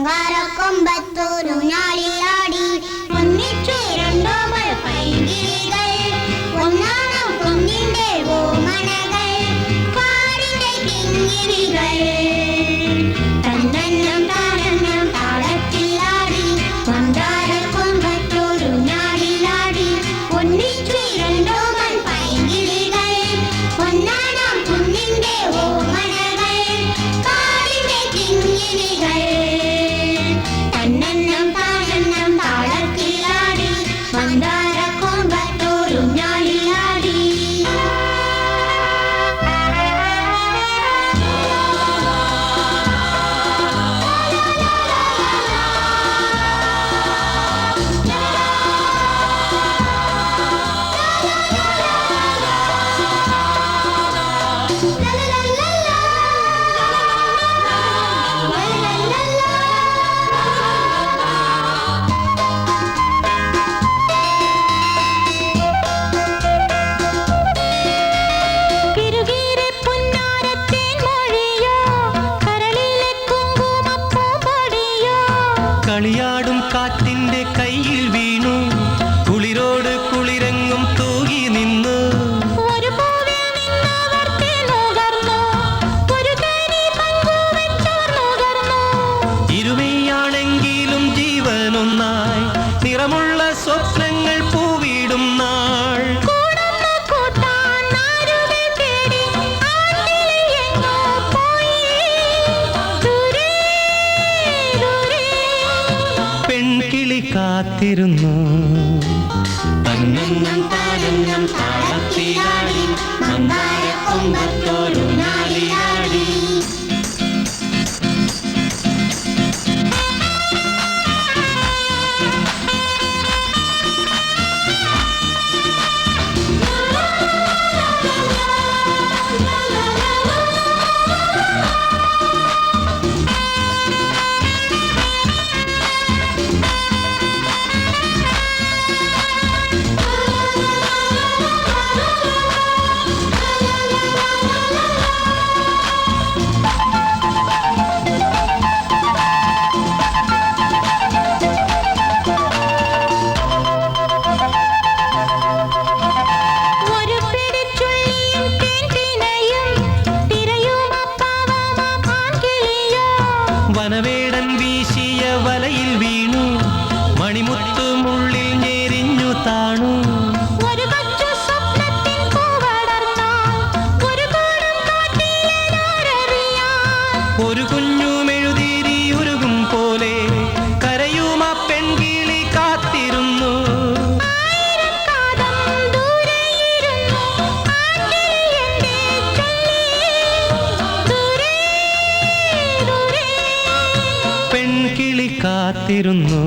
പങ്കാരക്കൊമ്പത്തോരു ഞാളിലാടി ഒന്നിച്ചു രണ്ടോ പൈകിളികൾ ഒന്നാം കുഞ്ഞിന്റെ ഓമനകൾ പാടിന്റെ കിങ്ങിണികൾ തന്നെന്നും താനെന്നും താളത്തിലാടി പങ്കാരക്കൊമ്പത്തോരു ഞാളിലാടി ഒന്നിച്ചു രണ്ടോ പൈകിളികൾ ഒന്നാം കുഞ്ഞിന്റെ ഓമനകൾ പാടിന്റെ കിങ്ങിണികൾ തന്നെന്നും താനെന്നും താളത്തിലാടി പങ്കാരക്കൊമ്പത്തോരു ഞാളിലാടി കളിയാടും കാറ്റിന്റെ കയ്യിൽ വീണു കുളിരോട് കുളിരങ്ങും തൂകി നിന്നു ഇരുമയാണെങ്കിലും ജീവനൊന്നായി നിറമുള്ള സ്വപ്നങ്ങൾ പൂവിടും നാൾ പെൺകിളി കാത്തിരുന്നു തന്നെന്നും താനെന്നും താളത്തിലാടി മന്ദാരക്കൊമ്പത്തോരു ഞാളിലാടി വനവേടൻ വീശിയ വലയിൽ വീണു മണിമുത്തുമുള്ളിൽ ഞെരിഞ്ഞു താണു ഒരു കുഞ്ഞു മെഴുതിരി ഉരുകും പോലെ കരയും ആ പെൺകിളി കാത്തിരുന്നു പെൺകിളി കാത്തിരുന്നു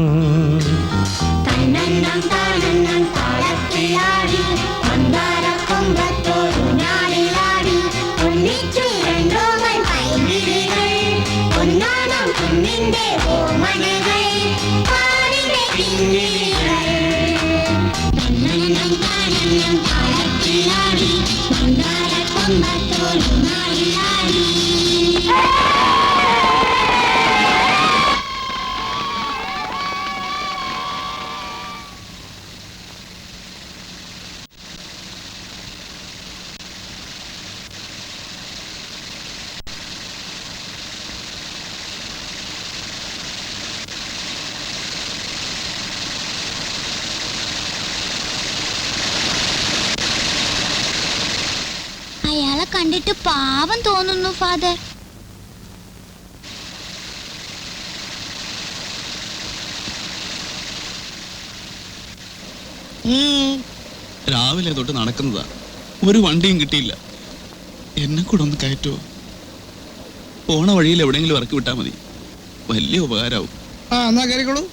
തന്നെന്നും താനെന്നും താളത്തിലാടി മന്ദാരക്കൊമ്പത്തോരു ഞാളിലാടി ഒന്നിച്ചു രണ്ടോ പൈകിളികൾ ഒന്നാം കുഞ്ഞിന്റെ ഓമനകൾ പാടിന്റെ കിങ്ങിണികൾ തന്നെന്നും താനെന്നും താളത്തിലാടി മന്ദാരക്കൊമ്പത്തോരു ഞാളിലാടി അയാളെ കണ്ടിട്ട് പാവം തോന്നുന്നു ഫാദർ. രാവിലെ തൊട്ട് നടക്കുന്നതാ, ഒരു വണ്ടിയും കിട്ടിയില്ല. എന്നെ കൂടെ ഒന്ന് കയറ്റുമോ? പോണ വഴിയിൽ എവിടെയെങ്കിലും ഇറക്കി വിട്ടാൽ മതി, വലിയ ഉപകാരമാവും. എന്നാ കയറിക്കോളൂ.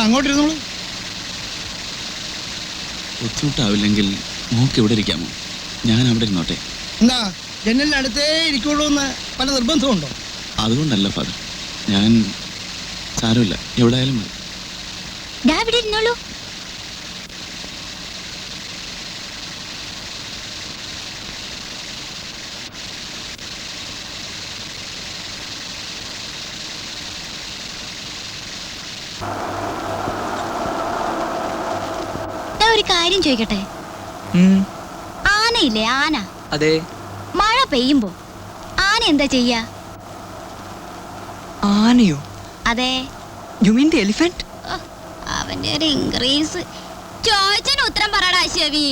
അങ്ങോട്ടിരുന്നോളൂ. ബുദ്ധിമുട്ടാവില്ലെങ്കിൽ മോക്ക് ഇവിടെ ഇരിക്കാമോ? ഞാൻ അവിടെ ഇരുന്നോട്ടെ. എന്താ ജനലിനടുത്തേ ഇരിക്കുള്ളൂ എന്ന് പല നിർബന്ധമുണ്ടോ? അതുകൊണ്ടല്ല ഫാദർ, ഞാൻ സാരമില്ല, എവിടെയായാലും മതി. ഇവിടെ ഇരുന്നോളൂ. ഞാൻ ഒരു കാര്യം ചോദിക്കട്ടെ? ആനയില്ലേ, ആന? അതെ. മഴ പെയ്യുമ്പോ ആന എന്താ ചെയ്യാ? ആനയോ? അതെ. You mean the elephant? അവന്റെ ഒരു ഇൻക്രീസ്. ചോദിച്ചതിന് ഉത്തരം പറടാ ശവി.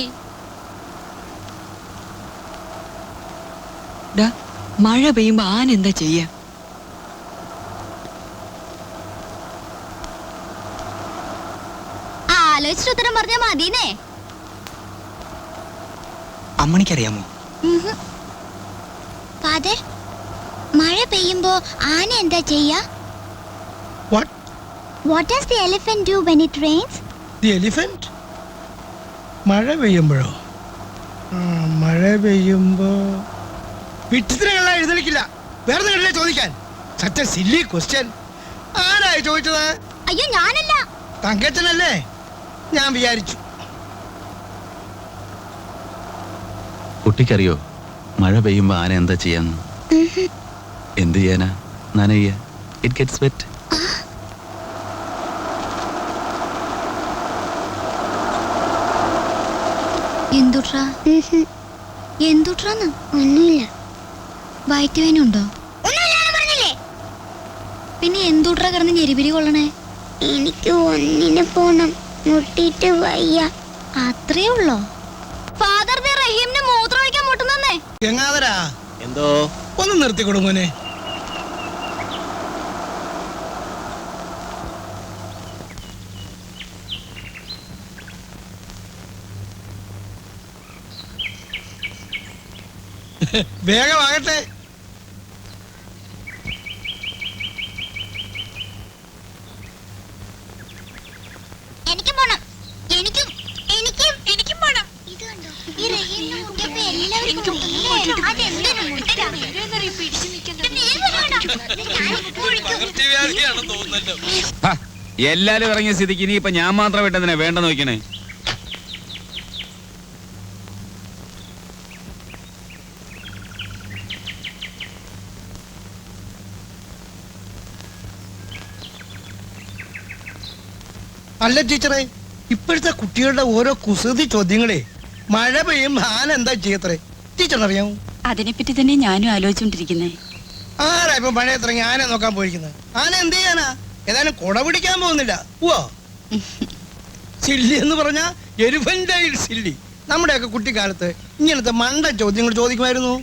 മഴ പെയ്യുമ്പോ ആന എന്താ ചെയ്യാ? ആലോചിച്ചിട്ട് ഉത്തരം പറഞ്ഞാ മതിന്നേ. അമ്മണിക്കറിയാമോ? ഫാദർ, മഴ പെയ്യുമ്പോ ആന എന്താ ചെയ്യാ? What does the elephant do when it rains? The elephant? മഴ പെയ്യുമ്പോഴോ? മഴ പെയ്യുമ്പോ വിട്ടിത്തിനെല്ലാം എഴുന്നേൽക്കില്ല. വേറെ കണ്ടില്ലേ ചോദിക്കാൻ? Such A silly question. ആരായി ചോദിച്ചത്? അയ്യോ, ഞാനല്ല. തങ്കച്ചനല്ലേ? ഞാൻ വിചാരിച്ചു. കുട്ടിക്കറിയോ മഴ പെയ്യുമ്പോ ആന എന്താ ചെയ്യാന്ന്? എന്ത് ചെയ്യാനാ? നനയ്യ. It gets wet. എന്തുട്രാ? എന്തുട്രാന്ന്? ഒന്നുമില്ല. വയറ്റുവേനുണ്ടോ? പിന്നെ എന്തുട്രാ കിടന്ന് ഞെരിപിരി കൊള്ളണേ? എനിക്ക് ഒന്നിന് പോണം, മുട്ടിട്ട് വയ്യ. അത്രേ ഉള്ളോ? ഫാദർ റഹീമിന് മൂത്രം ഒഴിക്കാൻ മുട്ടുന്നേ. ഗംഗാധരാ, എന്തോ? ഒന്ന് നിർത്തിക്കൊടു മോനെ. വേഗമാകട്ടെ. എനിക്കും പോണം. എനിക്കും എനിക്കും എനിക്കും പോണം. ഇത് കണ്ടോ? ഈ റഹീമിനെ മുട്ടിയപ്പോ എല്ലാവരും മുട്ടുന്നില്ലേ? അതെന്തിനു മുട്ടില്ല? പിടിച്ചു നിൽക്കണ്ട. എല്ലാരും ഇറങ്ങിയ സ്ഥിതിക്ക് ഇനി ഇപ്പൊ ഞാൻ മാത്രം വിട്ടതിനെ വേണ്ട നോക്കണേ. അല്ല ടീച്ചറെ, ഇപ്പോഴത്തെ കുട്ടികളുടെ ഓരോ കുസൃതി ചോദ്യങ്ങളെ മഴ പെയ്യും ആന എന്താ ചെയ്യത്രേ? ടീച്ചറിനറിയാമോ? അതിനെപ്പറ്റി തന്നെ ഞാനും ആലോചിച്ചോണ്ടിരിക്കുന്നേ. ആരാ ഇപ്പൊ മഴ ഇറങ്ങി ആന നോക്കാൻ പോയിരിക്കുന്നത്? ആന എന്ത് ചെയ്യാനാ? ഏതായാലും കുട പിടിക്കാൻ പോകുന്നില്ല. ഓ സില്ലി എന്ന് പറഞ്ഞാ എലിഫന്റൈൽ സില്ലി. നമ്മുടെയൊക്കെ കുട്ടിക്കാലത്ത് ഇങ്ങനത്തെ മണ്ട ചോദ്യങ്ങൾ ചോദിക്കുമായിരുന്നു.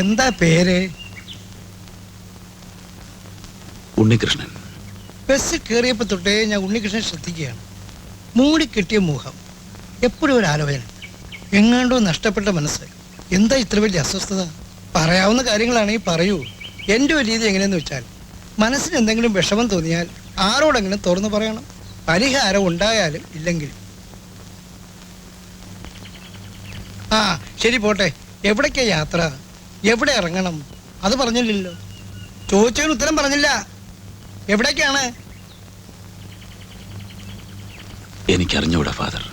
എന്താ പേര്? ഉണ്ണികൃഷ്ണൻ. ബസ് കയറിയപ്പോ തൊട്ടേ ഞാൻ ഉണ്ണികൃഷ്ണൻ ശ്രദ്ധിക്കുകയാണ്. മൂടിക്കെട്ടിയ മുഖം, എപ്പോഴും ഒരു ആലോചന, എങ്ങാണ്ടോ നഷ്ടപ്പെട്ട മനസ്സ്. എന്താ ഇത്ര വലിയ അസ്വസ്ഥത? പറയാവുന്ന കാര്യങ്ങളാണെങ്കിൽ പറയൂ. എൻ്റെ ഒരു രീതി എങ്ങനെയെന്ന് വെച്ചാൽ, മനസ്സിന് എന്തെങ്കിലും വിഷമം തോന്നിയാൽ ആരോടെങ്കിലും തുറന്നു പറയണം. പരിഹാരം ഉണ്ടായാലും ഇല്ലെങ്കിലും. ആ ശരി, പോട്ടെ. എവിടേക്കാ യാത്ര? എവിടെ ഇറങ്ങണം? അത് പറഞ്ഞില്ലല്ലോ. ചോദിച്ചതിന് ഉത്തരം പറഞ്ഞില്ല. എവിടേക്കാണ്? എനിക്കറിഞ്ഞൂടാ ഫാദർ.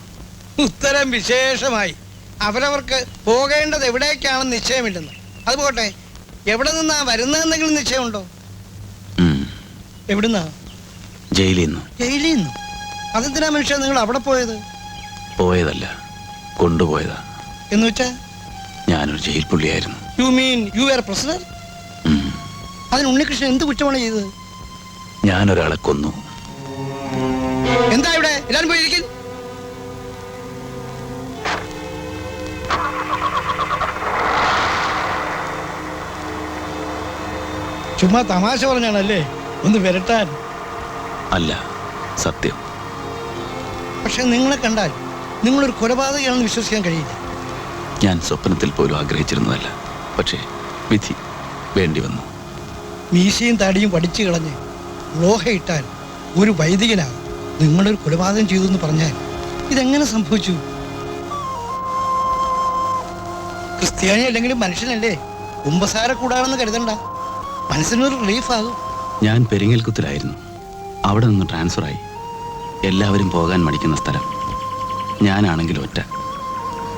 ഉത്തരം വിശേഷമായി. അവരവർക്ക് പോകേണ്ടത് എവിടേക്കാണെന്ന് നിശ്ചയമില്ലെന്ന്. അത് പോട്ടെ, എവിടെ നിന്നാ വരുന്നതെന്തെങ്കിലും നിശ്ചയമുണ്ടോ? എവിടുന്നാ? ജയിലിൽ നിന്ന്. ജയിലിൽ നിന്ന്? അതെന്തിനാ മനുഷ്യ നിങ്ങൾ അവിടെ പോയത്? പോയതല്ല, കൊണ്ടുപോയതാ. എന്ന് വെച്ചാ? ഞാനൊരു ജയിൽ പുള്ളിയായിരുന്നു. You mean you are prisoner? അതിന് ഉണ്ണികൃഷ്ണൻ എന്ത് കുറ്റമാണ് ചെയ്തത്? ഞാനൊരാളെ കൊന്നു. എന്താ ഇവിടെ? എല്ലാരും പോയിരിക്കും. ചുമ്മാ തമാശ പറഞ്ഞാണല്ലേ, ഒന്ന് വരട്ടാൻ. അല്ല, സത്യം. പക്ഷെ നിങ്ങളെ കണ്ടാൽ നിങ്ങളൊരു കൊലപാതകയാണെന്ന് വിശ്വസിക്കാൻ കഴിയില്ല. ഞാൻ സ്വപ്നത്തിൽ പോലും ആഗ്രഹിച്ചിരുന്നതല്ല, പക്ഷേ വിധി വേണ്ടി വന്നു. മീശയും താടിയും പഠിച്ചു കളഞ്ഞ് ലോഹയിട്ടാൽ ഒരു വൈദികനാകും. നിങ്ങളൊരു കൊലപാതകം ചെയ്തു എന്ന് പറഞ്ഞാൽ ഇതെങ്ങനെ സംഭവിച്ചു? ക്രിസ്ത്യാനി അല്ലെങ്കിലും മനുഷ്യനല്ലേ, കുമ്പസാര കൂടാണെന്ന് കരുതണ്ട. മനസ്സിനൊരു റിലീഫാകും. ഞാൻ പെരിങ്ങൽകുത്തിലായിരുന്നു. അവിടെ നിന്ന് ട്രാൻസ്ഫറായി. എല്ലാവരും പോകാൻ മടിക്കുന്ന സ്ഥലം. ഞാനാണെങ്കിലും ഒറ്റ.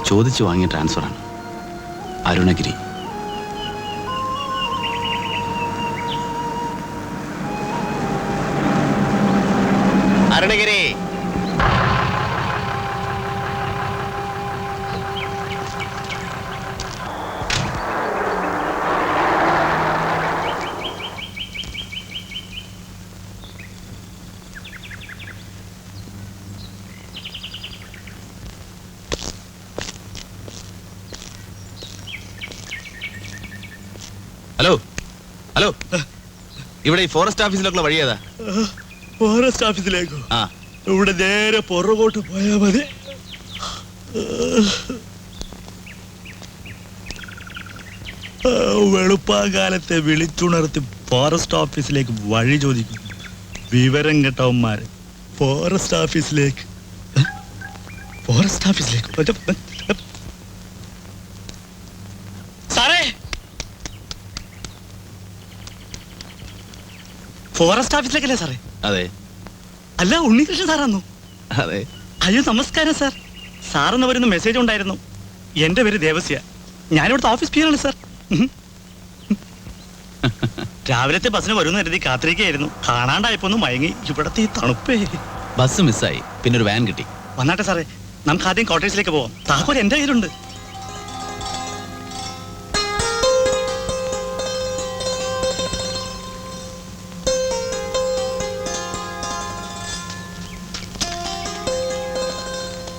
ചോദിച്ചു വാങ്ങിയ ട്രാൻസ്ഫറാണ്. അരുണഗിരി. അരുണഗിരി. ഹലോ ഹലോ, ഇവിടെ ഈ ഫോറസ്റ്റ് ഓഫീസിലേക്കുള്ള വഴി ഏതാ? ഫോറസ്റ്റ് ഓഫീസിലേക്കോ? ആ, ഇവിടെ നേരെ പുറകോട്ട് പോയാ മതി. വെളുപ്പാകാലത്തെ വിളിച്ചുണർത്തി ഫോറസ്റ്റ് ഓഫീസിലേക്ക് വഴി ചോദിക്കുന്നു. വിവരം കേട്ടവന്മാര് ഫോറസ്റ്റ് ഓഫീസിലേക്ക്. ഫോറസ്റ്റ് ഓഫീസിലേക്ക് സാറേ, ഫോറസ്റ്റ് ഓഫീസിലേക്കല്ലേ സാറേ? അതെ അല്ല, ഉണ്ണികൃഷ്ണൻ സാറാന്നോ? അതെ. അയ്യോ നമസ്കാരം സാർ. സാറെന്ന് വരുന്ന മെസ്സേജ് ഉണ്ടായിരുന്നു. എന്റെ പേര് ദേവസ്യ, ഞാനിവിടുത്തെ ഓഫീസ് പിയാണ് സാർ. രാവിലത്തെ ബസ്സിന് വരുന്ന കരുതി കാത്തിരിക്കുകയായിരുന്നു. കാണാണ്ടായപ്പോ ഒന്ന് മയങ്ങി. ഇവിടത്തെ ഈ തണുപ്പേ. ബസ് മിസ്സായി, പിന്നെ ഒരു വാൻ കിട്ടി. വന്നാട്ടെ സാറേ, നമുക്ക് ആദ്യം കോട്ടേഴ്സിലേക്ക് പോവാം. താക്കോൽ എന്റെ കയ്യിലുണ്ട്.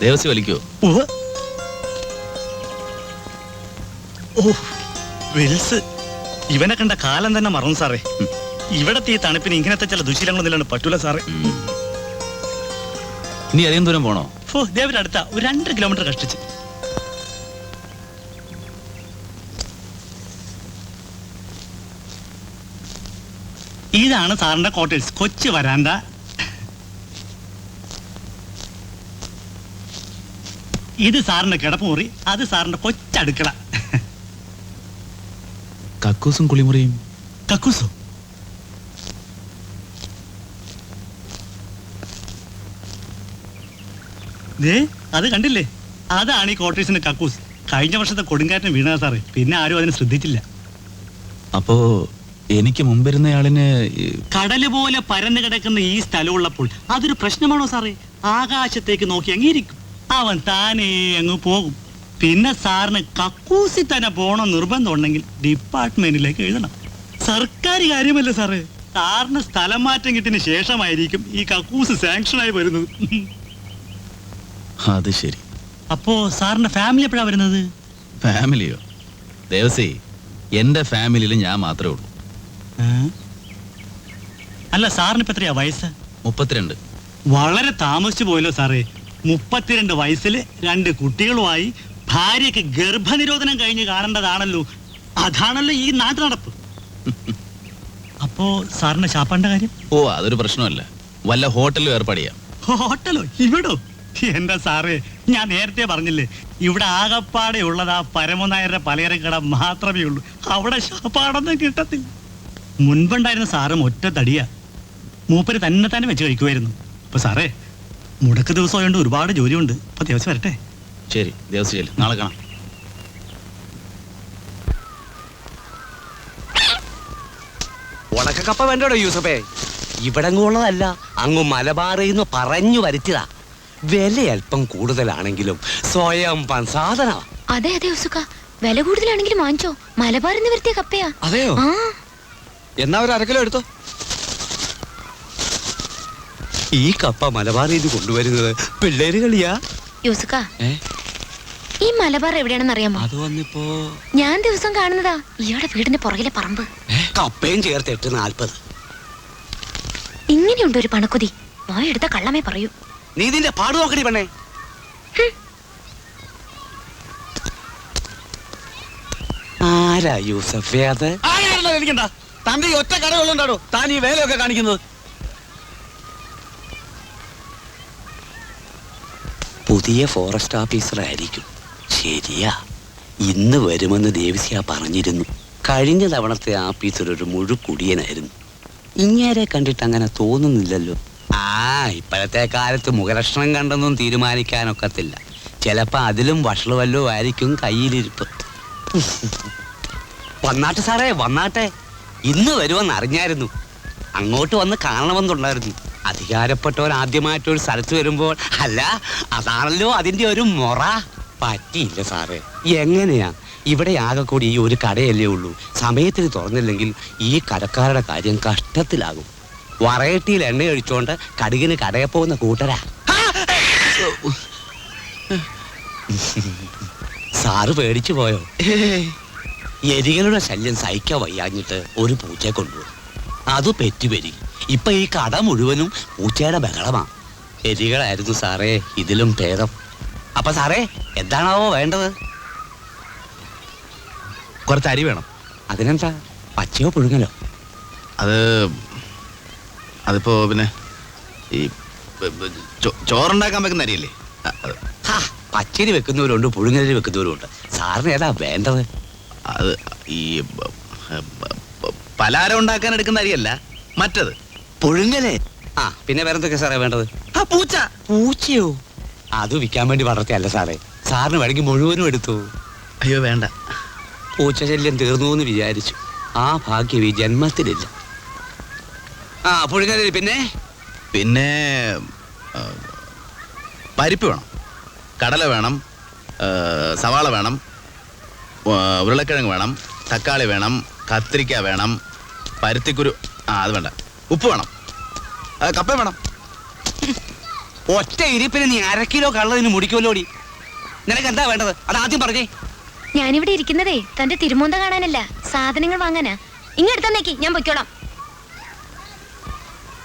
ദേവസ്യ വലിക്കോ? ഉവ്വ്. ഓ വിൽസ്, ഇവനെ കണ്ട കാലം തന്നെ മറന്നു സാറേ. ഇവിടത്തെ ഈ തണുപ്പിന് ഇങ്ങനത്തെ ചില ദുശീലങ്ങളൊന്നും ഇല്ലാണ്ട് പറ്റൂല സാറേ. ഇനി അധികം ദൂരം പോണോ? ഓ ദേവരുടെ അടുത്ത ഒരു 2 കിലോമീറ്റർ കഷ്ടിച്ച്. ഇതാണ് സാറിന്റെ ക്വാർട്ടേഴ്സ്, കൊച്ചു വരാന്ത. ഇത് സാറിന്റെ കിടപ്പുമുറി, അത് സാറിന്റെ കൊച്ചടുക്കള. കക്കൂസും കുളിമുറിയും. കക്കൂസോ? അത് കണ്ടില്ലേ? അതാണ് ഈ ക്വാർട്ടേഴ്സിന്റെ കക്കൂസ്. കഴിഞ്ഞ വർഷത്തെ കൊടുങ്കാറ്റിന് വീണ സാറേ, പിന്നെ ആരും അതിനെ ശ്രദ്ധിച്ചില്ല. അപ്പോ എനിക്ക് മുമ്പിരുന്നയാളിന് കടല് പോലെ പരന്നു കിടക്കുന്ന ഈ സ്ഥലമുള്ളപ്പോൾ അതൊരു പ്രശ്നമാണോ സാറേ? ആകാശത്തേക്ക് നോക്കി അങ്ങിരിക്കും, അവൻ താനേ അങ്ങ് പോകും. പിന്നെ സാറിന് കക്കൂസിൽ തന്നെ പോകണം നിർബന്ധം ഉണ്ടെങ്കിൽ ഡിപ്പാർട്ട്മെന്റിലേക്ക് എഴുതണം. സർക്കാർ കാര്യമല്ലേ സാറേ? സാറിന് സ്ഥലം മാറ്റം കിട്ടിയതിന് ശേഷമായിരിക്കും ഈ കക്കൂസ് സാങ്ഷനായി വരുന്നത്. അത് ശരി. അപ്പോ സാറിന്റെ ഫാമിലി എപ്പോഴാ വരുന്നത്? ഫാമിലിയോ? ദേവസി, എന്റെ ഫാമിലിയിൽ ഞാൻ മാത്രമേ ഉള്ളൂ. അല്ല, സാറിന് ഇപ്പൊ എത്രയാ വയസ്സ്? 32. വളരെ താമസിച്ചു പോയല്ലോ സാറേ. 32 വയസ്സിൽ 2 കുട്ടികളുമായി ഭാര്യയ്ക്ക് ഗർഭനിരോധനം കഴിഞ്ഞ് കാണേണ്ടതാണല്ലോ. അതാണല്ലോ ഈ നാട്ടു നടപ്പ്. അപ്പോ സാറിന്റെ ശാപ്പാന്റെ കാര്യം? ഓ, അതൊരു പ്രശ്നമല്ല. വല്ല ഹോട്ടലിലും ഏർപ്പാട് ചെയ്യാം. ഹോട്ടലോ? ഇവിടോ? എന്റെ സാറേ, ഞാൻ നേരത്തെ പറഞ്ഞില്ലേ, ഇവിടെ ആകപ്പാടെ ഉള്ളത് ആ പരമനായരുടെ പലചരക്കട മാത്രമേ ഉള്ളൂ. അവിടെ ശാപ്പാടൊന്നും കിട്ടത്തില്ല. മുൻപുണ്ടായിരുന്ന സാറും ഒറ്റ തടിയാ. മൂപ്പര് തന്നെ വെച്ച് കഴിക്കുമായിരുന്നു. അപ്പൊ സാറേ, മുടക്ക് ദിവസമായോണ്ട് ഒരുപാട് ജോലിയുണ്ട്. അപ്പൊ ദിവസം വരട്ടെ. ശരി ദേവസി, ചെല്ല്, നാളെ കാണാം. ഉണക്കക്കപ്പ വേണ്ടോ യൂസഫേ? ഇവിടങ്ങുള്ളതല്ല, അങ്ങ് മലബാറിന്ന് പറഞ്ഞു വരുത്തിയതാ. വില അല്പം കൂടുതലാണെങ്കിലും സ്വയം സാധന. അതെ അതെ ഉസുക്ക, വില കൂടുതലാണെങ്കിലും വാങ്ങിച്ചോ. മലബാറിന്ന് വരുത്തിയ കപ്പയാ. അതെയോ? എന്നാ ഒരു 1/2 കിലോ എടുത്തോ. ഈ കപ്പ മലബാറിന്ന് കൊണ്ടുവരുന്നത് പിള്ളേര് കളിയാ. യൂസുക്ക, ഈ മലബാർ എവിടെയാണെന്ന് അറിയാമോ? അത് വന്നിപ്പോ ഞാൻ ദിവസം കാണുന്നതാ ഇയാളുടെ വീടിന്റെ പുറകിലെ പറമ്പ്. കപ്പയും ചേർത്ത് 8.40. ഇങ്ങനെയുണ്ട് ഒരു പണക്കുതി. എടുത്ത കള്ളമേ പറയൂ. നീ ഇതിന്റെ പാട് നോക്കണി പെണ്ണേ. ആരാ യൂസഫേ അത്? എനിക്കെന്താ? തന്റെ ഈ ഒറ്റ കടകളുണ്ടാടോ താൻ ഈ വേലയൊക്കെ കാണിക്കുന്നത്? പുതിയ ഫോറസ്റ്റ് ഓഫീസർ ആയിരിക്കും. ശരിയാ, ഇന്ന് വരുമെന്ന് ദേവസ്യ പറഞ്ഞിരുന്നു. കഴിഞ്ഞ തവണത്തെ ഓഫീസർ ഒരു മുഴുക്കുടിയനായിരുന്നു. ഇങ്ങേരെ കണ്ടിട്ട് അങ്ങനെ തോന്നുന്നില്ലല്ലോ. ഇപ്പോഴത്തെ കാലത്ത് മുഖലക്ഷണം കണ്ടൊന്നും തീരുമാനിക്കാനൊക്കത്തില്ല. ചിലപ്പോ അതിലും വഷളുവല്ലോ ആയിരിക്കും കയ്യിലിരിപ്പ്. വന്നാട്ടെ സാറേ, വന്നാട്ടെ. ഇന്ന് വരുമെന്ന് അറിഞ്ഞായിരുന്നു. അങ്ങോട്ട് വന്ന് കാണണമെന്നുണ്ടായിരുന്നു. അധികാരപ്പെട്ടവർ ആദ്യമായിട്ടൊരു സ്ഥലത്ത് വരുമ്പോൾ, അല്ല അതാണല്ലോ അതിന്റെ ഒരു മുറ. പറ്റിയില്ല സാറേ. എങ്ങനെയാ? ഇവിടെ ആകെ കൂടി ഈ ഒരു കടയല്ലേ ഉള്ളൂ. സമയത്തിന് തുറന്നില്ലെങ്കിൽ ഈ കടക്കാരുടെ കാര്യം കഷ്ടത്തിലാകും. വറയട്ടിയിൽ എണ്ണ ഒഴിച്ചോണ്ട് കടുകിന് കടയിൽ പോകുന്ന കൂട്ടരാ. സാറ് പേടിച്ചു പോയോ? എലികളുടെ ശല്യം സഹിക്കാൻ വയ്യാഞ്ഞിട്ട് ഒരു പൂച്ചയെ കൊണ്ടുപോയി. അത് പെറ്റുപെരി. ഇപ്പൊ ഈ കട മുഴുവനും പൂച്ചയുടെ ബഹളമാ. എലികളായിരുന്നു സാറേ ഇതിലും ഭേദം. അപ്പൊ സാറേ എന്താണാവോ വേണ്ടത്? കുറച്ച് അരി വേണം. അതിനെന്താ, പച്ചയോ പുഴുങ്ങലോ? അതിപ്പോ പിന്നെ ഈ ചോറുണ്ടാക്കാൻ വെക്കുന്ന അരിയല്ലേ? പച്ചരി വെക്കുന്നവരുണ്ട്, പുഴുങ്ങലരി വെക്കുന്നവരുണ്ട്. സാറിന് ഏതാ വേണ്ടത്? അത് ഈ പലഹാരം ഉണ്ടാക്കാൻ എടുക്കുന്ന അരിയല്ല, മറ്റത് പുഴുങ്ങലേ. ആ പിന്നെ വേറെന്തൊക്കെ സാറേ വേണ്ടത്? പൂച്ച. പൂച്ചയോ? അത് വിൽക്കാൻ വേണ്ടി വളർത്തിയല്ല സാറേ. സാറിന് വേണമെങ്കിൽ മുഴുവനും എടുത്തു. അയ്യോ വേണ്ട. പൂച്ച ശല്യം തീർന്നു എന്ന് വിചാരിച്ചു. ആ ഭാഗ്യം ഈ ജന്മത്തിലില്ല. ആ പുഴുങ്ങലരി. പിന്നെ പരിപ്പ് വേണം, കടല വേണം, സവാള വേണം, ഉരുളക്കിഴങ്ങ് വേണം, തക്കാളി വേണം, കത്തിരിക്ക വേണം, പരുത്തിക്കുരു. അത് വേണ്ട. ഉപ്പ് വേണം, കപ്പ വേണം. ഒറ്റ ഇരിപ്പിന് നീ 1/2 കിലോ കള്ളതിന് മുടിക്കുമല്ലോടി. നിനക്ക് എന്താ വേണ്ടത്? അത് ആദ്യം പറഞ്ഞേ. ഞാനിവിടെ ഇരിക്കുന്നതേ തന്റെ തിരുമോന്ത കാണാനല്ല, സാധനങ്ങൾ വാങ്ങാനാ. ഇങ്ങെടുത്തന്നേക്ക്, ഞാൻ പൊയ്ക്കോളാം.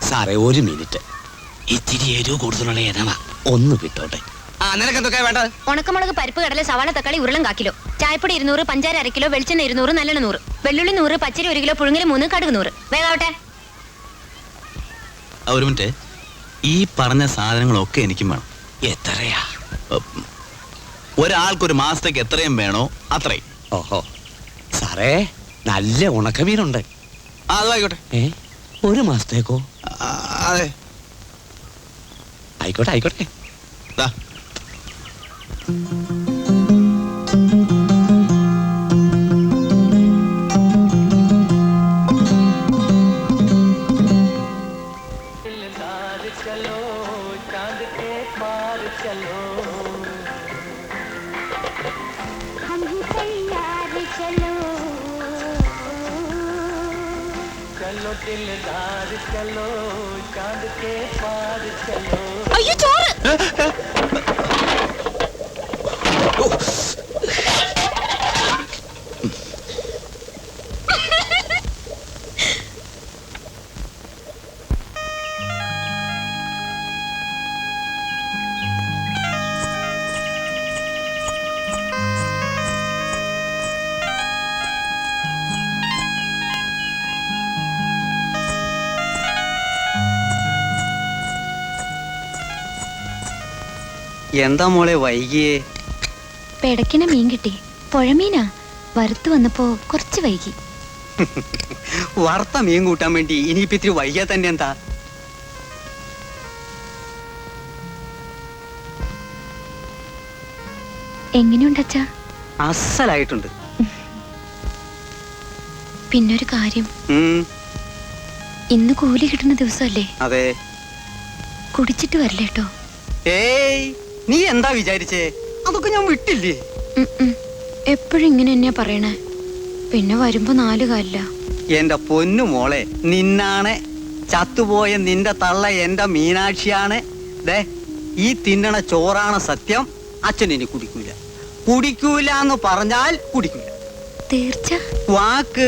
സാറേ 1 മിനിറ്റ്. ഇത്തിരി എരിവ് കൂടുതലുള്ള ഇനവാ, ഒന്ന് വിട്ടോട്ടെ. ആ നിനക്ക് എന്തൊക്കെയാ വേണ്ടത്? ഉണക്കമുളക്, പരിപ്പ്, കടല, സവാള, തക്കാളി, ഉരുളൻ 1/4 കിലോ, ചായപ്പൊടി 200, പഞ്ചാര 1/2 കിലോ, വെളിച്ചെണ്ണ 200, നല്ലെണ്ണ 100, വെള്ളുള്ളി 100, പച്ചരി 1 കിലോ, പുഴുങ്ങൽ 3, കടുക് 100. വേഗാവട്ടെ. ഒരു മിനിറ്റ്. ഈ പറഞ്ഞ സാധനങ്ങളൊക്കെ എനിക്കും വേണം. എത്രയാ? ഒരാൾക്കൊരു മാസത്തേക്ക് എത്രയും വേണോ അത്രയും. ഓഹോ സാറേ, നല്ല ഉണക്കമീനുണ്ട്. അതായിക്കോട്ടെ. 1 മാസത്തേക്കോ? അതെ ആയിക്കോട്ടെ ആയിക്കോട്ടെ. അയ്യോ ചോറ്. എന്താ മോളെ വൈകിയേ? പെടക്കിന മീൻ കിട്ടി, പുഴമീനാ. വറുത്ത് വന്നപ്പോ കുറച്ച് വൈകി. വറുത്ത മീൻ കൂട്ടാൻ വേണ്ടി ഇനിയിപ്പോ ഇത്തിരി വൈകിയാ തന്നെ എന്താ? എങ്ങനെയുണ്ടച്ചാ? അസലായിട്ടുണ്ട്. പിന്നൊരു കാര്യം, ഇന്ന് കൂലി കിട്ടുന്ന ദിവസമല്ലേ? അതെ. കുടിച്ചിട്ട് വരില്ലേട്ടോ. ഏയ് നീ എന്താ വിചാരിച്ചേ? അതൊക്കെ ഞാൻ വിട്ടില്ലേ. എപ്പോഴും ഇങ്ങനെ തന്നെയാ പറയണേ. പിന്നെ വരുമ്പോ 4 കാലില്ല. എന്റെ പൊന്നു മോളെ, നിന്നാണ് ചത്തുപോയ നിന്റെ തള്ള എന്റെ മീനാക്ഷിയാണ്. ദേ ഈ തിന്നണ ചോറാണ് സത്യം. അച്ഛൻ ഇനി കുടിക്കൂല. കുടിക്കൂല എന്ന് പറഞ്ഞാൽ കുടിക്കൂല. തീർച്ച. വാക്ക്.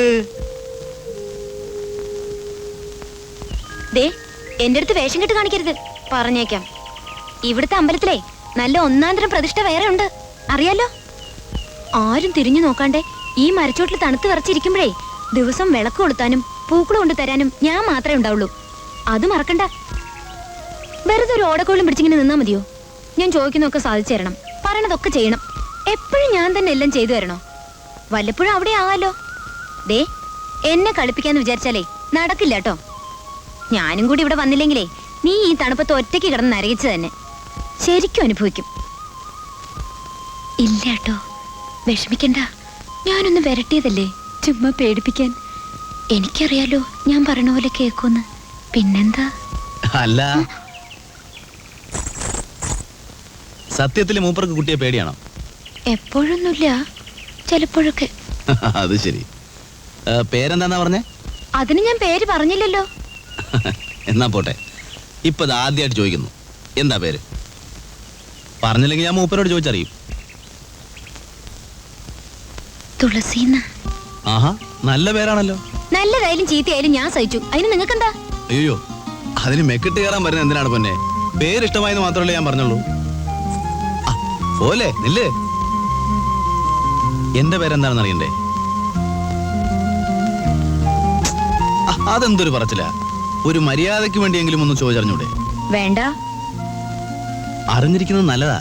ദേ എന്റെ അടുത്ത് വേഷം കെട്ട് കാണിക്കരുത്, പറഞ്ഞേക്കാം. ഇവിടുത്തെ അമ്പലത്തിലെ നല്ല 1-ാം പ്രതിഷ്ഠ വേറെ ഉണ്ട്, അറിയാലോ. ആരും തിരിഞ്ഞു നോക്കാണ്ടേ ഈ മരച്ചോട്ടിൽ തണുത്ത് വിറച്ചിരിക്കുമ്പോഴേ ദിവസം വിളക്ക് കൊളുത്താനും പൂക്കൾ കൊണ്ട് തരാനും ഞാൻ മാത്രമേ ഉണ്ടാവുള്ളൂ. അത് മറക്കണ്ട. വെറുതെ ഒരു ഓടക്കോളും പിടിച്ചിങ്ങനെ നിന്നാ മതിയോ? ഞാൻ ചോദിക്കുന്നൊക്കെ സാധിച്ചു തരണം, പറയണതൊക്കെ ചെയ്യണം. എപ്പോഴും ഞാൻ തന്നെ എല്ലാം ചെയ്തു തരണോ? വല്ലപ്പോഴും അവിടെ ആവാലോ. ദേ എന്നെ കളിപ്പിക്കാന്ന് വിചാരിച്ചാലേ നടക്കില്ല കേട്ടോ. ഞാനും കൂടി ഇവിടെ വന്നില്ലെങ്കിലേ നീ ഈ തണുപ്പത്ത് ഒറ്റയ്ക്ക് കിടന്ന് നരകിച്ചു തന്നെ ശരിക്കും അനുഭവിക്കും. ഇല്ല കേട്ടോ, വിഷമിക്കണ്ട. ഞാനൊന്ന് വരട്ടിയതല്ലേ, ചുമ്മാ പേടിപ്പിക്കാൻ. എനിക്കറിയാലോ ഞാൻ പറയണ പോലെ കേൾക്കുമെന്ന്. പിന്നെന്താ? അല്ല, സത്യത്തിൽ മൂപ്പർക്ക് കുട്ടിയെ പേടിയാണോ? എപ്പോഴൊന്നുമില്ല, ചിലപ്പോഴൊക്കെ. അത് ശരി. പേരെന്താന്നാ പറഞ്ഞേ? അതിന് ഞാൻ പേര് പറഞ്ഞില്ലല്ലോ. എന്നാ പോട്ടെ. ഇപ്പൊ ഇത് ആദ്യമായിട്ട് ചോദിക്കുന്നു, എന്താ പേര്? പറഞ്ഞില്ലെങ്കിൽ ഞാൻ മൂപ്പരോട് ചോദിച്ചറിയും. തുളസീന്ന്. ആഹാ, നല്ല പേരാണല്ലോ. നല്ലതായാലും ചീത്തയായാലും ഞാൻ സഹിച്ചു. അതിന് നിങ്ങൾക്കെന്താ? അയ്യോ, അതിന് മെക്കിട്ട് കയറാൻ വരുന്നത് എന്തിനാണ് പൊന്നെ? പേരിഷ്ടമായെന്ന് മാത്രമല്ലേ ഞാൻ പറഞ്ഞുള്ളൂ. പോലെ നില്ലേ. എന്റെ പേരെന്താണെന്ന് അറിയണ്ടേ? അതെന്തൊരു പറച്ചില്ല. ഒരു മര്യാദയ്ക്ക് വേണ്ടിയെങ്കിലും ഒന്ന് ചോദിച്ചറിഞ്ഞൂടെ? വേണ്ട. അറിഞ്ഞിരിക്കുന്നത് നല്ലതാ,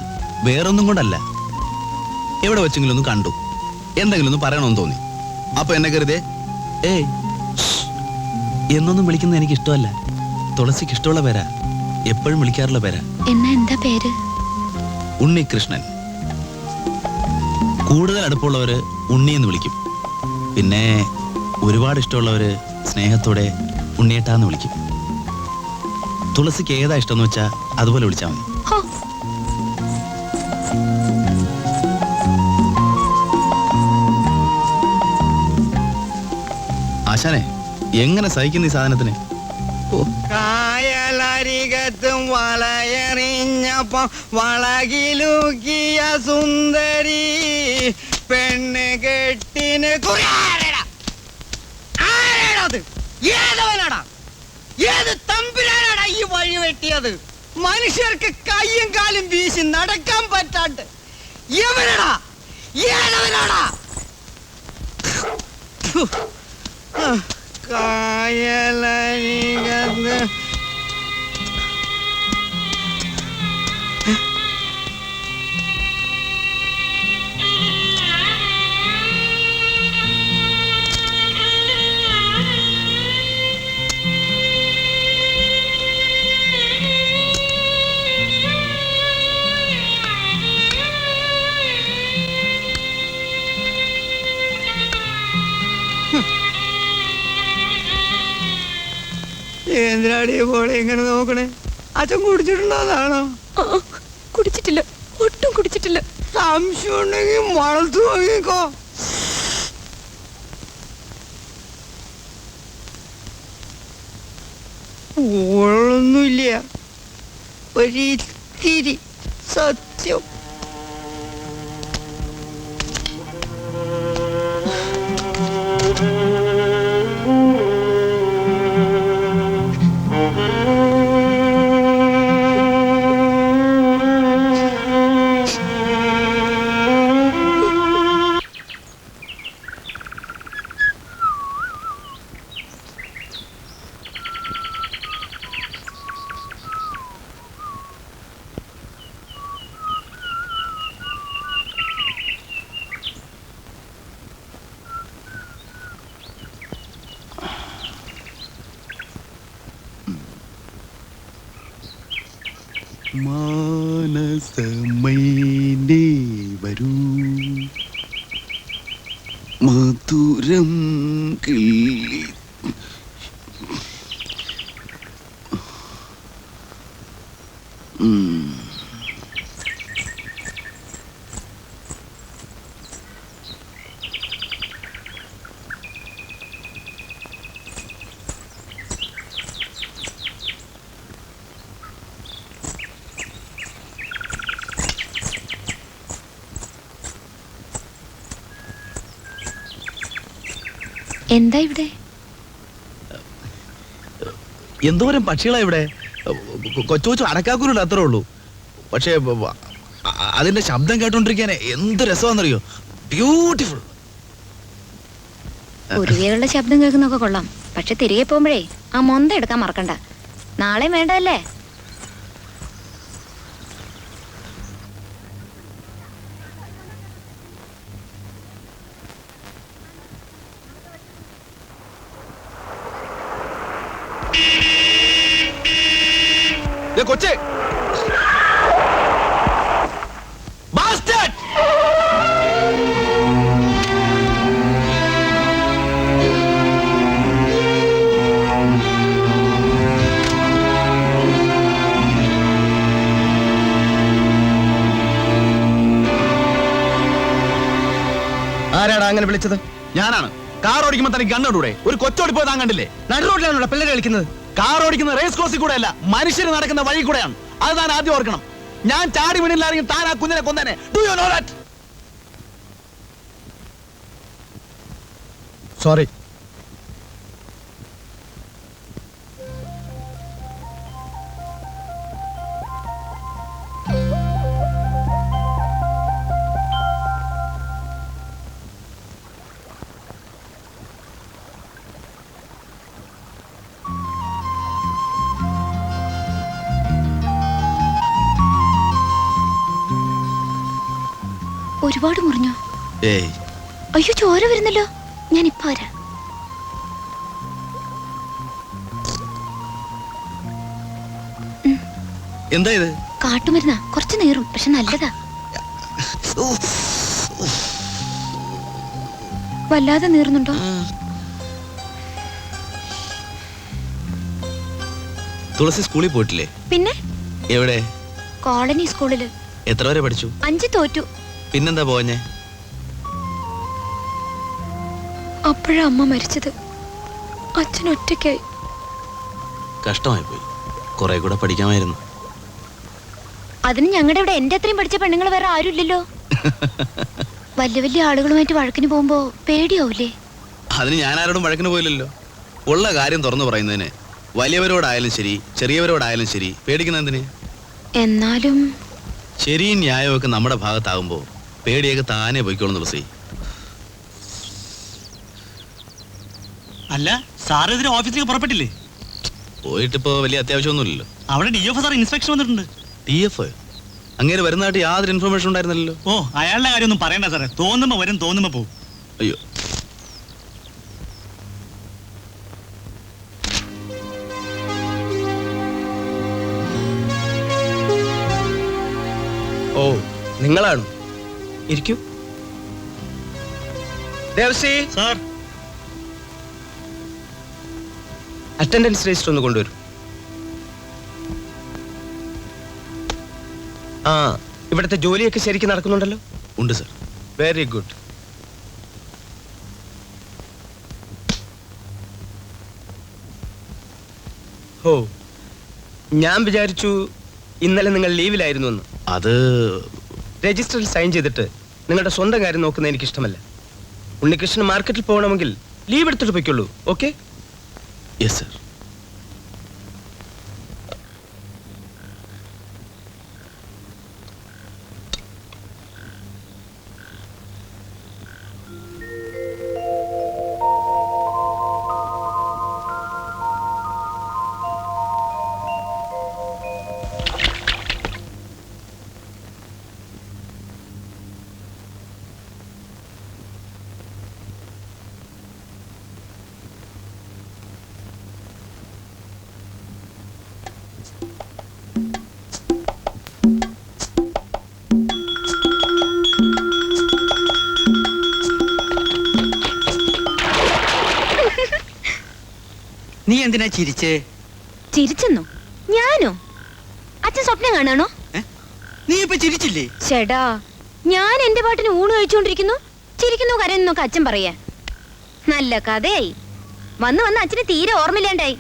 വേറൊന്നും കൊണ്ടല്ല. എവിടെ വെച്ചെങ്കിലും ഒന്ന് കണ്ടു, എന്തെങ്കിലും ഒന്ന് പറയണമെന്ന് തോന്നി, അപ്പൊ എന്നെ കരുതേ ഏയ് എന്നൊന്നും വിളിക്കുന്നത് എനിക്ക് ഇഷ്ടമല്ല. തുളസിക്ക് ഇഷ്ടമുള്ള പേരാ, എപ്പോഴും വിളിക്കാറുള്ള പേരാ. എന്നാ എന്താ പേര്? ഉണ്ണികൃഷ്ണൻ. കൂടുതൽ അടുപ്പമുള്ളവര് ഉണ്ണി എന്ന് വിളിക്കും. പിന്നെ ഒരുപാട് ഇഷ്ടമുള്ളവര് സ്നേഹത്തോടെ ഉണ്ണിയേട്ടാന്ന് വിളിക്കും. തുളസിക്ക് ഏതാ ഇഷ്ടം എന്ന് വെച്ചാ അതുപോലെ വിളിച്ചാൽ മതി. ആശാനെ, എങ്ങനെ സഹിക്കുന്ന ഈ സാധനത്തിന്? കായലരികത്തും വളയെറിഞ്ഞപ്പം വളകിലൂക്കിയ സുന്ദരി പെണ്ണ് കെട്ടിന് ആരാണത്? ഏതവനാടാ? ഏത് തമ്പുരാനാടാ ഈ വഴി വെട്ടിയത്? മനുഷ്യർക്ക് കയ്യും കാലും വീശി നടക്കാൻ പറ്റാണ്ട് എവനടാ? ഏതവനാടാ? കായലരികത്ത് എന്തിനാടി പോലെ ഇങ്ങനെ നോക്കണേ? അച്ഛൻ കുടിച്ചിട്ടുണ്ടോന്നാണോ? കുടിച്ചിട്ടില്ല, ഒട്ടും കുടിച്ചിട്ടില്ല. സംശയം ഉണ്ടെങ്കിൽ വളർത്തു നോക്കിക്കോ. ഓളൊന്നുമില്ല, ഒരിത്തിരി സത്യം. മാനസമൈനേ വരൂ, മധുരം കിള്ളി. എന്താ ഇവിടെ? എന്തോരം പക്ഷികളാ ഇവിടെ. കൊച്ചു കൊച്ചു അടക്കാക്കൂരുണ്ട്, അത്രേ ഉള്ളൂ. പക്ഷേ അതിന്റെ ശബ്ദം കേട്ടോണ്ടിരിക്കാൻ എന്ത് രസമാണെന്നറിയോ? ബ്യൂട്ടിഫുൾ. കുരുവികളുടെ ശബ്ദം കേൾക്കുന്നൊക്കെ കൊള്ളാം, പക്ഷെ തിരികെ പോകുമ്പോഴേ ആ മൊന്ത എടുക്കാൻ മറക്കണ്ട. നാളെ വേണ്ടല്ലേ? കൊച്ചേ, ആരാടാ അങ്ങനെ വിളിച്ചത്? ഞാനാണ്. കാർ ഓടിക്കുമ്പോ തനിക്ക് കണ്ടൂടെ? ഒരു കൊച്ചോടി പോയി താൻ കണ്ടില്ലേ? നടു റോഡിലാണോ പിള്ളേർ കളിക്കുന്നത്? കാർ ഓടിക്കുന്ന റേസ് കോഴ്സിൽ കൂടെ അല്ല, മനുഷ്യർ നടക്കുന്ന വഴി കൂടെയാണ്. അത് താൻ ആദ്യം ഓർക്കണം. ഞാൻ ചാടി വീണില്ലാണെങ്കിൽ താൻ ആ കുഞ്ഞിനെ കൊന്നേനെ. Do you know that? Sorry. ഒരുപാട് മുറിഞ്ഞോ? ഏയ്, അയ്യോ, ചോര വരുന്നല്ലോ. ഞാൻ ഇപ്പൊ വരാം. എന്താ ഇത്? കാട്ടുമരുന്നാ, കുറച്ച് നീറും, പക്ഷെ നല്ലതാ. വല്ലാതെ നീറുന്നുണ്ടോ? തുളസി സ്കൂളിൽ പോയിട്ടില്ലേ? പിന്നെ എവിടെ? കോളനി സ്കൂളില്. എത്ര വരെ പഠിച്ചു? 5 തോറ്റു. പിന്നെന്താ പോഞ്ഞേ? അപ്പോഴാ അമ്മ മരിച്ചത്. അച്ഛൻ ഒറ്റയ്ക്കായി. കഷ്ടമായി പോയി. കുറെ കൂടെ പഠിക്കാമായിരുന്നു. അതിന് ഞങ്ങളുടെ ഇവിടെ എന്റെ അത്രയും പഠിച്ച പെണ്ണുങ്ങൾ വേറെ ആരും ഇല്ലല്ലോ. വലിയ വലിയ ആളുകളുമായിട്ട് വഴക്കിന് പോകുമ്പോ പേടിയാവൂലേ? അതിന് ഞാൻ ആരോടും വഴക്കിന് പോയില്ലല്ലോ. ഉള്ള കാര്യം തുറന്നു പറയുന്നതിന് വലിയവരോടായാലും ശരി ചെറിയവരോടായാലും ശരി പേടിക്കുന്ന എന്തിന്? എന്നാലും ശരിയും ന്യായവും ഒക്കെ നമ്മുടെ ഭാഗത്താകുമ്പോ പേടിയൊക്കെ താനേ പോയിക്കോളും തുളസി. അല്ല, സാർ ഇതിന് ഓഫീസിലേക്ക് പുറപ്പെട്ടില്ലേ? പോയിട്ടിപ്പോ വലിയ അത്യാവശ്യമൊന്നുമില്ലല്ലോ. അവിടെ DF സാർ ഇൻസ്പെക്ഷൻ വന്നിട്ടുണ്ട്. DF അങ്ങേര് വരുന്നതായിട്ട് യാതൊരു ഇൻഫർമേഷൻ ഉണ്ടായിരുന്നല്ലോ. ഓ, അയാളുടെ കാര്യമൊന്നും പറയണ്ട സാറേ. തോന്നുമ്പോ വരും, തോന്നുമ്പോ പോകും. അയ്യോ, ഓ, നിങ്ങളാണോ? ഇരിക്കൂ. ദേവസി, സാർ, അറ്റൻഡൻസ് രജിസ്റ്റർ ഒന്ന് കൊണ്ടുവരൂ. ആ, ഇവിടുത്തെ ജോലിയൊക്കെ ശരിക്കും നടക്കുന്നുണ്ടല്ലോ? ഉണ്ട് സർ. Very good. ഓ, ഞാൻ വിചാരിച്ചു ഇന്നലെ നിങ്ങൾ ലീവിലായിരുന്നു എന്ന്. അത് രജിസ്റ്ററിൽ സൈൻ ചെയ്തിട്ട് നിങ്ങളുടെ സ്വന്തം കാര്യം നോക്കുന്നത് എനിക്ക് ഇഷ്ടമല്ല. ഉണ്ണികൃഷ്ണൻ മാർക്കറ്റിൽ പോകണമെങ്കിൽ ലീവ് എടുത്തിട്ട് പോയിക്കൊള്ളൂ. ഓക്കെ? Yes sir. നീ എന്തിനാ ചിരിച്ചേ? ചിരിച്ചെന്നോ? ഞാനോ? അച്ഛൻ സ്വപ്നം കാണാണോ? നീ ഇപ്പൊ ചിരിച്ചില്ലേ? ചേടാ, ഞാൻ എന്റെ പാട്ടിന് ഊണ് കഴിച്ചുകൊണ്ടിരിക്കുന്നു, ചിരിക്കുന്നു കരയുന്നൊക്കെ അച്ഛൻ പറയാ. നല്ല കഥയായി. വന്ന് വന്ന് അച്ഛന് തീരെ ഓർമ്മയില്ലാണ്ടായി.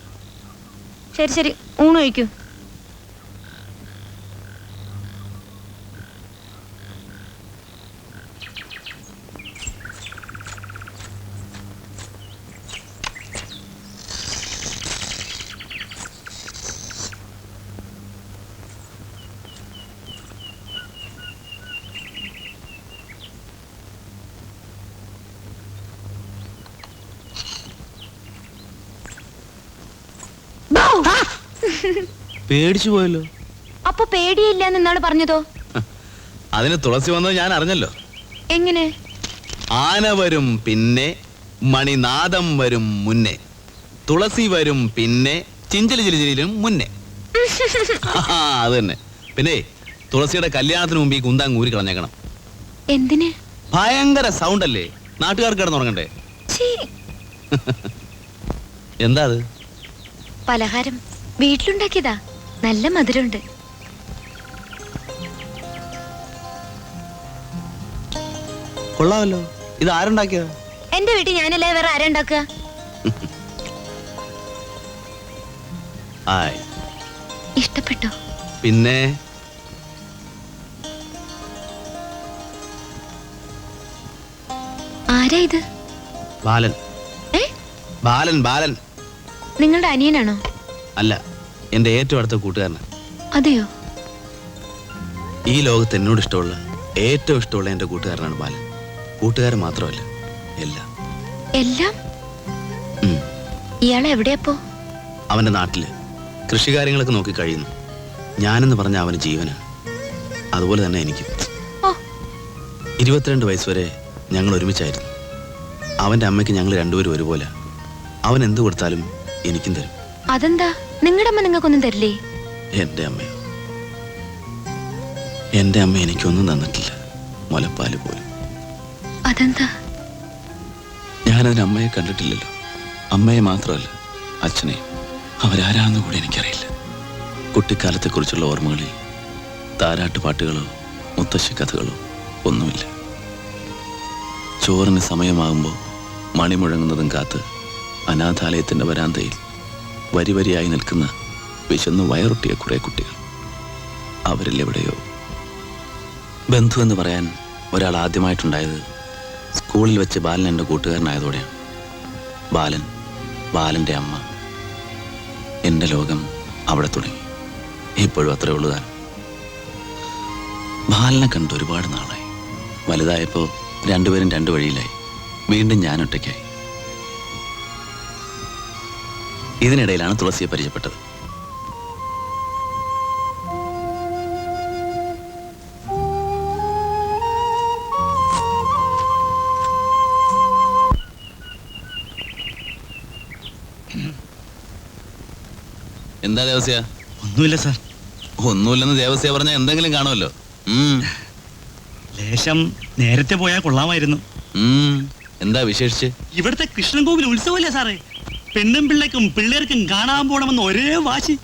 ശരി ശരി, ഊണ് കഴിക്കൂ. പേടിച്ചു പോയല്ലോ. അപ്പൊ പേടിയില്ല എന്നാണ് പറഞ്ഞതോ? അതിന് തുളസി വന്നത് ഞാൻ അറിഞ്ഞല്ലോ. എങ്ങനെ? ആന വരും പിന്നെ, മണിനാദം വരും മുന്നേ, തുളസി വരും പിന്നെ, ചിഞ്ചലിലും മുന്നേ. അത് തന്നെ. പിന്നെ തുളസിയുടെ കല്യാണത്തിന് മുമ്പ് ഈ കുന്താങ് ഊരി കളഞ്ഞേക്കണം. എന്തിന്? ഭയങ്കര സൗണ്ട് അല്ലേ, നാട്ടുകാർക്ക് കിടന്നുറങ്ങണ്ടേ? എന്താ അത്? പലഹാരം വീട്ടിലുണ്ടാക്കിയതാ, നല്ല മധുരമുണ്ട്. കൊള്ളാമല്ലോ. ഇത് ആരുണ്ടാക്കിയത്? എന്റെ വീട്ടിൽ ഞാനല്ലേ വേറെ ആരാ ഉണ്ടാക്കുക? ആയ് ഇഷ്ടപ്പെട്ടോ? പിന്നെ ആരാ ഇത്? ബാലൻ. ഏ? ബാലൻ ബാലൻ. നിങ്ങളുടെ അനിയനാണോ? അല്ല, എന്റെ ഏറ്റവും അടുത്ത കൂട്ടുകാരനാ. അതെയോ? ഈ ലോകത്ത് എന്നോട് ഇഷ്ടമുള്ള ഏറ്റവും ഇഷ്ടമുള്ള എന്റെ കൂട്ടുകാരനാണ് ബാലൻ. കൂട്ടുകാരൻ മാത്രമല്ല, എല്ലാം. എല്ലാം? ഇയാളെ എവിടെയപ്പോ? അവന്റെ നാട്ടില് കൃഷികാര്യങ്ങളൊക്കെ നോക്കി കഴിയുന്നു. ഞാനെന്ന് പറഞ്ഞ അവന് ജീവനാണ്. അതുപോലെ തന്നെ എനിക്കും. 22 വയസ്സ് വരെ ഞങ്ങൾ ഒരുമിച്ചായിരുന്നു. അവന്റെ അമ്മയ്ക്ക് ഞങ്ങൾ രണ്ടുപേരും ഒരുപോലെ. അവൻ എന്ത് കൊടുത്താലും എനിക്കും തരും. അതെന്താ? നിങ്ങളുടെ അമ്മ നിങ്ങൾക്കൊന്നും തരില്ലേ? എന്റെ അമ്മ എനിക്കൊന്നും തന്നിട്ടില്ല, മുലപ്പാല് പോലും. അതെന്താ? ഞാനതിന് അമ്മയെ കണ്ടിട്ടില്ലല്ലോ. അമ്മയെ മാത്രമല്ല, അച്ഛനെ. അവരാരാണെന്ന് കൂടി എനിക്കറിയില്ല. കുട്ടിക്കാലത്തെക്കുറിച്ചുള്ള ഓർമ്മകളിൽ താരാട്ടുപാട്ടുകളോ മുത്തശ്ശി കഥകളോ ഒന്നുമില്ല. ചോറിന് സമയമാകുമ്പോൾ മണി മുഴങ്ങുന്നതും കാത്ത് അനാഥാലയത്തിൻ്റെ വരാന്തയിൽ വരി വരിയായി നിൽക്കുന്ന വിശന്ന് വയറൊട്ടിയ കുറേ കുട്ടികൾ. അവരിൽ എവിടെയോ ബന്ധു എന്ന് പറയാൻ ഒരാൾ ആദ്യമായിട്ടുണ്ടായത് സ്കൂളിൽ വെച്ച് ബാലൻ എൻ്റെ കൂട്ടുകാരനായതോടെയാണ്. ബാലൻ്റെ അമ്മ. എൻ്റെ ലോകം അവിടെ തുടങ്ങി. ഇപ്പോഴും അത്രേ ഉള്ളൂ താൻ. ബാലനെ കണ്ട് ഒരുപാട് നാളായി. വലുതായപ്പോൾ രണ്ടുപേരും രണ്ടു വഴിയിലായി. വീണ്ടും ഞാൻ ഒറ്റയ്ക്കായി. ഇതിനിടയിലാണ് തുളസിയെ പരിചയപ്പെട്ടത്. എന്താ ദേവസ്യ? ഒന്നുമില്ല സാർ. ഒന്നുമില്ലെന്ന് ദേവസ്യ പറഞ്ഞ എന്തെങ്കിലും കാണുമല്ലോ. ലേശം നേരത്തെ പോയാൽ കൊള്ളാമായിരുന്നു. എന്താ വിശേഷിച്ച്? ഇവിടുത്തെ കൃഷ്ണൻകോവിൽ ഉത്സവമല്ലേ സാറേ? പെണ്ണും പിള്ളേക്കും പിള്ളേർക്കും കാണാൻ പോണമെന്ന് ഒരേ വാശി.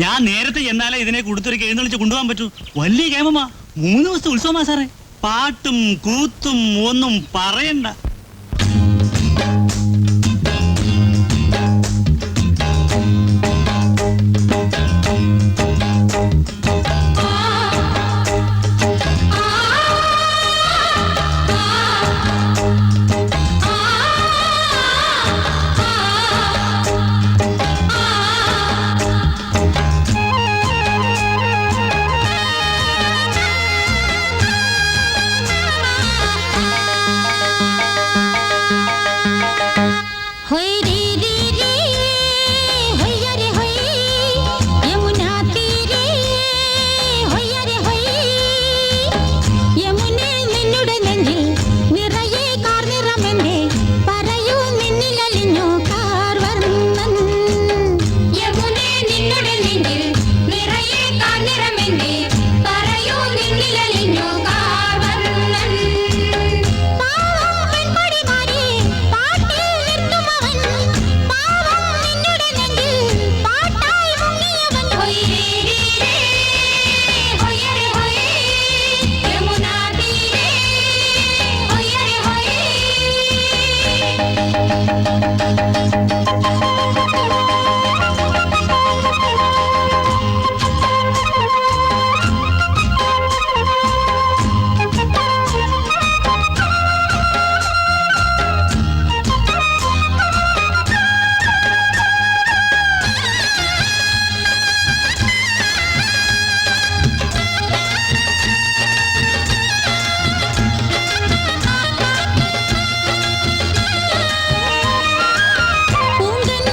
ഞാൻ നേരത്തെ എന്നാലേ ഇതിനെ കൊടുത്തൊരു എഴുന്നള്ളിച്ച് കൊണ്ടുപോകാൻ പറ്റൂ. വലിയ കേമമാ. 3 ദിവസത്തെ ഉത്സവമാ സാറേ. പാട്ടും കൂത്തും ഒന്നും പറയണ്ട. പൂങ്കൻ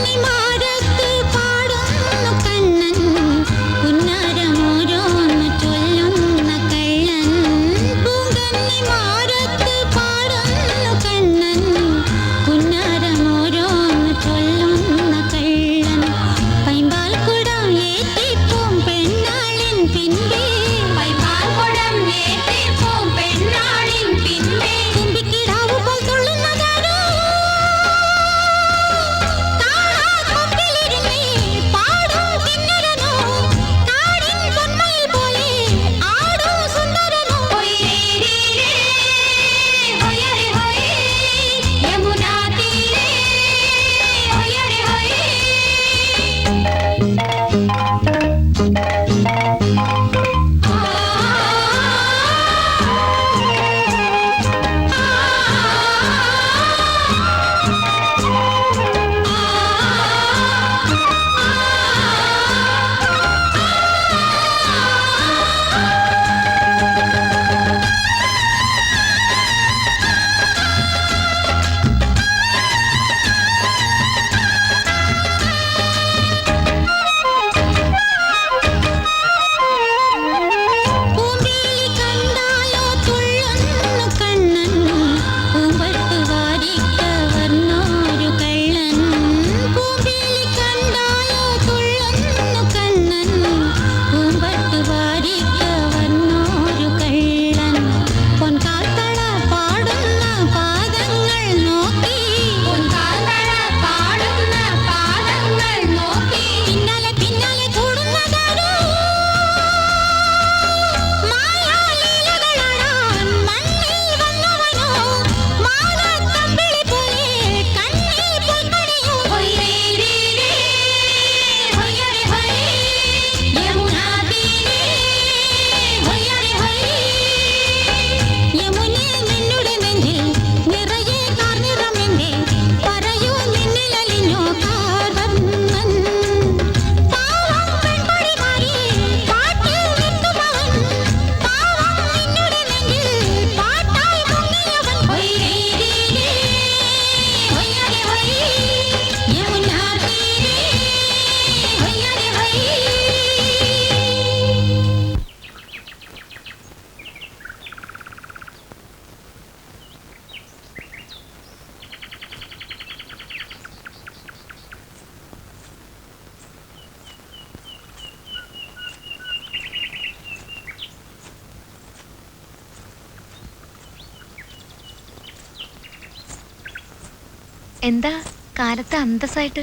എന്താ കാലത്ത് അന്തസ്സായിട്ട്?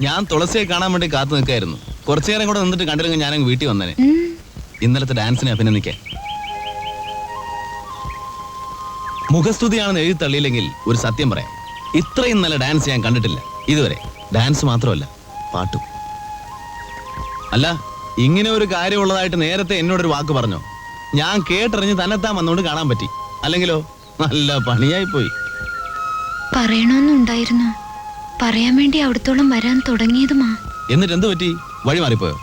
ഞാൻ തുളസിയെ കാണാൻ വേണ്ടി കാത്തു നിൽക്കായിരുന്നു. കുറച്ചു നേരം കൂടെ നിന്നിട്ട് കണ്ടില്ലെങ്കിൽ ഞാനങ്ങ് വീട്ടിൽ വന്നേനെ. ഇന്നലത്തെ ഡാൻസിനെ അഭിനന്ദിക്കാൻ. മുഖസ്തുതിയാണെന്ന് എഴുതി തള്ളിയില്ലെങ്കിൽ ഒരു സത്യം പറയാം, ഇത്രയും നല്ല ഡാൻസ് ഞാൻ കണ്ടിട്ടില്ല ഇതുവരെ. ഡാൻസ് മാത്രമല്ല, പാട്ടും. അല്ല, ഇങ്ങനെ ഒരു കാര്യമുള്ളതായിട്ട് നേരത്തെ എന്നോടൊരു വാക്ക് പറഞ്ഞോ? ഞാൻ കേട്ടറിഞ്ഞ് തന്നെത്താൻ വന്നുകൊണ്ട് കാണാൻ പറ്റി. അല്ലെങ്കിലോ നല്ല പണിയായി പോയി. പറയണമെന്നുണ്ടായിരുന്നു, പറയാൻ വേണ്ടി അവിടത്തോളം വരാൻ തുടങ്ങിയതുമാ. എന്നിട്ട് എന്ത് പറ്റി? വഴി മാറിപ്പോയോ?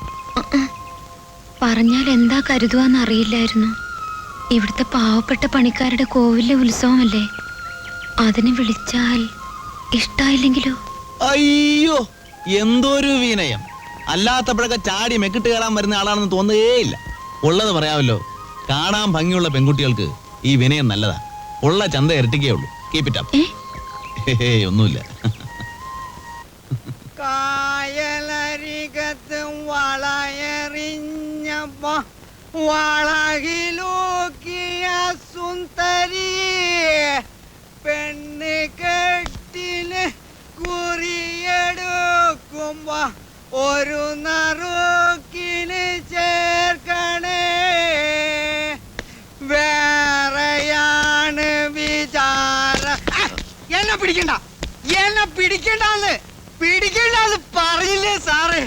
പറഞ്ഞാൽ എന്താ കരുതുവാന്ന് അറിയില്ലായിരുന്നു. ഇവിടുത്തെ പാവപ്പെട്ട പണിക്കാരുടെ കോവിലെ ഉത്സവമല്ലേ, അതിന് വിളിച്ചാൽ ഇഷ്ടായില്ലെങ്കിലോ? അയ്യോ, എന്തൊരു വിനയം! അല്ലാത്തപ്പോഴൊക്കെ ചാടി മെക്കിട്ട് കയറാൻ വരുന്ന ആളാണെന്ന് തോന്നുകയേയില്ല. ഉള്ളത് പറയാമല്ലോ, കാണാൻ ഭംഗിയുള്ള പെൺകുട്ടികൾക്ക് ഈ വിനയം നല്ലതാ. ഉള്ള ചന്ത ഇരട്ടിക്കേ ഉള്ളൂ. Keep it up. ഒന്നുമില്ല. കായലരികത്ത് വളയെറിഞ്ഞപ്പോ വളകിലൂക്കിയ സുന്ദരി പെണ്ണ് കെട്ടിന് കുറിയെടുക്കുമ്പോ ഒരു നറുക്കിന് ചേർക്കണേ. വേറെയാണ് വിചാര. എന്നെ പിടിക്കണ്ട, എന്നെ പിടിക്കണ്ടെന്ന് പറഞ്ഞില്ലേ സാറേ?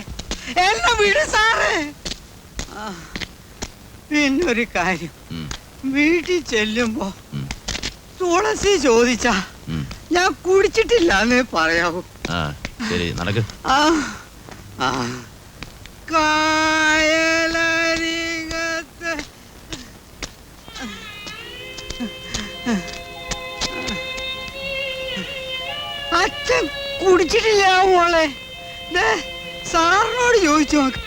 എന്നെ വിട് സാറേ. പിന്നൊരു കാര്യം, വീട്ടിൽ ചെല്ലുമ്പോ തുളസി ചോദിച്ചാ ഞാൻ കുടിച്ചിട്ടില്ലാന്ന് പറയാവൂ. ശരി, നടക്ക്. കായലരികത്ത് അച്ഛൻ കുടിച്ചിട്ടില്ല മോളെ. സാറിനോട് ചോദിച്ചു നോക്ക്.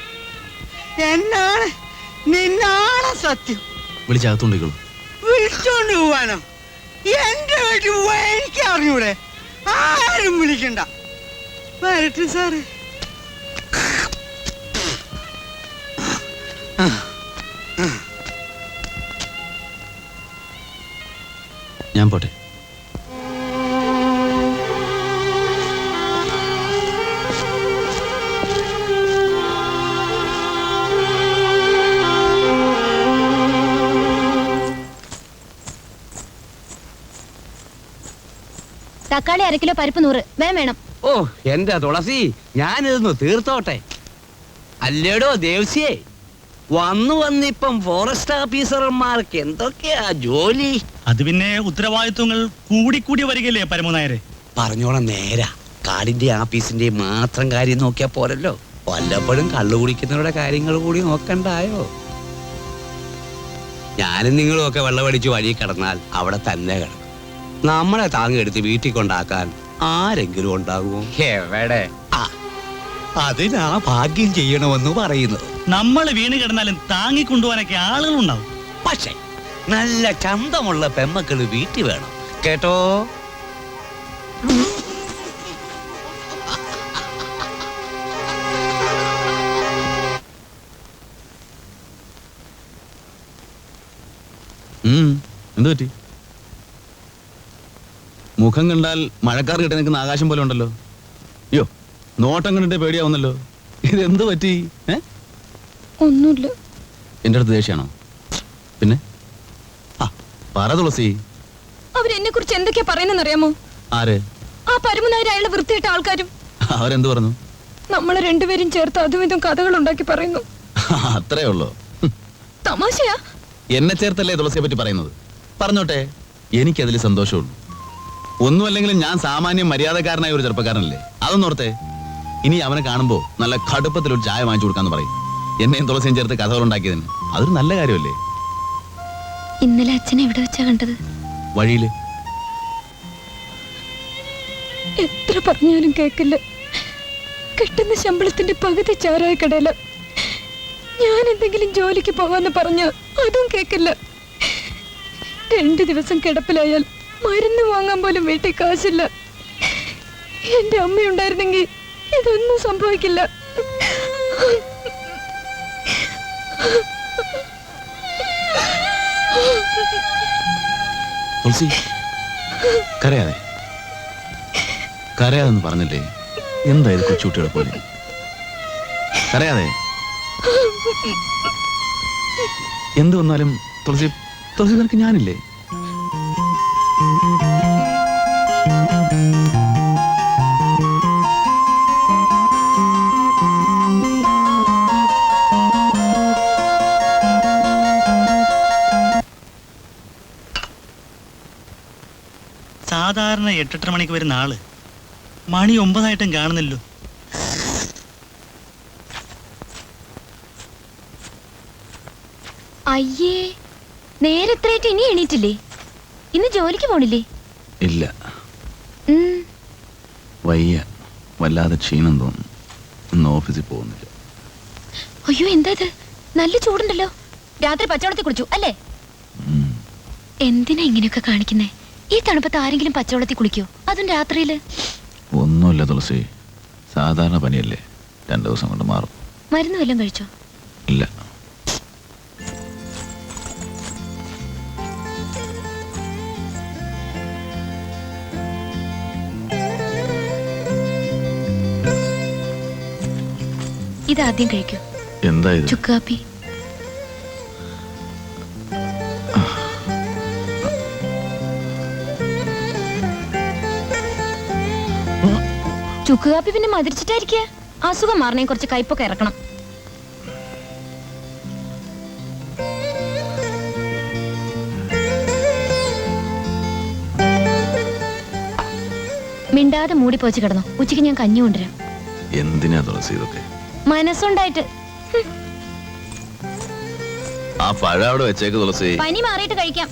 എന്നാണ് നിന്നാണ് സത്യം. വിളിച്ചകത്തോണ്ടിക്കോളൂ. വിളിച്ചോണ്ട് പോവാനോ? എന്റെ വീട്ടിൽ പോവാൻ എനിക്ക് അറിഞ്ഞൂടെ? ആരും വിളിക്കണ്ട. വരട്ടെ സാറ്. ഞാൻ പോട്ടെ. തക്കാളി 1 കിലോ, പരിപ്പ് 100 വേണം. ഓ എന്റെ തുളസി, ഞാനിതൊന്ന് തീർത്തോട്ടെ. അല്ലേടോ ദേവസിയെ, വന്നിപ്പം ഫോറസ്റ്റ് ഓഫീസർമാർക്ക് എന്തൊക്കെയാ ജോലി? അത് പിന്നെ ഉത്തരവാദിത്വങ്ങൾ കൂടി വരികയല്ലേ പരമനായരെ? പറഞ്ഞോളാം നേരാ. കാടിന്റെ ആഫീസിന്റെ മാത്രം കാര്യം നോക്കിയാ പോരല്ലോ, വല്ലപ്പോഴും കള്ളു കുടിക്കുന്നവരുടെ കാര്യങ്ങൾ കൂടി നോക്കണ്ടായോ? ഞാനും നിങ്ങളും ഒക്കെ വെള്ളമടിച്ച് വഴി കിടന്നാൽ അവിടെ തന്നെ കിടക്കും. നമ്മളെ താങ്ങെടുത്ത് വീട്ടിൽ കൊണ്ടാക്കാൻ ആരെങ്കിലും ഉണ്ടാകുമോ? എവിടെ? അതിനാ ഭാഗ്യം ചെയ്യണമെന്ന് പറയുന്നത്. നമ്മൾ വീണ് കിടന്നാലും താങ്ങിക്കൊണ്ടുപോകാനൊക്കെ ആളുകളുണ്ടാവും. പക്ഷേ നല്ല ചന്തമുള്ള പെമ്മക്കള് വീട്ടിൽ വേണം കേട്ടോ. എന്തു പറ്റി? മുഖം കണ്ടാൽ മഴക്കാർ കിട്ടി നിൽക്കുന്ന ആകാശം പോലെ ഉണ്ടല്ലോ. അയ്യോ, നോട്ടം കണ്ടിട്ട് പേടിയാവുന്നല്ലോ. ഇതെന്ത് പറ്റി? ഒന്നുമില്ല. എന്റെ അടുത്ത് ദേഷ്യാണോ? പിന്നെ പറ തുളസി. അവരെന്നെ കുറിച്ച് എന്തൊക്കെയാ പറയുന്നറിയാമോ? ആര്? ആ പരമനായർ, അയാളുടെ വൃത്തിയിട്ട ആൾക്കാരും. അവരെന്ത് പറഞ്ഞു? നമ്മളെ രണ്ടുപേരും ചേർത്ത് അതും ഇതും കഥകൾ ഉണ്ടാക്കി പറയുന്നു. അത്രേ ഉള്ളൂ. തമാശയാ? എന്നെ ചേർത്തല്ലേ തുളസിയെ പറ്റി പറയുന്നത്? പറഞ്ഞോട്ടെ, എനിക്കതിൽ സന്തോഷമുള്ളൂ. ഒന്നുമല്ലെങ്കിലും ഞാൻ സാമാന്യം മര്യാദക്കാരനായ ഒരു ചെറുപ്പക്കാരനല്ലേ. അതൊന്നോർത്തെ. ഇനി അവനെ കാണുമ്പോ നല്ല കടുപ്പത്തിലൊരു ചായ വാങ്ങിച്ചു കൊടുക്കാന്ന് പറയും. എന്നെയും തുളസിയും ചേർത്ത് കഥകൾ ഉണ്ടാക്കിയതിന് അതൊരു നല്ല കാര്യമല്ലേ? ഇന്നലെ അച്ഛനെ എവിടെ വെച്ചാ കണ്ടത്? വഴിയില്. എത്ര പറഞ്ഞാലും കേക്കില്ല. കിട്ടുന്ന ശമ്പളത്തിന്റെ പകുതി ചാരായ കടയില. ഞാൻ എന്തെങ്കിലും ജോലിക്ക് പോകാന്ന് പറഞ്ഞ അതും കേക്കില്ല. 2 ദിവസം കിടപ്പിലായാൽ മരുന്ന് വാങ്ങാൻ പോലും വീട്ടിൽ കാശില്ല. എന്റെ അമ്മയുണ്ടായിരുന്നെങ്കിൽ ഇതൊന്നും സംഭവിക്കില്ല. തുളസി, കരയാതെ. കരയാതെന്ന് പറഞ്ഞില്ലേ? എന്തായത് കൊച്ചുകുട്ടികളെ പോലെ? കരയാതെ. എന്ത് വന്നാലും തുളസി നിനക്ക് ഞാനില്ലേ? സാധാരണ 8-8:30 മണിക്ക് വരുന്ന ആള് മണി 9 കാണുന്നല്ലോ. അയ്യേ, നേരെ എത്രയായിട്ട് ഇനി എണീറ്റില്ലേ? ഇന്ന് ജോലിക്ക് പോണില്ലേ? ഇല്ല, ഉം. വയ്യ, വല്ലാതെ ക്ഷീണം തോന്നുന്നു. ഇന്ന് ഓഫീസിൽ പോകുന്നില്ല. അയ്യോ, എന്താ ഇത്? നല്ല ചൂടുണ്ടല്ലോ. രാത്രി പച്ചവെള്ളത്തിൽ കുടിച്ചു അല്ലേ? എന്തിനാ ഇങ്ങനെയൊക്കെ കാണിക്കുന്നേ? ഈ തണുപ്പത്ത് ആരെങ്കിലും പച്ചവെള്ളത്തിൽ കുളിക്കോ? അതും രാത്രിയില്? ഒന്നുമില്ല തുളസി, സാധാരണ പനിയല്ലേ, 2 ദിവസം കൊണ്ട് മാറും. മരുന്ന് വല്ലതും കഴിച്ചോ? ഇല്ല. ഇതാദ്യം കഴിക്കൂ. എന്താ ഇത്? ചുക്കാപ്പി. ചുക്കുകാപ്പി പിന്നെ മധുരിച്ചിട്ടായിരിക്കുക. അസുഖം മാറണേ കുറച്ച് കയ്പൊക്കെ ഇറക്കണം. മിണ്ടാതെ മൂടി പോച്ച് കിടന്നു. ഉച്ചയ്ക്ക് ഞാൻ കഞ്ഞി കൊണ്ടുവരാം. എന്തിനാ തുളസി ഇതൊക്കെ? മനസ്സുണ്ടായിട്ട്. ആ പഴം അവിടെ വെച്ചേക്ക് തുളസി. പനി മാറിയിട്ട് കഴിക്കാം.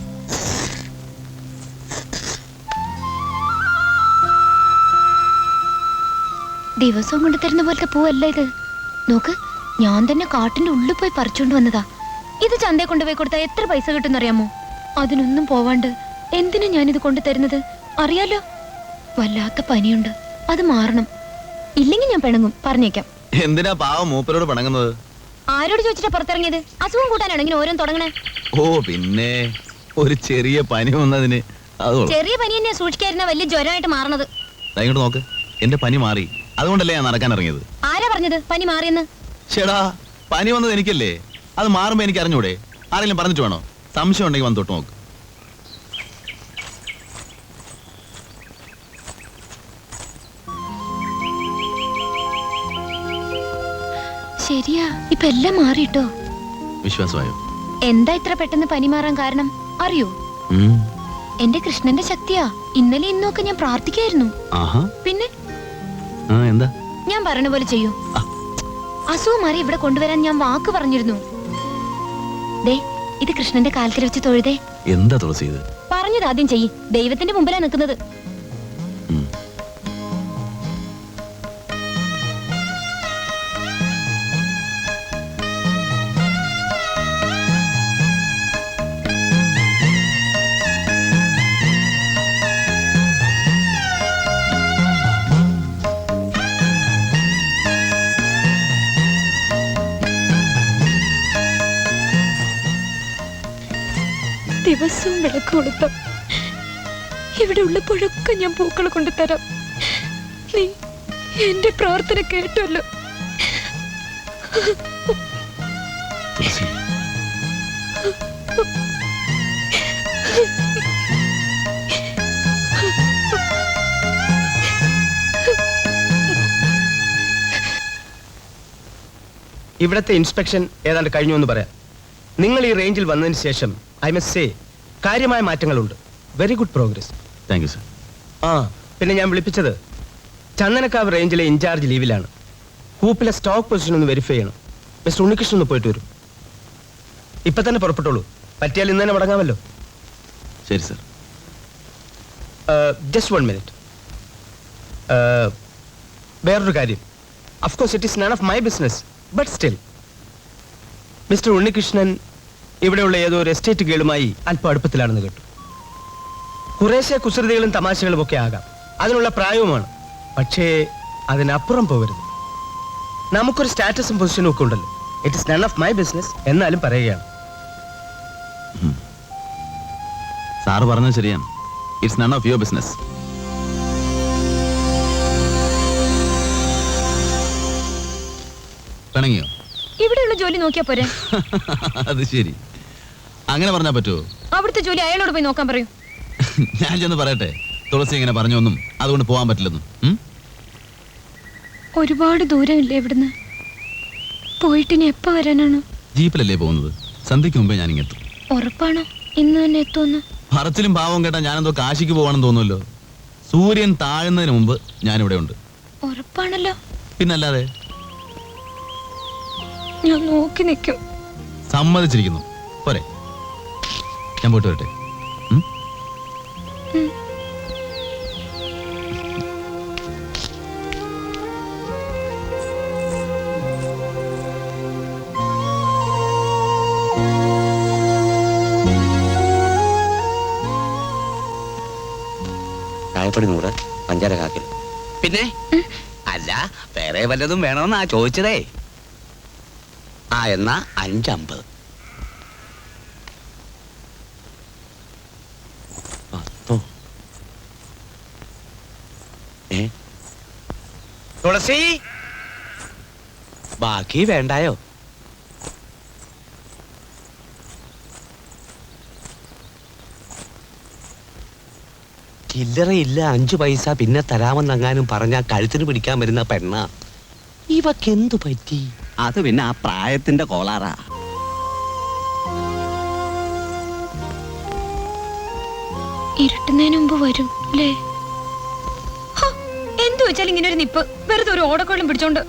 ദിവസവും കൊണ്ട് തരുന്ന പോലത്തെ പൂവല്ല ഇത്. നോക്ക്, ഞാൻ തന്നെ കാട്ടിന്റെ ഉള്ളിൽ പോയി പറിച്ചോണ്ട് വന്നതാ. ഇത് ചന്തയെ കൊണ്ടുപോയി കൊടുത്താൽ എത്ര പൈസ കിട്ടുന്നറിയാമോ? അതിനൊന്നും പോവാണ്ട് എന്തിനാ ഞാനിത് കൊണ്ടു തരുന്നത് അറിയാലോ? വല്ലാത്ത പനിയുണ്ട്, അത് മാറണം. ഇല്ലെങ്കിൽ ഞാൻ പിണങ്ങും, പറഞ്ഞേക്കാം. എന്തിനാ പാവം മൂപ്പരോട് പിണങ്ങുന്നത്? ആരോട് ചോദിച്ചിട്ടാ പുറത്തിറങ്ങിയത്? അസുഖം കൂട്ടാനാണ് ഇങ്ങനെ ഓരോന്ന് തുടങ്ങണേ. ഓ പിന്നെ ഒരു ചെറിയ പനി വന്നതിന്. ചെറിയ പനി തന്നെ സൂക്ഷിക്കാതിരുന്ന വലിയ ജ്വരമായിട്ട് മാറണത്. ഇങ്ങോട്ട് നോക്ക്, എന്റെ പനി മാറി. അതുകൊണ്ടല്ലേ ഞാൻ നടക്കാൻ ഇറങ്ങിയത്. ആരാ പറഞ്ഞത് പനി മാറിയെന്ന്? ചേടാ, പനി വന്നത് എനിക്കല്ലേ, അത് മാറുമ്പോ എനിക്ക് അറിഞ്ഞൂടെ? ആരെങ്കിലും പറഞ്ഞിട്ട് വേണോ? സംശയം ഉണ്ടെങ്കിൽ വന്ന് തൊട്ട് നോക്ക്. ശരിയാ, ഇപ്പൊ എല്ലാം മാറിട്ടോ. വിശ്വാസമായോ? എന്താ ഇത്ര പെട്ടെന്ന് പനി മാറാൻ കാരണം അറിയോ? എന്റെ കൃഷ്ണന്റെ ശക്തിയാ. ഇന്നലെ ഇന്നൊക്കെ ഞാൻ പ്രാർത്ഥിക്കായിരുന്നു. പിന്നെ എന്താ ഞാൻ പറഞ്ഞ പോലെ ചെയ്യൂ. അസുഖം മാറി ഇവിടെ കൊണ്ടുവരാൻ ഞാൻ വാക്ക് പറഞ്ഞിരുന്നു. ദേ, ഇത് കൃഷ്ണന്റെ കാൽക്കൽ വെച്ച് തൊഴുതേ. എന്താ തുളസി ഇത്? പറഞ്ഞത് ആദ്യം ചെയ്യ്. ദൈവത്തിന്റെ മുമ്പിലാ നിൽക്കുന്നത്. ദിവസവും വിളക്ക് കൊടുത്ത ഇവിടെ ഉള്ളപ്പോഴൊക്കെ ഞാൻ പൂക്കൾ കൊണ്ടുതരാം. നീ എന്റെ പ്രാർത്ഥന കേട്ടല്ലോ. ഇവിടത്തെ ഇൻസ്പെക്ഷൻ ഏതാണ്ട് കഴിഞ്ഞു എന്ന് പറയാം. നിങ്ങൾ ഈ റേഞ്ചിൽ വന്നതിന് ശേഷം ഐ മസ്റ്റ് സേ കാര്യമായ മാറ്റങ്ങളുണ്ട്. Very good progress. Thank you sir. പിന്നെ ഞാൻ വിളിപ്പിച്ചത് ചന്ദനക്കാവ് റേഞ്ചിലെ ഇൻചാർജ് ലീവിലാണ്. കൂപ്പിലെ സ്റ്റോക്ക് പൊസിഷൻ ഒന്ന് വെരിഫൈ ചെയ്യണം. മിസ്റ്റർ ഉണ്ണികൃഷ്ണൻ ഒന്ന് പോയിട്ട് വരും. ഇപ്പൊ തന്നെ പുറപ്പെട്ടോളൂ. പറ്റിയാൽ ഇന്ന് തന്നെ മടങ്ങാമല്ലോ. ശരി സർ. Just 1 minute. വേറൊരു കാര്യം. Of course it is none of my business, but still mister Unnikrishnan ഇവിടെയുള്ള ഏതോ ഒരു എസ്റ്റേറ്റ് ഗേളുമായി അല്പം അടുപ്പത്തിലാണെന്ന് കേട്ടു. കുറേശ്ശെ കുസൃതികളും തമാശകളും ഒക്കെ ആകാം, അതിനുള്ള പ്രായവുമാണ്. പക്ഷേ അതിനപ്പുറം പോകരുത്. നമുക്കൊരു സ്റ്റാറ്റസും പൊസിഷനും ഒക്കെ ഉണ്ടല്ലോ. It is none of my business എന്നാലും പറയുകയാണ്. സാറ് പറഞ്ഞത് ശരിയാണ്. It's none of your business. പിണങ്ങിയോ? ഇവിടെയുള്ള ജോലി നോക്കിയാ പോരെ? അത് ശരി, അങ്ങനെ പറഞ്ഞാ പറ്റുമോ? അവിടുത്തെ ജോലി അയാളോട് പോയി നോക്കാൻ പറയൂ. ഞാൻ ചെന്ന് പറയട്ടെ, തുളസി ഇങ്ങനെ പറഞ്ഞൊന്നും അതുകൊണ്ട് പോകാൻ പറ്റില്ലെന്നും. ഒരുപാട് ദൂരമില്ലേ ഇവിടുന്ന്? പോയിട്ട് ഇനി എപ്പോ വരാനാണ്? ജീപ്പിലല്ലേ പോകുന്നത്? സന്ധ്യയ്ക്ക് മുമ്പേ ഞാൻ ഇങ്ങെത്തും. ഉറപ്പാണോ ഇന്ന് തന്നെ എത്തുമെന്ന്? പറച്ചിലും പാവം കേട്ടാ ഞാനെന്തോ കാശിക്ക് പോവാണെന്ന് തോന്നുമല്ലോ. സൂര്യൻ താഴുന്നതിന് മുമ്പ് ഞാനിവിടെ ഉണ്ട്. ഉറപ്പാണല്ലോ? പിന്നല്ലാതെ. ഞാൻ നോക്കി നിൽക്കും. സമ്മതിച്ചിരിക്കുന്നു. പോരെ, ഞാൻ പോയിട്ട് വരട്ടെ. ചായപ്പൊടി 100, പഞ്ചാര കാക്കിൽ. പിന്നെ അല്ല, വേറെ വല്ലതും വേണമെന്നാ ചോദിച്ചതേ. എന്നാ 5.50. തുളസി, ബാക്കി വേണ്ടായോ? ചില്ലറയില്ല, 5 പൈസ പിന്നെ തരാമെന്നെങ്ങാനും പറഞ്ഞാൽ കഴുത്തിന് പിടിക്കാൻ വരുന്ന പെണ്ണ. ഇവക്കെന്തു പറ്റി? അത് പിന്നെ ആ പ്രായത്തിന്റെ കോളാറാ. ഇരുട്ടുന്നതിന് മുമ്പ് വരും അല്ലേ? എന്തു വെച്ചാൽ ഇങ്ങനെ ഒരു നിപ്പ്, വെറുതെ ഒരു ഓടക്കോളം പിടിച്ചോണ്ട്.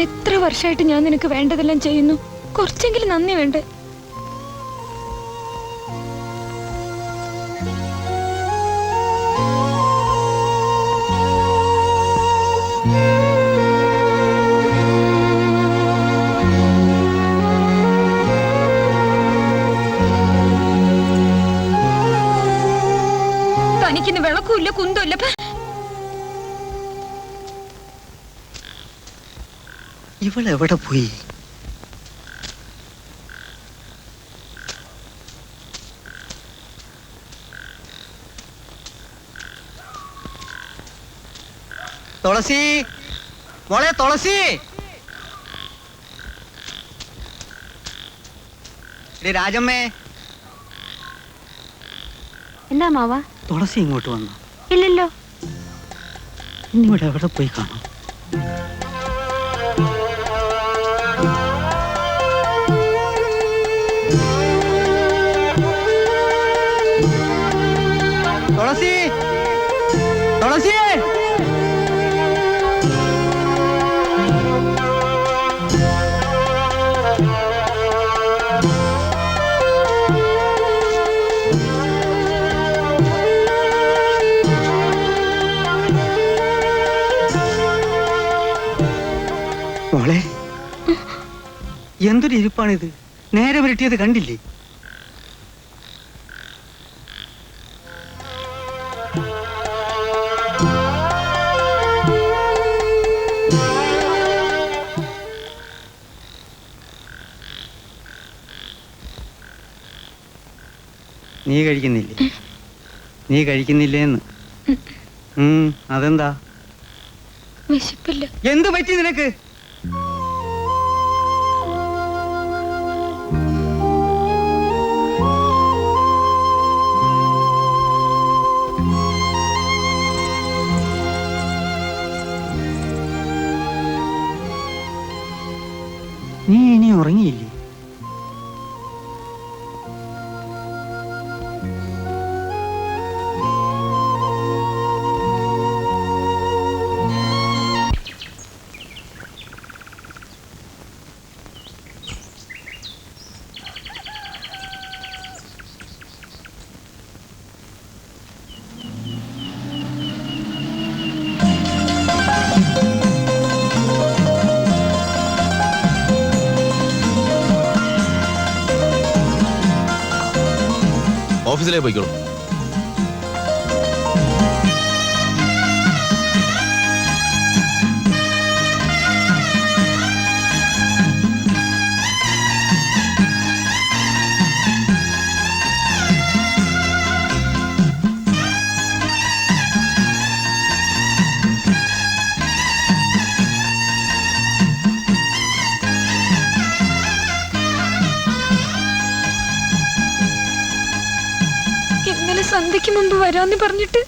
എത്ര വർഷമായിട്ട് ഞാൻ നിനക്ക് വേണ്ടതെല്ലാം ചെയ്യുന്നു, കുറച്ചെങ്കിലും നന്ദി വേണ്ടേ? തനിക്കിന്ന് വിളക്കുമില്ല, കുന്തമില്ല. ഇവളെവിടെ പോയി? തുളസി മോളെ, തുളസി. രാജമ്മേ. എന്താ മാവാ? തുളസി ഇങ്ങോട്ട് വന്നു? ഇല്ലല്ലോ. ഇന്നിവിടെ എവിടെ പോയി കാണാം? തുളസി, തുളസി. മോളെ, എന്തൊരു ഇരിപ്പാണിത്? നേരെ വരട്ടിയത് കണ്ടില്ലേ? നീ കഴിക്കുന്നില്ലേ? നീ കഴിക്കുന്നില്ലേന്ന്? അതെന്താ? വിശപ്പില്ല. എന്ത് പറ്റി നിനക്ക്? നീ ഇനി ഉറങ്ങിയില്ലേ? ഓഫീസിലേക്ക് പോയിക്കോളൂ. 3:30 മുമ്പ് വരാന്ന് പറഞ്ഞിട്ട്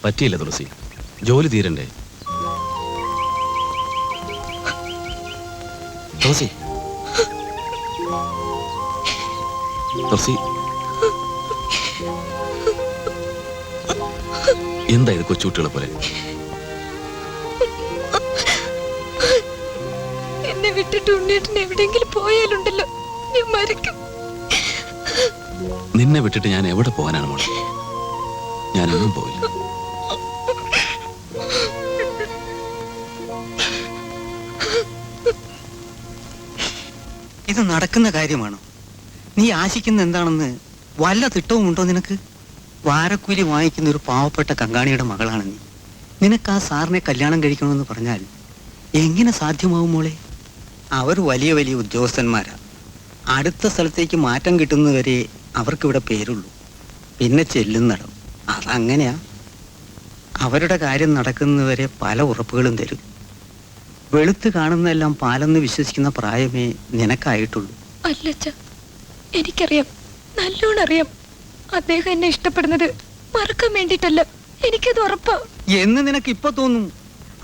പറ്റിയില്ല തുളസി, ജോലി തീരണ്ടേ. തുളസി തുളസി എന്താ ഇത് കൊച്ചുകുട്ടികളെ പോലെ? എന്നെ വിട്ടിട്ട് ഉണ്ണേട്ടൻ എവിടെയെങ്കിലും പോയാലുണ്ടല്ലോ ഞാൻ മരിക്കും. നിന്നെ വിട്ടിട്ട് ഞാൻ എവിടെ പോകാനാണ് മോളെ? ഞാനൊന്നും പോയില്ല. ഇത് നടക്കുന്ന കാര്യമാണോ? നീ ആശിക്കുന്ന എന്താണെന്ന് വല്ല തിട്ടവും ഉണ്ടോ നിനക്ക്? വാരക്കൂലി വാങ്ങിക്കുന്ന ഒരു പാവപ്പെട്ട കങ്കാണിയുടെ മകളാണ് നീ. നിനക്ക് ആ സാറിനെ കല്യാണം കഴിക്കണമെന്ന് പറഞ്ഞാൽ എങ്ങനെ സാധ്യമാവും മോളെ? അവർ വലിയ വലിയ ഉദ്യോഗസ്ഥന്മാരാ. അടുത്ത സ്ഥലത്തേക്ക് മാറ്റം കിട്ടുന്നവരെ അവർക്കിവിടെ പേരുള്ളൂ. പിന്നെ ചെല്ലുന്നിടം അതങ്ങനെയാ. അവരുടെ കാര്യം നടക്കുന്നവരെ പല ഉറപ്പുകളും തരും. വെളുത്ത് കാണുന്നതെല്ലാം പാലെന്ന് വിശ്വസിക്കുന്ന പ്രായമേ നിനക്കായിട്ടുള്ളൂ. അല്ലച്ച, എനിക്കറിയാം, നല്ലോണം അറിയാം. അദ്ദേഹം എന്നെ ഇഷ്ടപ്പെടുന്നത് മറക്കാൻ വേണ്ടിട്ടല്ല, എനിക്കത് ഉറപ്പാ. എന്ന് നിനക്ക് ഇപ്പൊ തോന്നും.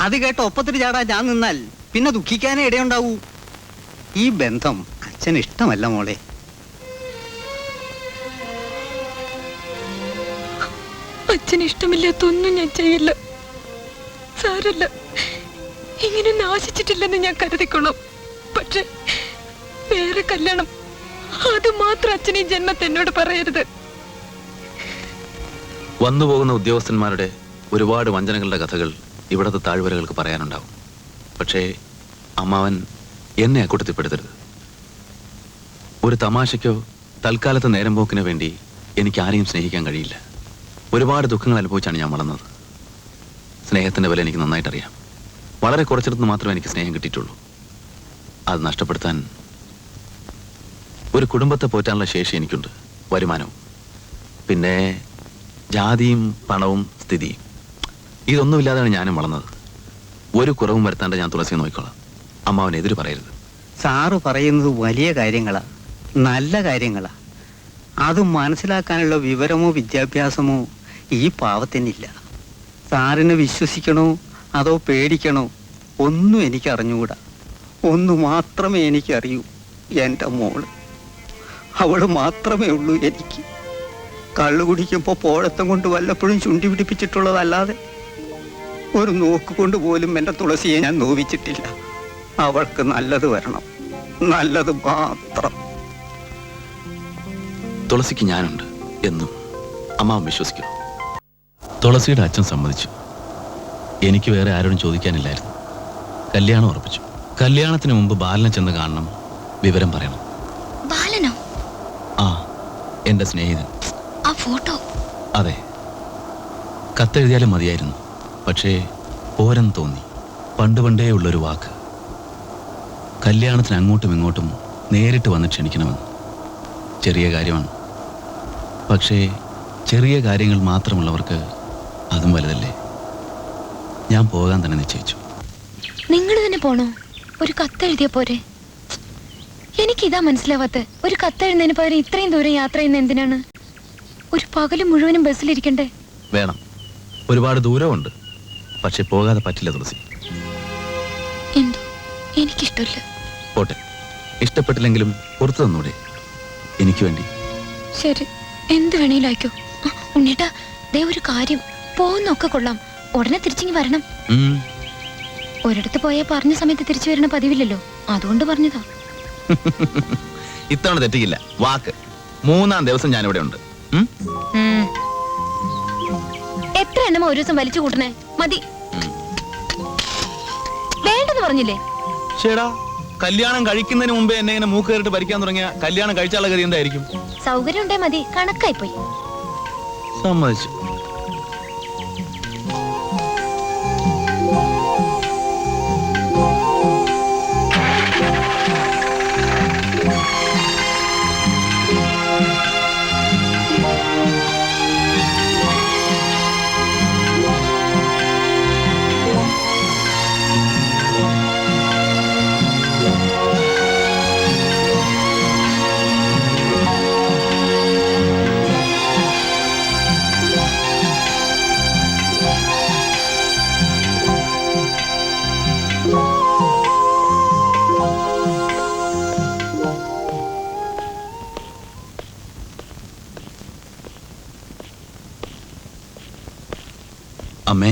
അത് കേട്ട ഒപ്പത്തിന് ചാടാ ഞാൻ നിന്നാൽ പിന്നെ ദുഃഖിക്കാനേ ഇടയുണ്ടാവൂ. ഈ ബന്ധം അച്ഛന് ഇഷ്ടമല്ല മോളെ. അച്ഛന് ഇഷ്ടമില്ലാത്തൊന്നും ഞാൻ ചെയ്യില്ല. സാരല്ല, ഇങ്ങനെയൊന്നും ആശിച്ചിട്ടില്ലെന്ന് ഞാൻ കരുതിക്കൊള്ളാം. പക്ഷെ വേറെ കല്യാണം, അത് മാത്രം അച്ഛൻ ഈ ജന്മത്തെ എന്നോട് പറയരുത്. വന്നുപോകുന്ന ഉദ്യോഗസ്ഥന്മാരുടെ ഒരുപാട് വഞ്ചനകളുടെ കഥകൾ ഇവിടുത്തെ താഴ്വരകൾക്ക് പറയാനുണ്ടാവും. പക്ഷേ അമ്മാവൻ എന്നെ അക്കൂട്ടത്തിൽപ്പെടുത്തരുത്. ഒരു തമാശയ്ക്കോ തൽക്കാലത്തെ നേരം പോക്കിനോ വേണ്ടി എനിക്ക് ആരെയും സ്നേഹിക്കാൻ കഴിയില്ല. ഒരുപാട് ദുഃഖങ്ങൾ അനുഭവിച്ചാണ് ഞാൻ വളർന്നത്. സ്നേഹത്തിൻ്റെ വില എനിക്ക് നന്നായിട്ടറിയാം. വളരെ കുറച്ചിടത്ത് മാത്രമേ എനിക്ക് സ്നേഹം കിട്ടിയിട്ടുള്ളൂ. അത് നഷ്ടപ്പെടുത്താൻ ഒരു കുടുംബത്തെ പോറ്റാനുള്ള ശേഷി എനിക്കുണ്ട്, വരുമാനവും, പിന്നെ ജാതിയും പണവും സ്ഥിതിയും. ഇതൊന്നുമില്ലാതെയാണ് ഞാനും വളർന്നത്. ഒരു കുറവും വരുത്താണ്ട് ഞാൻ തുളസിയെ നോക്കിക്കോളാം. അമ്മാവനെതിര് പറയരുത്. സാറ് പറയുന്നത് വലിയ കാര്യങ്ങളാ, നല്ല കാര്യങ്ങളാ. അത് മനസ്സിലാക്കാനുള്ള വിവരമോ വിദ്യാഭ്യാസമോ ഈ പാവത്തിനില്ല. സാറിനെ വിശ്വസിക്കണോ അതോ പേടിക്കണോ ഒന്നും എനിക്ക് അറിഞ്ഞുകൂടാ. ഒന്നു മാത്രമേ എനിക്കറിയൂ, എൻ്റെ മോള്. അവള് മാത്രമേ ഉള്ളൂ എനിക്ക്. കള്ളു കുടിക്കുമ്പോൾ പോഴത്തം കൊണ്ട് വല്ലപ്പോഴും ചുണ്ടി പിടിപ്പിച്ചിട്ടുള്ളതല്ലാതെ ഒരു നോക്കുകൊണ്ട് പോലും എൻ്റെ തുളസിയെ ഞാൻ നോവിച്ചിട്ടില്ല. അവൾക്ക് നല്ലത് വരണം, നല്ലത് മാത്രം. തുളസിക്ക് ഞാനുണ്ട് എന്നും അമ്മാവൻ വിശ്വസിക്കൂ. തുളസിയുടെ അച്ഛൻ സമ്മതിച്ചു. എനിക്ക് വേറെ ആരോടും ചോദിക്കാനില്ലായിരുന്നു. കല്യാണം ഉറപ്പിച്ചു. കല്യാണത്തിന് മുമ്പ് ബാലനെ ചെന്ന് കാണണം, വിവരം പറയണം. ബാലനോ? ആ, എൻ്റെ സ്നേഹിതൻ. ആ ഫോട്ടോ? അതെ. കത്തെഴുതിയാലും മതിയായിരുന്നു. പക്ഷേ പോരെന്ന് തോന്നി. പണ്ടേ ഉള്ളൊരു വാക്ക്. കല്യാണത്തിന് അങ്ങോട്ടും ഇങ്ങോട്ടും നേരിട്ട് വന്ന് ക്ഷണിക്കണമെന്ന്. ചെറിയ കാര്യമാണ്, പക്ഷേ ചെറിയ കാര്യങ്ങൾ മാത്രമുള്ളവർക്ക് അതും വലുതല്ലേ. ഞാൻ പോകാൻ തന്നെ നിശ്ചയിച്ചു. നിങ്ങൾ തന്നെ പോണോ? ഒരു കത്തെഴുതിയ പോരെ? എനിക്കിതാ മനസ്സിലാവാത്ത. ഒരു കത്തെഴുന്നതിന് പകരം ഇത്രയും ദൂരം യാത്ര ചെയ്യുന്ന എന്തിനാണ്? ഒരു പകല് മുഴുവനും ബസ്സിലിരിക്കണ്ടേ? വേണം. ഒരുപാട് ദൂരമുണ്ട്. പക്ഷെ പോകാതെ പറ്റില്ല തുളസി. എന്തോ എനിക്കിഷ്ടമില്ല. പോട്ടെ, ഇഷ്ടപ്പെട്ടില്ലെങ്കിലും പുറത്തു തന്നൂടെ എനിക്ക് വേണ്ടി? ശരി, എന്ത് വേണേലും അയക്കോ. ഉണ്ണേട്ടാ, ദേ ഒരു കാര്യം, പോകുന്നൊക്കെ കൊള്ളാം, ഉടനെ തിരിച്ചിങ്ങി വരണം. ഒരിടത്ത് പോയാൽ പറഞ്ഞ സമയത്ത് തിരിച്ചു വരണ പതിവില്ലല്ലോ, അതുകൊണ്ട് പറഞ്ഞതാ. ഇത്തവണ തെറ്റിക്കില്ല. വാക്ക്. 3-ാം ദിവസം ഞാനിവിടെ ഉണ്ട്. എത്ര എണ്ണമോ ഒരു ദിവസം വലിച്ചു കൂട്ടണേ? മതി. വേണ്ടെന്ന് പറഞ്ഞില്ലേ? ശരിടാ, കല്യാണം കഴിക്കുന്നതിന് മുമ്പേ എന്നെ ഇങ്ങനെ മൂക്ക് കയറിട്ട് ഭരിക്കാൻ തുടങ്ങിയ കല്യാണം കഴിച്ചാലുള്ള ഗതി എന്തായിരിക്കും? സൗകര്യം ഉണ്ടേ മതി, കണക്കായി പോയി. സമ്മതിച്ചു. അമ്മേ,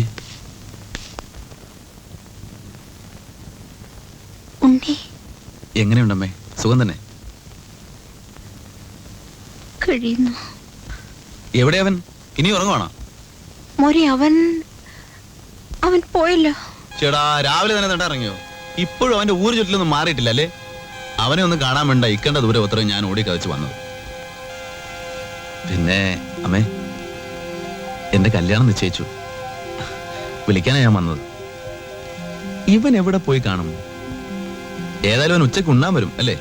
ഉണ്ണി എങ്ങനെയുണ്ടമ്മേ? സുഖം തന്നെ? കഴിയുന്നു. എവിടെ അവൻ? ഇനി ഉറങ്ങുവാണോ? മോനെ അവൻ പോയില്ല. ചേടാ, രാവിലെ തന്നെ തണ്ടിറങ്ങിയോ? ഇപ്പോഴും അവന്റെ ഊര് ചുറ്റിലൊന്നും മാറിയിട്ടില്ല അല്ലേ? അവനെ ഒന്ന് കാണാൻ വേണ്ട ഇക്കണ്ട ദൂരെ ഉത്തരം ഞാൻ ഓടി കതച്ച് വന്നത്. പിന്നെ അമ്മേ, എന്റെ കല്യാണം നിശ്ചയിച്ചു. വിളിക്കാനാ ഞാൻ വന്നത്. ഇവൻ എവിടെ പോയി കാണും? ഏതായാലും അവൻ ഉച്ചയ്ക്ക് ഉണ്ണാൻ വരും അല്ലേ?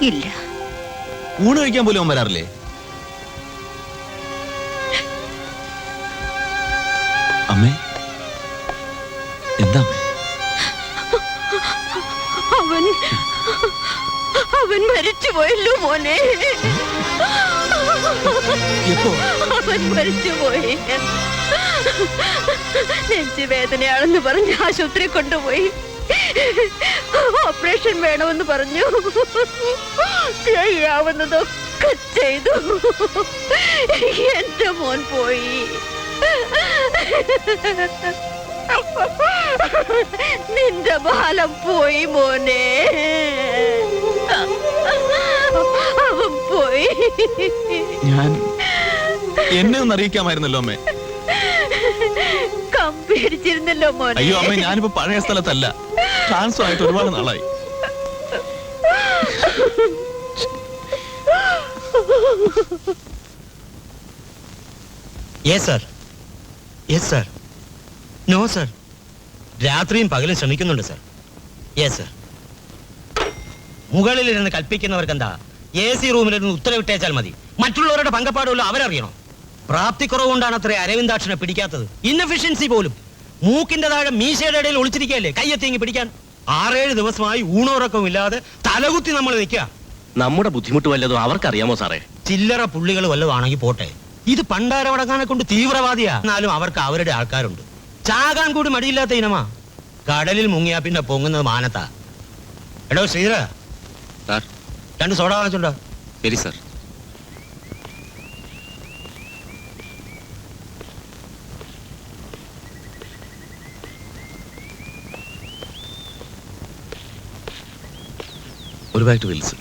ഇല്ല. ഊണ് കഴിക്കാൻ പോലും അവൻ വരാറില്ലേ? അമ്മേ, എന്താ അമ്മേ? അവൻ മരിച്ചുപോയല്ലോ മോനെ. അവൻ മരിച്ചുപോയി. നെഞ്ചുവേദനയാണെന്ന് പറഞ്ഞ് ആശുപത്രി കൊണ്ടുപോയി. ഓപ്പറേഷൻ വേണമെന്ന് പറഞ്ഞു. ചെയ്യാവുന്നതൊക്കെ ചെയ്തു. എന്റെ മോൻ പോയി. നിന്റെ ബാലം പോയി മോനെ. അവൻ പോയി. ഞാൻ എന്നെ ഒന്ന് അറിയിക്കാമായിരുന്നല്ലോ അമ്മേ. കമ്പിടിച്ചിരുന്നല്ലോ മോനെ. അയ്യോ അമ്മേ, ഞാനിപ്പോ പഴയ സ്ഥലത്തല്ല. ട്രാൻസ്ഫർ ആയിട്ട് ഒരുപാട് നാളായി. Yes sir, yes sir, no sir, രാത്രിയും പകലും ശ്രമിക്കുന്നുണ്ട് സർ. Yes sir. മുകളിലിരുന്ന് കൽപ്പിക്കുന്നവർക്ക് എന്താ? AC റൂമിലിരുന്ന് ഉത്തരവിട്ടേച്ചാൽ മതി. മറ്റുള്ളവരുടെ പങ്കപ്പാടുമല്ലോ അവരറിയണോ? പ്രാപ്തിക്കുറവുകൊണ്ടാണ് അത്ര അരവിന്ദാക്ഷനെ പിടിക്കാത്തത്. ഇൻഎഫിഷ്യൻസി പോലും. മൂക്കിന്റെ താഴെ മീശയുടെ ഇടയിൽ ഒളിച്ചിരിക്കുകയല്ലേ കയ്യെത്തിങ്ങി പിടിക്കാൻ. 6-7 ദിവസമായി ഊണുറക്കവും ഇല്ലാതെ തലകുത്തി നമ്മൾ നിൽക്കുക. നമ്മുടെ ബുദ്ധിമുട്ട് വല്ലതും അവർക്കറിയാമോ സാറേ? ചില്ലറ പുള്ളികൾ വല്ലതാണെങ്കിൽ പോട്ടെ, ഇത് പണ്ടാരമടക്കാനെ കൊണ്ട് തീവ്രവാദിയാ. എന്നാലും അവർക്ക് അവരുടെ ആൾക്കാരുണ്ട്. ചാകാൻ കൂടി മടിയില്ലാത്ത ഇനമാ. കടലിൽ മുങ്ങിയാ പിന്നെ പൊങ്ങുന്നത് മാനത്താ. എടോ ശ്രീധര, 2 സോഡ വാങ്ങിച്ചുണ്ടോ? ശരി സാർ. ഒരു പാക്കറ്റ് വിൽസ്.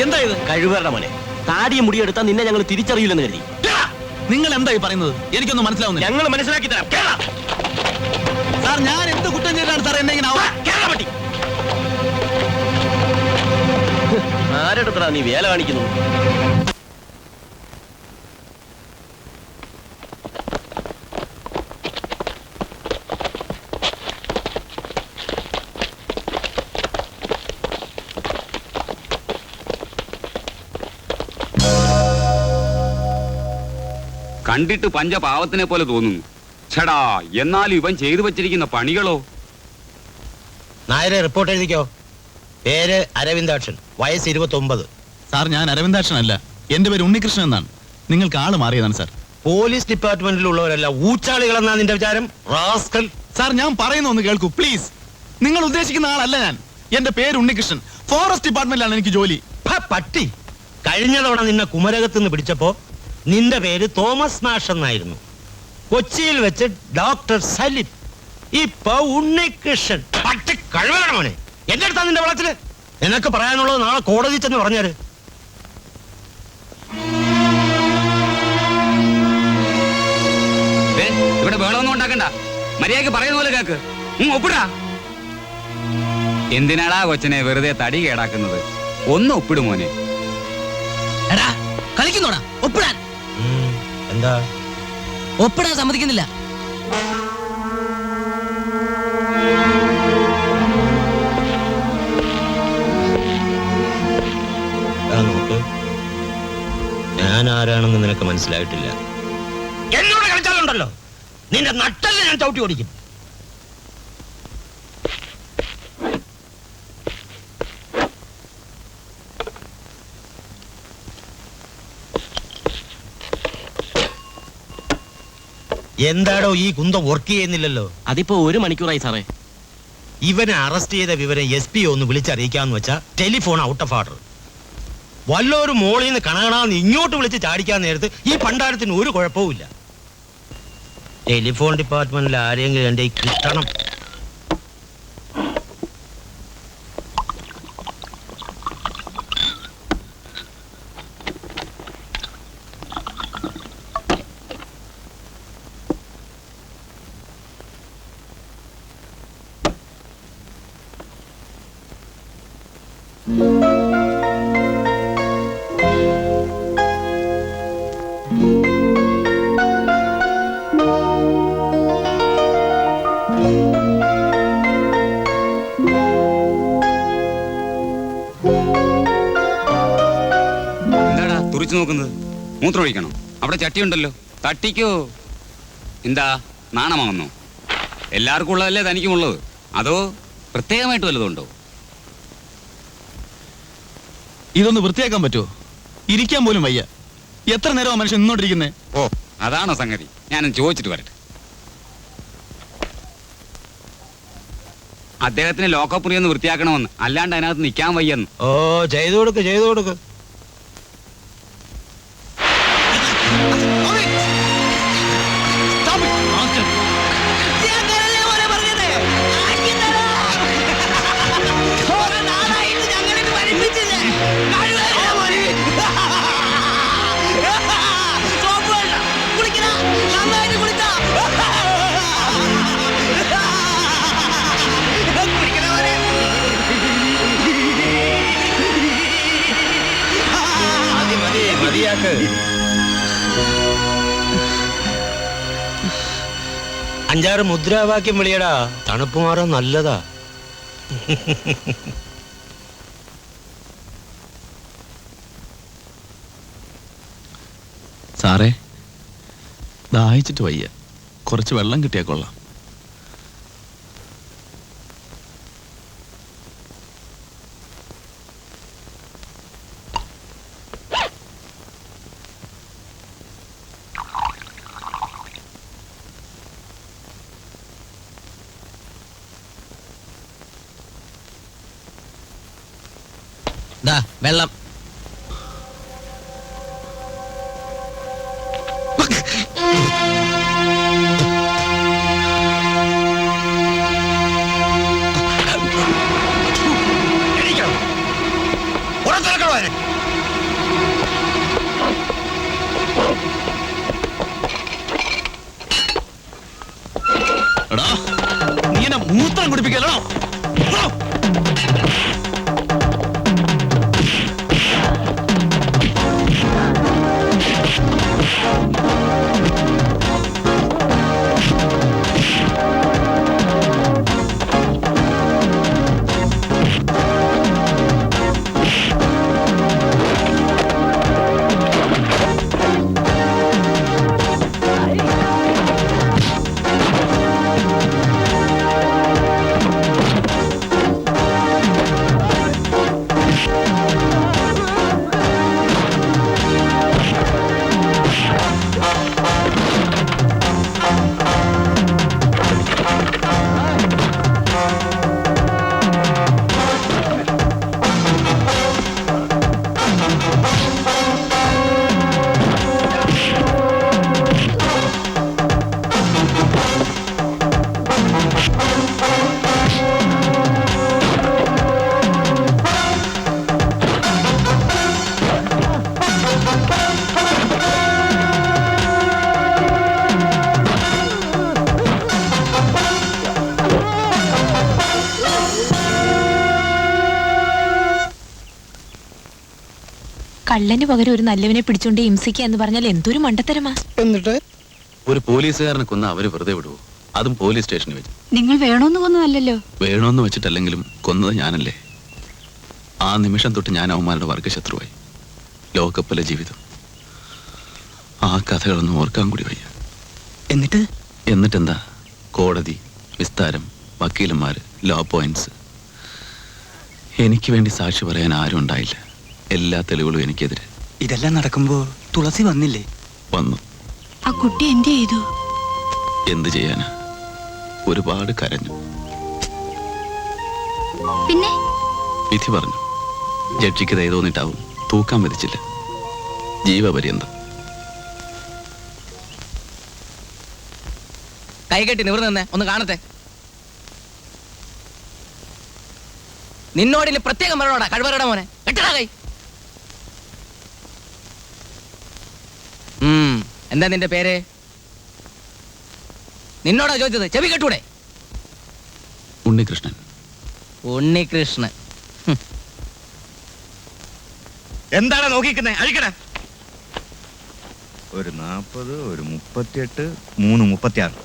എന്താ ഇത്? കഴിവേറ മോനെ, താടിയ മുടിയെടുത്താൽ നിന്നെ ഞങ്ങൾ തിരിച്ചറിയില്ലെന്ന് കരുതി. നിങ്ങൾ എന്തായി പറയുന്നത്? എനിക്കൊന്നും മനസ്സിലാവുന്നില്ല. ഞങ്ങൾ മനസ്സിലാക്കി തരാം. സാർ, ഞാൻ എന്ത് കുറ്റം ചെയ്താണ് സാർ എന്നെ ഇങ്ങനെ ആരെടുത്തടാ നീ വേല കാണിക്കുന്നു? കണ്ടിട്ട് പഞ്ചപാവത്തിനെ പോലെ തോന്നുന്നു. ഛടാ, എന്നാലും ഇവൻ ചെയ്തു വെച്ചിരിക്കുന്ന പണികളോ? നായരെ റിപ്പോർട്ട് എഴുതിക്കോ. പേര് അരവിന്ദാക്ഷൻ, വയസ്സ് 29. സാർ, ഞാൻ അരവിന്ദാക്ഷനല്ല, എന്റെ പേര് ഉണ്ണികൃഷ്ണൻ എന്നാണ്. നിങ്ങൾക്ക് ആള് മാറിയതാണ് സാർ. പോലീസ് ഡിപ്പാർട്ട്മെന്റിലുള്ളവരല്ല ഊച്ചാളികളെന്നാ നിന്റെ വിചാരം? റാസ്കൽ. സാർ, ഞാൻ പറയുന്ന ഒന്ന് കേൾക്കൂ പ്ലീസ്. നിങ്ങൾ ഉദ്ദേശിക്കുന്ന ആളല്ല ഞാൻ. എന്റെ പേര് ഉണ്ണികൃഷ്ണൻ. ഫോറസ്റ്റ് ഡിപ്പാർട്ട്മെന്റിലാണ് എനിക്ക് ജോലി. പട്ടി, കഴിഞ്ഞ തവണ നിന്നെ കുമരകത്ത് നിന്ന് പിടിച്ചപ്പോ നിന്റെ പേര് തോമസ് മാഷ് എന്നായിരുന്നു. കൊച്ചിയിൽ വെച്ച് ഡോക്ടർ സലിം. ഇപ്പൊ ഉണ്ണികൃഷ്ണൻ. പട്ടി കഴിവണമോനെ. എന്റെ അടുത്താ നിന്റെ വളത്തില്. നിനക്ക് പറയാനുള്ളത് നാളെ കോടതി ചെന്ന് പറഞ്ഞാല്. ഇവിടെ വേളമൊന്നും ഉണ്ടാക്കണ്ട. മര്യാദക്ക് പറയുന്ന പോലെ കേക്ക്. ഒപ്പിടാ. എന്തിനാടാ കൊച്ചനെ വെറുതെ തടി കേടാക്കുന്നത്? ഒന്ന് ഒപ്പിടുമോനെ. കളിക്കുന്നോടാ ഒപ്പിടാൻ. എന്താ ഒപ്പിടാൻ സമ്മതിക്കുന്നില്ല. നോക്ക്, ഞാൻ ആരാണെന്ന് നിനക്ക് മനസ്സിലായിട്ടില്ല. എന്നോട് കളിച്ചാലുണ്ടല്ലോ നിന്റെ നട്ടല് ഞാൻ ചവിട്ടി ഓടിക്കും. എന്താടോ ഈ കുന്തം വർക്ക് ചെയ്യുന്നില്ലല്ലോ? അതിപ്പോ 1 മണിക്കൂറായി സാറേ. ഇവനെ അറസ്റ്റ് ചെയ്ത വിവരം SP ഒന്ന് വിളിച്ചറിയിക്കാന്ന് വെച്ചാ ടെലിഫോൺ ഔട്ട് ഓഫ് ഓർഡർ. വല്ലോരും മോളിൽ നിന്ന് കണകണാന്ന് ഇങ്ങോട്ട് വിളിച്ച് ചാടിക്കാൻ നേരത്ത് ഈ പണ്ടാരത്തിന് ഒരു കുഴപ്പവുമില്ല. ടെലിഫോൺ ഡിപ്പാർട്ട്മെന്റിൽ ആരെങ്കിലും എൻ്റെ കിട്ടണം. എന്താടാ തുറിച്ചു നോക്കുന്നത്? മൂത്രം ഒഴിക്കണം. അവിടെ ചട്ടിയുണ്ടല്ലോ, തട്ടിക്കോ. എന്താ നാണമാകുന്നു? എല്ലാവർക്കും ഉള്ളതല്ലേ തനിക്കുമുള്ളത്? അതോ പ്രത്യേകമായിട്ട് വല്ലതുണ്ടോ? ഇതൊന്ന് വൃത്തിയാക്കാൻ പറ്റുമോ? ഇരിക്കാൻ പോലും വയ്യ. എത്ര നേരമാണ് മനുഷ്യൻ നിന്നോണ്ടിരിക്കുന്നേ? ഓ, അതാണോ സംഗതി? ഞാനൊന്ന് ചോദിച്ചിട്ട് വരട്ടെ. അദ്ദേഹത്തിന് ലോക്കപ്പ് മുറി ഒന്ന് വൃത്തിയാക്കണമെന്ന്, അല്ലാണ്ട് അതിനകത്ത് നിൽക്കാൻ വയ്യെന്ന്. ഓ, ചെയ്തു കൊടുക്ക്, ചെയ്തു കൊടുക്ക്. മതിയാക്ക്. 5-6 മുദ്രാവാക്യം വിളിയടാ, തണുപ്പ് മാറാൻ നല്ലതാ. സാറേ, ദാഹിച്ചിട്ട് വയ്യ. കുറച്ച് വെള്ളം കിട്ടിയാ കൊള്ളാം. ദാ വെള്ളം. എടാ, നീ എന്നെ മൂത്രം കുടിപ്പിക്കല്ലോ. കള്ളന് പകരം ഒരു നല്ലവനെ പിടിച്ചോണ്ട് ഹിംസിക്കുക എന്ന് പറഞ്ഞാൽ എന്തൊരു മണ്ടത്തരമാ. എന്നിട്ട് ഒരു പോലീസുകാരനെ കൊന്ന അവര് വെറുതെ വിടുവോ? അതും പോലീസ് സ്റ്റേഷനിൽ വെച്ച്. നിങ്ങൾ വേണോന്ന് കൊന്നതല്ലല്ലോ. വേണമെന്ന് വെച്ചിട്ടല്ലെങ്കിലും കൊന്നത് ഞാനല്ലേ. ആ നിമിഷം തൊട്ട് ഞാൻ അവന്മാരുടെ വർഗശത്രുവായി. ലോകകപ്പിലെ ജീവിതം. ആ കഥകളൊന്നും ഓർക്കാൻ കൂടി വയ്യ. എന്നിട്ടെന്താ? കോടതി, വിസ്താരം, വക്കീലന്മാര്, ലോ പോയിന്റ്സ്. എനിക്ക് വേണ്ടി സാക്ഷി പറയാൻ ആരും ഉണ്ടായില്ല. എല്ലാ തെളിവുകളും എനിക്കെതിരെ. ഇതെല്ലാം നടക്കുമ്പോ തുളസി വന്നില്ലേ? വന്നു. ആ കുട്ടി എന്ത് ചെയ്തു? എന്ത് ചെയ്യാനാ, ഒരുപാട് കരഞ്ഞു. പിന്നെ വിധി പറഞ്ഞു. ജഡ്ജിക്ക് ദയ തോന്നിട്ടാവും തൂക്കാൻ വിധിച്ചില്ല, ജീവപര്യന്തം. കൈകെട്ടി നിവർന്ന് നിന്നേ, ഒന്ന് കാണട്ടെ. നിന്നോടില്ല പ്രത്യേകം പറയണോടാ കഴിവറയുടെ മോനെ, കെട്ടടാ കൈ. എന്താ നിന്റെ പേര്? നിന്നോടാ ചോദിച്ചത്, ചെവി കെട്ടൂടെ? ഉണ്ണികൃഷ്ണൻ. ഉണ്ണികൃഷ്ണൻ. എന്താണ് നോക്കിക്കുന്നേ? അഴിക്കട. ഒരു 40, ഒരു 38, 3 36.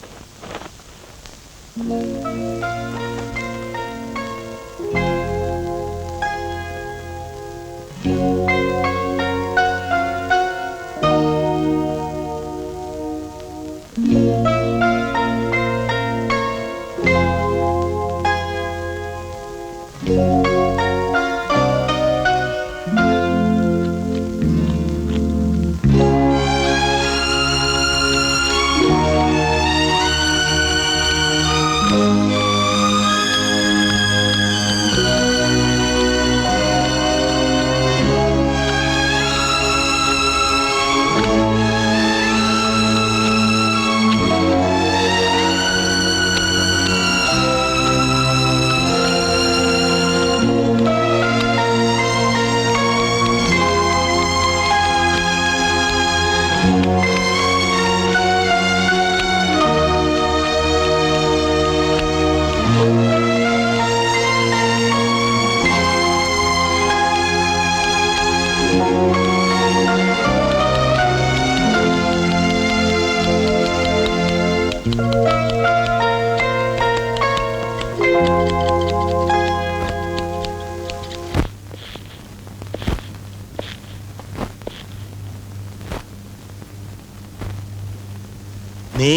നീ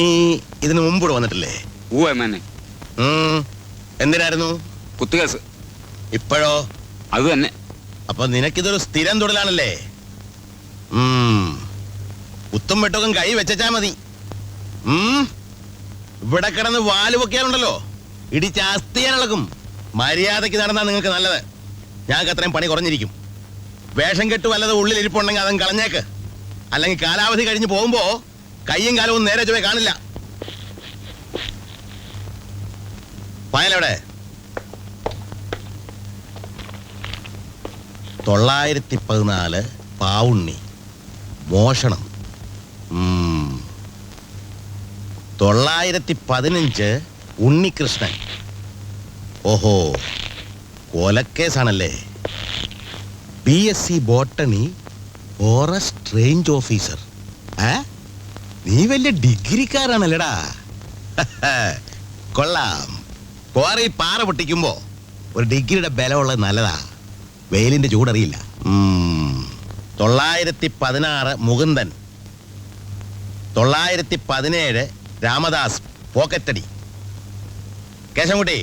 ഇതിനു മുമ്പ് വന്നിട്ടില്ലേ? എന്തിനായിരുന്നു? കുത്തുകേസ്. ഇപ്പോഴോ? അത് തന്നെ. അപ്പൊ നിനക്കിതൊരു സ്ഥിരം തൊഴിലാണല്ലേ? കുത്തും വെട്ടൊക്കെ കൈ വെച്ചാ മതി. ഇവിടെ കിടന്ന് വാല് പൊക്കിയാലുണ്ടല്ലോ, ഇടിച്ചാസ്തിയാനിളക്കും. മര്യാദക്ക് നടന്നാ നിങ്ങൾക്ക് നല്ലത്. ഞങ്ങൾക്ക് അത്രയും പണി കുറഞ്ഞിരിക്കും. വേഷം കെട്ട് വല്ലത് ഉള്ളിലിരിപ്പുണ്ടെങ്കിൽ അതും കളഞ്ഞേക്ക്. അല്ലെങ്കിൽ കാലാവധി കഴിഞ്ഞ് പോകുമ്പോ കയ്യും കാലവും നേരെ ചൊവ്വേ കാണില്ല. ഫയലെവിടെ? 914 പാവുണ്ണി മോഷണം. 915 ഉണ്ണികൃഷ്ണൻ. ഓഹോ, കൊലക്കേസാണല്ലേ? BSc botany, forest range officer. നീ വലിയ ഡിഗ്രിക്കാരാണല്ലേടാ. കൊള്ളാം. ക്വാറി പാറ പൊട്ടിക്കുമ്പോ ഒരു ഡിഗ്രിയുടെ ബലമുള്ളത് നല്ലതാ. വെയിലിന്റെ ചൂടറിയില്ല. 916 മുകുന്ദൻ. 917 രാമദാസ് പോക്കറ്റടി. കേശവൻകുട്ടി,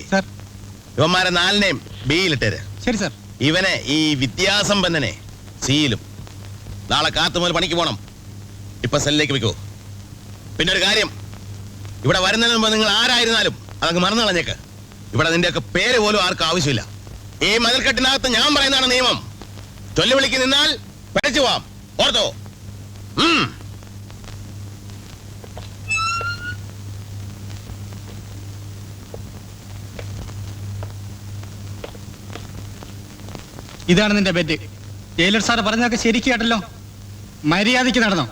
ഇവന്മാരെ 4നെയും ബിയിലിട്ടേര്. ശരി സാർ. ഇവനെ, ഈ വിദ്യാസമ്പന്നനെ, സിയിലും. നാളെ കാത്തുമുതൽ പണിക്ക് പോണം. ഇപ്പൊ സെല്ലിലേക്ക് വെക്കൂ. പിന്നെ ഒരു കാര്യം, ഇവിടെ വരുന്നതിന് മുമ്പ് നിങ്ങൾ ആരായിരുന്നാലും അതങ്ങ് മറന്നു കളഞ്ഞേക്ക്. ഇവിടെ നിന്റെയൊക്കെ പേര് പോലും ആർക്കും ആവശ്യമില്ല. ഈ മതിൽക്കെട്ടിനകത്ത് ഞാൻ പറയുന്നതാണ് നിയമം. ചൊല്ലുവിളിക്ക് നിന്നാൽ പിഴച്ചു പോവാം, ഓർത്തോ? ഇതാണ് നിന്റെ ബെറ്റ്. ജയിലർ സാർ പറഞ്ഞതൊക്കെ ശരിക്കും കേട്ടല്ലോ. മര്യാദയ്ക്ക് നടന്നോ?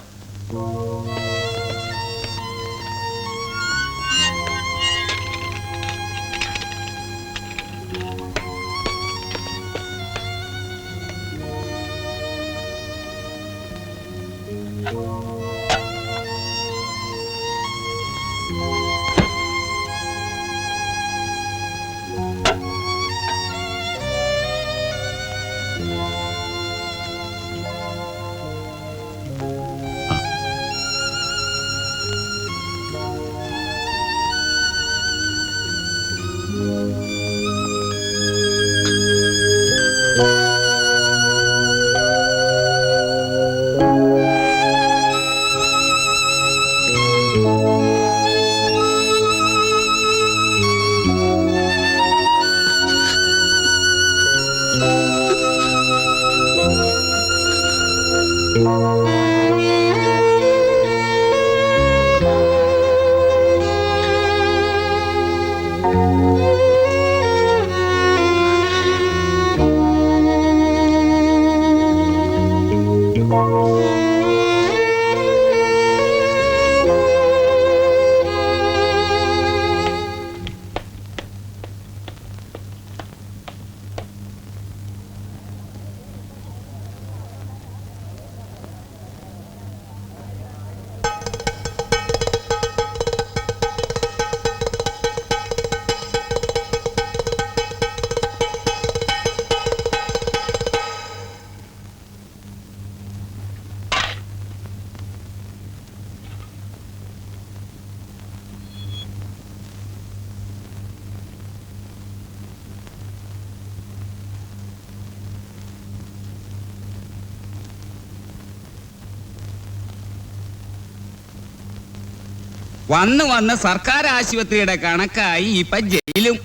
വന്ന് വന്ന് സർക്കാർ ആശുപത്രിയുടെ കണക്കായി ഇപ്പൊ ജയിലും.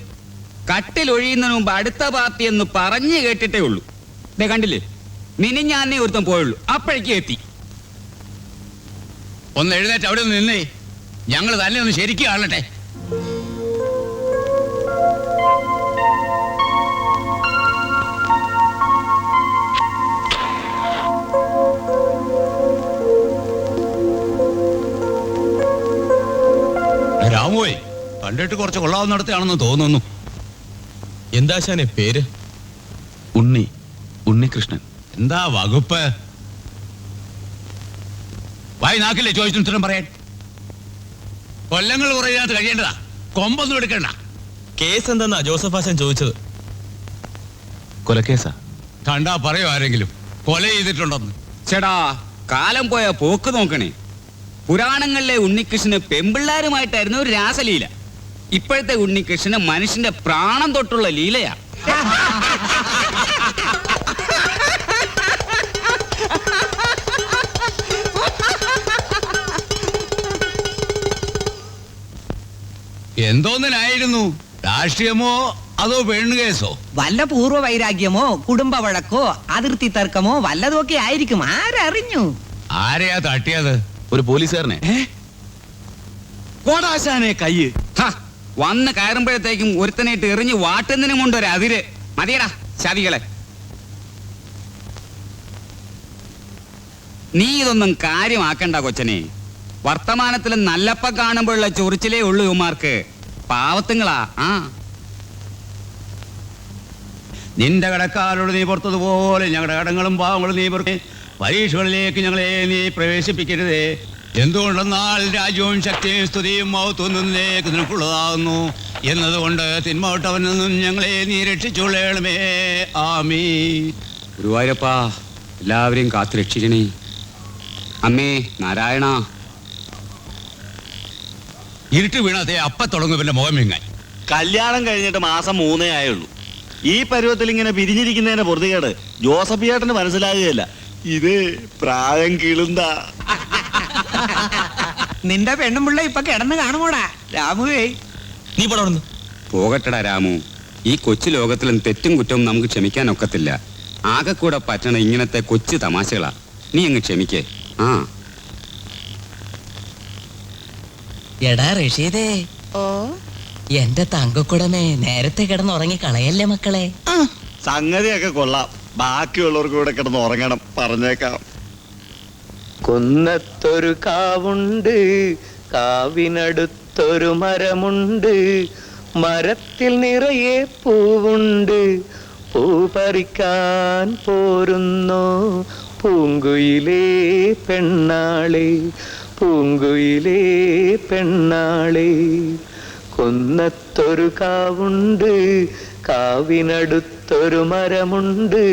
കട്ടിലൊഴിയുന്നതിന് മുമ്പ് അടുത്ത പാർട്ടി എന്ന് പറഞ്ഞു കേട്ടിട്ടേ ഉള്ളൂ. ഇതേ കണ്ടില്ലേ, മിനിഞ്ഞാന്നേ ഒരുത്തം പോയുള്ളൂ, അപ്പോഴേക്കും എത്തി. ഒന്ന് എഴുന്നേറ്റ് അവിടെ ഒന്ന് നിന്നേ, ഞങ്ങൾ തന്നെ ഒന്ന് ശരിക്കും കാണട്ടെ. രാമുവേ, കണ്ടിട്ട് കുറച്ച് കൊള്ളാവുന്നിടത്താണെന്ന് തോന്നുന്നു. എന്താശാനെ പേര്? ഉണ്ണികൃഷ്ണൻ. എന്താ വകുപ്പ്? വായി നാക്കില്ലേ ചോദിച്ചു ഉത്തരം പറയാൻ? കൊല്ലങ്ങൾ കുറയാത്ത കഴിയേണ്ടതാ, കൊമ്പൊന്നും എടുക്കണ്ട. കേസ് എന്തെന്നാ ജോസഫ് ആശാൻ ചോദിച്ചത്? കൊലക്കേസാ. കണ്ടാ പറയോ ആരെങ്കിലും കൊല ചെയ്തിട്ടുണ്ടെന്ന്? ചേടാ, കാലം പോയ പോക്ക് നോക്കണേ. പുരാണങ്ങളിലെ ഉണ്ണികൃഷ്ണന് പെമ്പിള്ളാരുമായിട്ടായിരുന്നു ഒരു രാസലീല. ഇപ്പോഴത്തെ ഉണ്ണികൃഷ്ണന് മനുഷ്യന്റെ പ്രാണം തൊട്ടുള്ള ലീലയാ. എന്തോന്നിനായിരുന്നു? രാഷ്ട്രീയമോ അതോ പെണ്ണു കേസോ? വല്ല പൂർവ്വ വൈരാഗ്യമോ കുടുംബ വഴക്കോ അതിർത്തി തർക്കമോ വല്ലതൊക്കെ ആയിരിക്കും. ആരറിഞ്ഞു? ആരെയാ തട്ടിയത്? ഒരു പോലീസുകാരനെ. കോടാശാനെ കയ്യ് വന്ന് കയറുമ്പോഴത്തേക്കും ഒരുത്തനായിട്ട് എറിഞ്ഞ് വാട്ടുന്നതിനും കൊണ്ടൊരു അതിര്. മതിയടാ ചതികളെ. നീ ഇതൊന്നും കാര്യമാക്കണ്ട കൊച്ചനെ. വർത്തമാനത്തിൽ നല്ലപ്പ കാണുമ്പോഴുള്ള ചൊറിച്ചിലേ ഉള്ളൂ ഇവന്മാർക്ക്. പാവത്തുങ്ങളാ. നിന്റെ കടക്കാരോട് നീ പുറത്തതുപോലെ ഞങ്ങളുടെ കടങ്ങളും പാവങ്ങളും നീ പുറത്തെ പരീക്ഷകളിലേക്ക് ഞങ്ങളെ നീ പ്രവേശിപ്പിക്കരുതേ. എന്തുകൊണ്ടെന്നാൽ രാജ്യവും ശക്തിയും സ്തുതിയും മഹത്വത്തിലേക്ക് നിനക്കുള്ളതാകുന്നു എന്നതുകൊണ്ട് തിന്മോട്ടവനിൽ നിന്നും ഞങ്ങളെ നീ രക്ഷിച്ചുകൊള്ളണമേ. ആമീൻ. ഗുരുവായൂരപ്പാ, എല്ലാവരെയും കാത്തു രക്ഷിക്കണേ. അമ്മേ നാരായണ. ഇരുട്ട് വീണതേ അപ്പ തുടങ്ങും പിന്നെ മുഖം വിങ്ങാൻ. കല്യാണം കഴിഞ്ഞിട്ട് മാസം 3 ആയുള്ളൂ. ഈ പരുവത്തിൽ ഇങ്ങനെ പിരിഞ്ഞിരിക്കുന്നതിന്റെ പൊറുതികേട് ജോസഫ് ചേട്ടന് മനസ്സിലാകുകയില്ല. ഇത് പ്രായം കിളുന്ന നിന്റെ പെണ്ണും പിള്ള ഇപ്പൊ കിടന്ന് കാണുമോടാ രാമുവേ. നീ പടർന്നു പോകട്ടടാ രാമു. ഈ കൊച്ചു ലോകത്തിലും തെറ്റും കുറ്റവും നമുക്ക് ക്ഷമിക്കാൻ ഒക്കത്തില്ല. ആകെ കൂടെ പറ്റണ ഇങ്ങനത്തെ കൊച്ചു തമാശകളാ. നീ അങ്ങ് ക്ഷമിക്കേ. എടാ റഷീദേ, എന്റെ തങ്കക്കുടമേ, നേരത്തെ കിടന്നുറങ്ങി കളയല്ലേ മക്കളെ. സംഗതിയൊക്കെ കൊള്ളാം. ബാക്കിയുള്ളവർക്ക് കൂടെ കിടന്ന് ഉറങ്ങണം, പറഞ്ഞേക്കാം. കുന്നത്തൊരു കാവുണ്ട്, കാവിനടുത്തൊരു മരമുണ്ട്, മരത്തിൽ നിറയെ പൂവുണ്ട്, പൂ പറിക്കാൻ പോരുന്നോ പൂങ്കുയിലേ പെണ്ണാളെ, പൂങ്കുയിലേ പെണ്ണാളെ. കുന്നത്തൊരു കാവുണ്ട്, കാവിനടുത്തൊരു മരമുണ്ട്,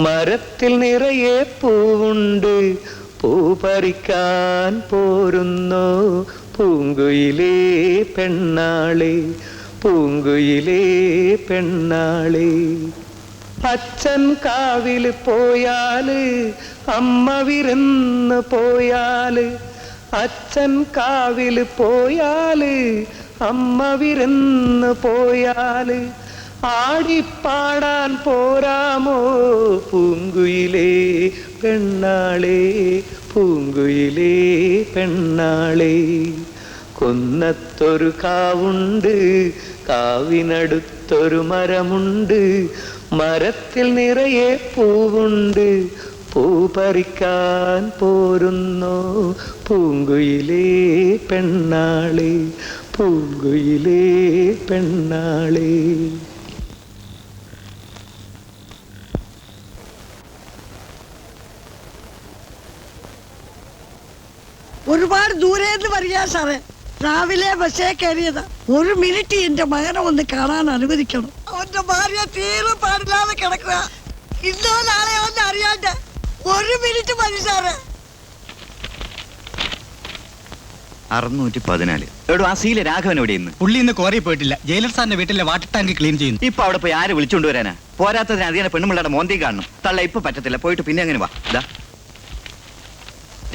മരത്തിൽ നിറയെ പൂവുണ്ട്, പൂ പറിക്കാൻ പോരുന്നോ പൂങ്കുയിലേ പെണ്ണാളെ, പൂങ്കുയിലേ പെണ്ണാളെ. അച്ഛൻ കാവില് പോയാല് അമ്മ വിരുന്ന് പോയാല്, അച്ഛൻ കാവില് പോയാല് അമ്മ വിരുന്ന് പോയാല്, ആടിപ്പാടാൻ പോരാമോ പൂങ്കുയിലേ പെണ്ണാളെ, പൂങ്കുയിലേ പെണ്ണാളെ. കുന്നത്തൊരു കാവുണ്ട്, കാവിനടുത്തൊരു മരമുണ്ട്, മരത്തിൽ നിറയെ പൂവുണ്ട്, പൂ പറിക്കാൻ പോരുന്നോ പൂങ്കുയിലേ പെണ്ണാളെ, പൂങ്കുയിലേ പെണ്ണാളെ. ഒരുപാട് ദൂരേന്ന് വരിക സാറേ. രാവിലെ ബസ്സേ കയറിയതാ. 1 മിനിറ്റ് എന്റെ മകനെ ഒന്ന് കാണാൻ അനുവദിക്കണം. അവന്റെ ഭാര്യ തീരെ പാടില്ലാതെ കിടക്കുക. ഇന്നോ നാളെ ഒന്ന് അറിയാണ്ട് 1 മിനിറ്റ് മതി സാറേ. 614. എവിടെ ആ സീല രാഘവൻ എവിടെ ഇന്ന്? പുള്ളി ഇന്ന് കോറി പോയിട്ടില്ല. ജയിലർ സാറിന്റെ വീട്ടിലെ വാട്ടർ ടാങ്ക് ക്ലീൻ ചെയ്യുന്നു. ഇപ്പൊ അവിടെ പോയി ആര് വിളിച്ചോണ്ട് വരാനാ? പോരാത്തതിന് അധികം പെണ്ണുമ്പിള്ളയുടെ മോന്തി കാണണം. തള്ള ഇപ്പൊ പറ്റത്തില്ല, പോയിട്ട് പിന്നെ അങ്ങനെ വാ.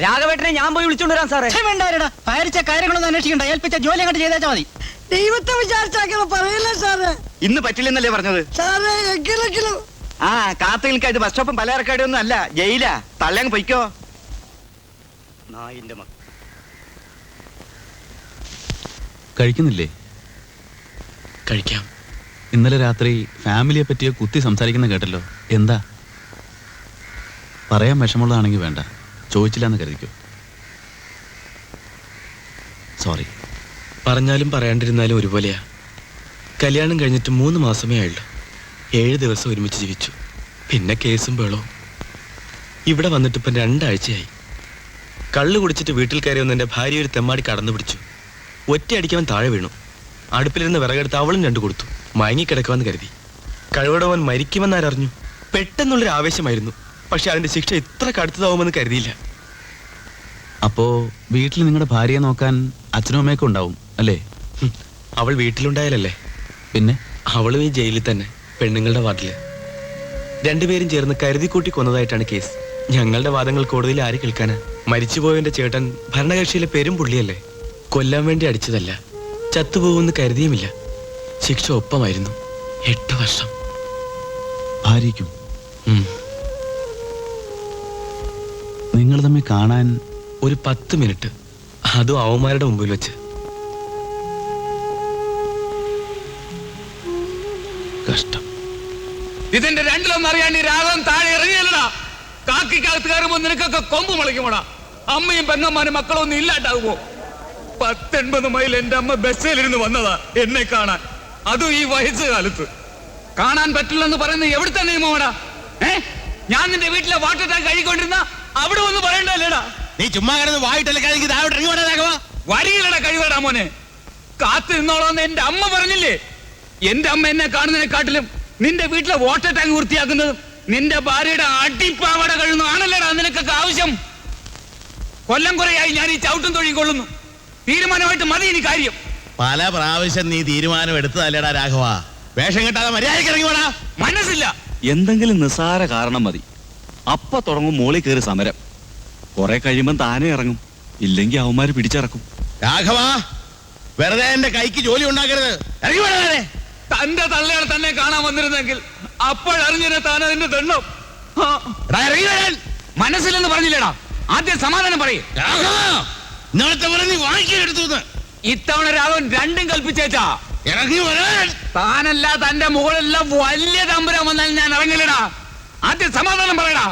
രാഘവേട്ടനെ ഞാൻ പോയി വിളിച്ചോണ്ട് വരാം സാറേ. വേണ്ടാ, ഭാരിച്ച കാര്യങ്ങളൊന്നും അന്വേഷിക്കണ്ട, ഏൽപ്പിച്ച ജോലി അങ്ങോട്ട് ചെയ്തേച്ചാ മതി. ദൈവത്തെ വിചാരിച്ചാക്കണം പറയല്ലേ സാറേ. ഇന്ന് പറ്റില്ലെന്നല്ലേ പറഞ്ഞത് സാറേ എങ്കിലെങ്കിലും ആ കാത്തു നിൽക്കാത് ബസ് സ്റ്റോപ്പും പലചരക്കട ഒന്നും അല്ല, ജയിലാ. തള്ളങ്ങ് പൊയ്ക്കോ. നായിന്റെ മക്കൾ കഴിക്കുന്നില്ലേ? കഴിക്കാം. ഇന്നലെ രാത്രി ഫാമിലിയെ പറ്റിയോ കുത്തി സംസാരിക്കുന്ന കേട്ടല്ലോ. എന്താ? പറയാൻ വിഷമമുള്ളതാണെങ്കിൽ വേണ്ട, ചോദിച്ചില്ല കരുതിക്കോ. സോറി. പറഞ്ഞാലും പറയാണ്ടിരുന്നാലും ഒരുപോലെയാ. കല്യാണം കഴിഞ്ഞിട്ട് 3 മാസമേ ആയുള്ളൂ. 7 ദിവസം ഒരുമിച്ച് ജീവിച്ചു. പിന്നെ കേസും ബഹളവും. ഇവിടെ വന്നിട്ട് ഇപ്പം 2 ആഴ്ചയായി. കള്ളു കുടിച്ചിട്ട് വീട്ടിൽ കയറി വന്ന് എൻ്റെ ഭാര്യ ഒരു തെമ്മാടി കടന്നു പിടിച്ചു. ഒറ്റയടിക്കവൻ താഴെ വീണു. അടുപ്പിലിരുന്ന് വിറകെടുത്ത് അവളും 2 കൊടുത്തു. മയങ്ങിക്കിടക്കുമെന്ന് കരുതി. കഴിവടവൻ മരിക്കുമെന്നാരറിഞ്ഞു. പെട്ടെന്നുള്ളൊരു ആവേശമായിരുന്നു. പക്ഷെ അതിന്റെ ശിക്ഷ ഇത്ര കടുത്തതാവുമെന്ന് കരുതിയില്ല. അപ്പോ വീട്ടിൽ നിങ്ങളുടെ ഭാര്യയെ നോക്കാൻ അച്ഛനും അമ്മയൊക്കെ ഉണ്ടാവും അല്ലേ? അവൾ വീട്ടിലുണ്ടായാലല്ലേ. പിന്നെ അവളും ഈ ജയിലിൽ തന്നെ, പെണ്ണുങ്ങളുടെ വാർഡില്. 2 പേരും ചേർന്ന് കരുതിക്കൂട്ടി കൊന്നതായിട്ടാണ് കേസ്. ഞങ്ങളുടെ വാദങ്ങൾ കോടതിയിൽ ആര് കേൾക്കാനാ? മരിച്ചുപോയവന്റെ ചേട്ടൻ ഭരണകക്ഷിയിലെ പേരും പുള്ളിയല്ലേ. കൊല്ലാൻ വേണ്ടി അടിച്ചതല്ല, ചത്തുപോകുമെന്ന് കരുതിയുമില്ല. ശിക്ഷ ഒപ്പമായിരുന്നു. 8 വർഷം. ഭാര്യയ്ക്കും? നിങ്ങൾ തമ്മിൽ കാണാൻ ഒരു 10 മിനിറ്റ്, അതും അവന്മാരുടെ മുമ്പിൽ വെച്ച്. കഷ്ടം. ഇതിന്റെ രണ്ടിലൊന്നും അറിയാണ്ട് രാഘവൻ താഴെ ഇറങ്ങിയല്ലടാ. കാക്കിക്കകത്ത് കയറുമ്പോ നിനക്കൊക്കെ കൊമ്പ് മുളയ്ക്കുമോടാ. അമ്മയും പെങ്ങന്മാരും മക്കളും ഒന്നും ഇല്ലാണ്ടാകുമോ? 19 മൈൽ എന്റെ അമ്മ ബസ്സിലിരുന്ന് വന്നതാ എന്നെ കാണാൻ, അതും ഈ വയസ്സുകാലത്ത്. കാണാൻ പറ്റില്ലെന്ന് പറയുന്നത് എവിടുത്തെ നിയമമാടാ? ഞാൻ നിന്റെ വീട്ടിലെ വാട്ടർ ടാങ്ക് കഴുകിക്കൊണ്ടിരുന്ന അവിടെ ഒന്ന് പറയണ്ടല്ലേടാ. നീ ചുമ്മാ കിടന്ന് വായിട്ടല്ലേ കഴിഞ്ഞ് വരികയിലടാ കഴിവടാ മോനെ. കാത്തു നിന്നോളാന്ന് എന്റെ അമ്മ പറഞ്ഞില്ലേ? എന്റെ അമ്മ എന്നെ കാണുന്നതിനെക്കാട്ടിലും നിന്റെ വീട്ടിലെ വാട്ടർ ടാങ്ക് വൃത്തിയാക്കുന്നതും നിന്റെ ഭാര്യയുടെ അടിപ്പാവട കഴിയുന്നതാണല്ലേടാ നിനക്കൊക്കെ ആവശ്യം. കൊല്ലം കുറയായി ഞാൻ ഈ ചവിട്ടും തൊഴിൽ കൊള്ളുന്നു. തീരുമാനമായിട്ട് മതി ഇനി കാര്യം. പല പ്രാവശ്യം നീ തീരുമാനം എടുത്തതല്ലേടാ രാഘവ. വേഷം കെട്ടാതെ മര്യാദയ്ക്ക് ഇറങ്ങി വേടാ. മനസ്സില്ല. എന്തെങ്കിലും നിസ്സാര കാരണം മതി, അപ്പ തുടങ്ങും മോളിൽ കയറി സമരം. കുറെ കഴിയുമ്പം താനേ ഇറങ്ങും, ഇല്ലെങ്കിൽ അവന്മാര് പിടിച്ചിറക്കും. രാഘവ, വെറുതെ എന്റെ കൈക്ക് ജോലി ഉണ്ടാക്കരുത്. ഇറങ്ങി വേണേ. തന്റെ തള്ളയാൾ തന്നെ കാണാൻ വന്നിരുന്നെങ്കിൽ അപ്പോഴറിഞ്ഞിരുന്ന താൻ അതിന്റെ ദണ്ണം. മനസ്സിലെന്ന് പറഞ്ഞില്ലേടാ. ആദ്യം സമാധാനം പറയും. ഇത്തവണ രാഘവൻ 2ഉം കൽപ്പിച്ചേച്ചാ. ഇറങ്ങി വരാൻ. താനല്ല തന്റെ മുകളെല്ലാം വലിയ തമ്പുരാൻ വന്നാൽ ഞാൻ ഇറങ്ങില്ലടാ. ആദ്യം സമാധാനം പറയടാ.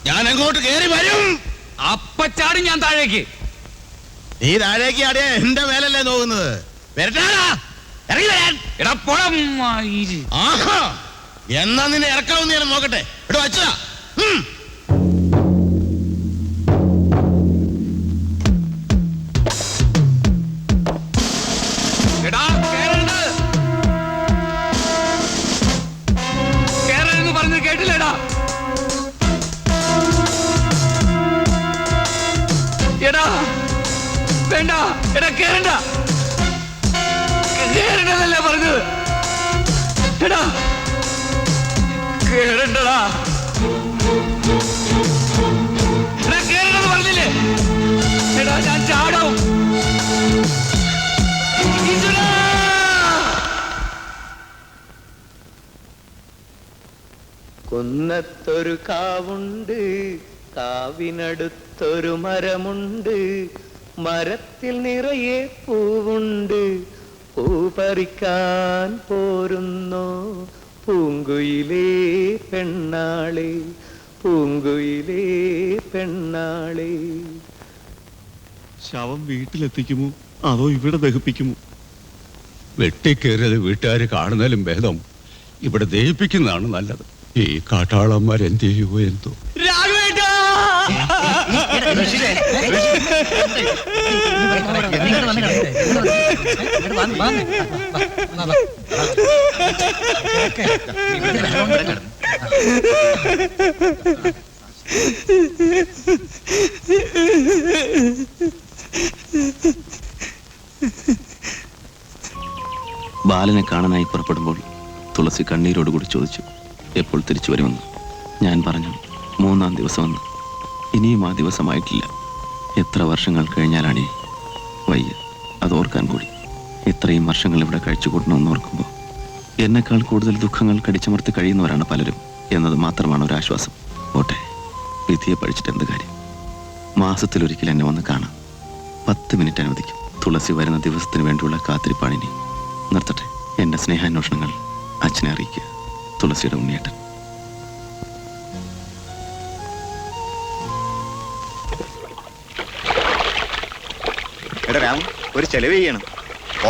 ഞാൻ അങ്ങോട്ട് കയറി വരും. അപ്പച്ചാടും ഞാൻ താഴേക്ക്. നീ താഴേക്ക് ആടിയ എന്റെ മേലല്ലേ നോക്കുന്നത്. ഇറങ്ങി വരാൻ. എന്നാ നിന്നെ ഇറക്കാവുന്ന ഞാൻ നോക്കട്ടെ. ഇവിടെ വച്ചതാ. പറഞ്ഞു കേട്ടില്ലേടാ? എടാ വേണ്ട, എടാ കേറണ്ട. കേറണ്ടല്ലേ പറഞ്ഞത്? എടാ കേറണ്ടടാ. എടാ കേറണ്ടെന്ന് പറഞ്ഞില്ലേ? എടാ ഞാൻ ചാടും. കുന്നത്തൊരു കാവുണ്ട്, കാവിനടുത്തൊരു മരമുണ്ട്, മരത്തിൽ നിറയെ പൂവുണ്ട്, പൂ പറിക്കാൻ പോരുന്നോ പൂങ്കുയിലേ പെണ്ണാളെ, പൂങ്കുയിലേ പെണ്ണാളെ. ശവം വീട്ടിലെത്തിക്കുമോ അതോ ഇവിടെ ദഹിപ്പിക്കുമോ? വെട്ടിക്കേറിയത് വീട്ടുകാർ കാണുന്നതിലും ഭേദം ഇവിടെ ദഹിപ്പിക്കുന്നതാണ് നല്ലത്. ഈ കാട്ടാളന്മാർ എന്ത് ചെയ്യുമോ എന്തോ. ബാലനെ കാണാനായി പുറപ്പെടുമ്പോൾ തുളസി കണ്ണീരോടുകൂടി ചോദിച്ചു എപ്പോൾ തിരിച്ചു വരുമെന്ന്. ഞാൻ പറഞ്ഞു 3-ാം ദിവസമെന്ന്. ഇനിയും ആ ദിവസമായിട്ടില്ല. എത്ര വർഷങ്ങൾ കഴിഞ്ഞാലാണ് വയ്യ അതോർക്കാൻ കൂടി. ഇത്രയും വർഷങ്ങൾ ഇവിടെ കഴിച്ചു കൂട്ടണമെന്ന് ഓർക്കുമ്പോൾ എന്നെക്കാൾ കൂടുതൽ ദുഃഖങ്ങൾ കടിച്ചമർത്തി കഴിയുന്നവരാണ് പലരും എന്നത് മാത്രമാണ് ഒരു ആശ്വാസം. ഓട്ടെ, വിധിയെ പഠിച്ചിട്ട് എന്ത് കാര്യം? മാസത്തിലൊരിക്കൽ എന്നെ വന്ന് കാണാം. 10 മിനിറ്റ് അനുവദിക്കും. തുളസി വരുന്ന ദിവസത്തിന് വേണ്ടിയുള്ള കാത്തിരിപ്പാണിനി. നിർത്തട്ടെ. എൻ്റെ സ്നേഹാന്വേഷണങ്ങൾ അച്ഛനെ അറിയിക്കുക. തുളസിയുടെ ഉണ്ണിയേട്ടൻ. എടാ രാം, ഒരു ചെലവ് ചെയ്യണം.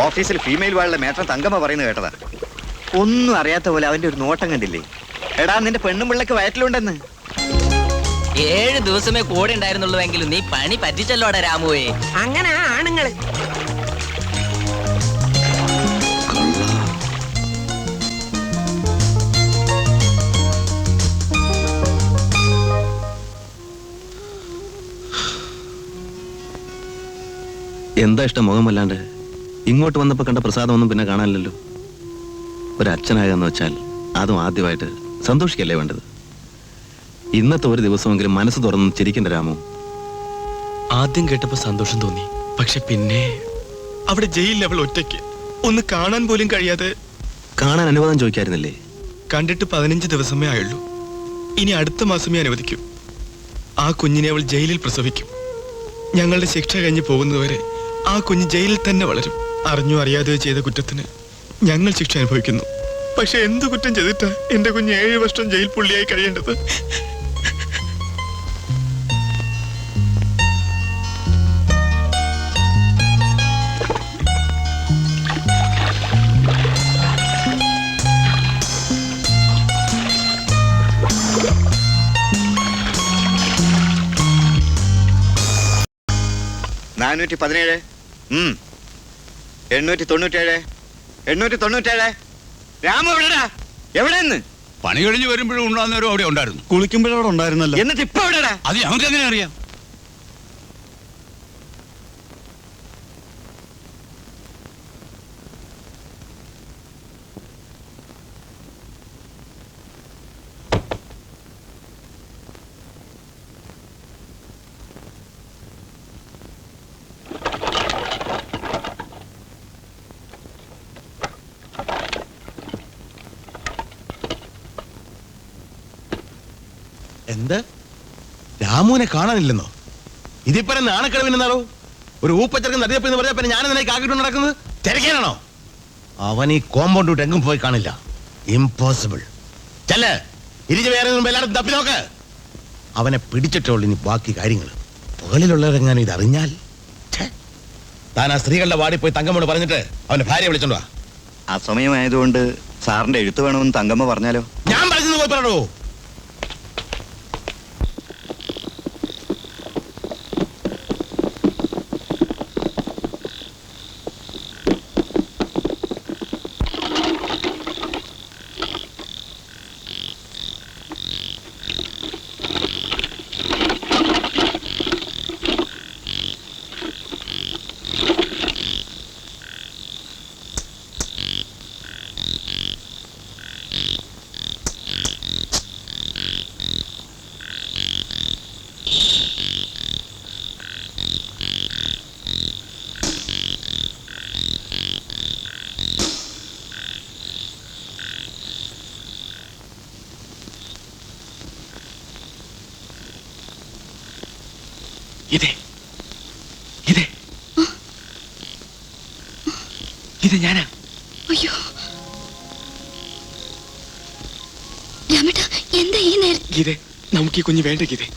ഓഫീസിൽ ഫീമെയിൽ വാളുടെ മേട്ടൻ തങ്കമ്മ പറയുന്നത് കേട്ടതാ. ഒന്നും അറിയാത്ത പോലെ അവന്റെ ഒരു നോട്ടം കണ്ടില്ലേ? എടാ, നിന്റെ പെണ്ണും പിള്ളക്ക് വയറ്റിലുണ്ടെന്ന്. 7 ദിവസമേ കൂടെ ഉണ്ടായിരുന്നുള്ളൂവെങ്കിലും നീ പണി പറ്റിച്ചല്ലോടാ രാമുവേ. അങ്ങനെ ആണുങ്ങള്. എന്താ ഇഷ്ടം മുഖമല്ലാണ്ട്? ഇങ്ങോട്ട് വന്നപ്പോൾ കണ്ട പ്രസാദമൊന്നും പിന്നെ കാണാനില്ലല്ലോ. ഒരച്ഛനാകാന്ന് വെച്ചാൽ അതും ആദ്യമായിട്ട് സന്തോഷിക്കല്ലേ വേണ്ടത്. ഇന്നത്തെ ഒരു ദിവസമെങ്കിലും മനസ്സ് തുറന്ന് ചിരിക്കണ്ട രാമു. ആദ്യം കേട്ടപ്പോൾ സന്തോഷം തോന്നി. പക്ഷെ പിന്നെ അവിടെ ജയിലിൽ അവൾ ഒറ്റയ്ക്ക് ഒന്ന് കാണാൻ പോലും കഴിയാതെ. കാണാൻ അനുവാദം ചോദിക്കായിരുന്നില്ലേ? കണ്ടിട്ട് 15 ദിവസമേ ആയുള്ളൂ. ഇനി അടുത്ത മാസമേ അനുവദിക്കൂ. ആ കുഞ്ഞിനെ അവൾ ജയിലിൽ പ്രസവിക്കും. ഞങ്ങളുടെ ശിക്ഷ കഴിഞ്ഞ് പോകുന്നതുവരെ ആ കുഞ്ഞ് ജയിലിൽ തന്നെ വളരും. അറിഞ്ഞോ അറിയാതെയോ ചെയ്ത കുറ്റത്തിന് ഞങ്ങൾ ശിക്ഷ അനുഭവിക്കുന്നു. പക്ഷെ എന്ത് കുറ്റം ചെയ്തിട്ടാ എന്റെ കുഞ്ഞ് 7 വർഷം ജയിൽ പുള്ളിയായി കഴിയേണ്ടത്? രാമു എവിടെടാ? എവിടെന്ന്? പണി കഴിഞ്ഞ് വരുമ്പോഴും ഉണ്ടാകുന്നവരും അവിടെ ഉണ്ടായിരുന്നു. കുളിക്കുമ്പോഴവിടെ ഉണ്ടായിരുന്നല്ലോ. എന്നിട്ട് ഇപ്പൊ എവിടെടാ? അത് ഞങ്ങൾക്ക് എങ്ങനെ അറിയാം? എന്ത്? രാമുവിനെ കാണാനില്ലെന്നോ? ഇതിപ്പോ നാണക്കിഴവിനാളോ? ഒരു ഊപ്പച്ചെറുക്കൻ നദിയപ്പെന്ന് പറഞ്ഞാൽ പിന്നെ ഞാൻ നിനക്ക് ആക്കിയിട്ട് നടക്കുന്നത് തിരക്കാനാണോ? അവൻ ഈ കോമ്പൗണ്ട് വിട്ട് എങ്ങും പോയി കാണില്ല. ഇംപോസിബിൾ. ചെല്ല്, ഇരിച്ച് വേറെ എല്ലായിടത്തും തപ്പി നോക്ക്. അവനെ പിടിച്ചിട്ടുള്ളൂ ഇനി ബാക്കി കാര്യങ്ങൾ. പുകളിലുള്ളവരെങ്ങാനും ഇതറിഞ്ഞാൽ. താൻ ആ സ്ത്രീകളുടെ വാടി പോയി തങ്കമ്മോട് പറഞ്ഞിട്ട് അവന്റെ ഭാര്യ വിളിച്ചോണ്ടോ. അസമയമായതുകൊണ്ട് സാറിന്റെ എഴുത്ത് വേണമെന്ന് തങ്കമ്മ പറഞ്ഞാലോ? ഞാൻ പറഞ്ഞത് പോയി പറയണോ? ഇത് ഞാനാ. അയ്യോ രാമേട്ടാ, എന്താ ഈ നേരത്തെ? ഗീതേ, നമുക്ക് ഈ കുഞ്ഞ് വേണ്ട ഗീതേ.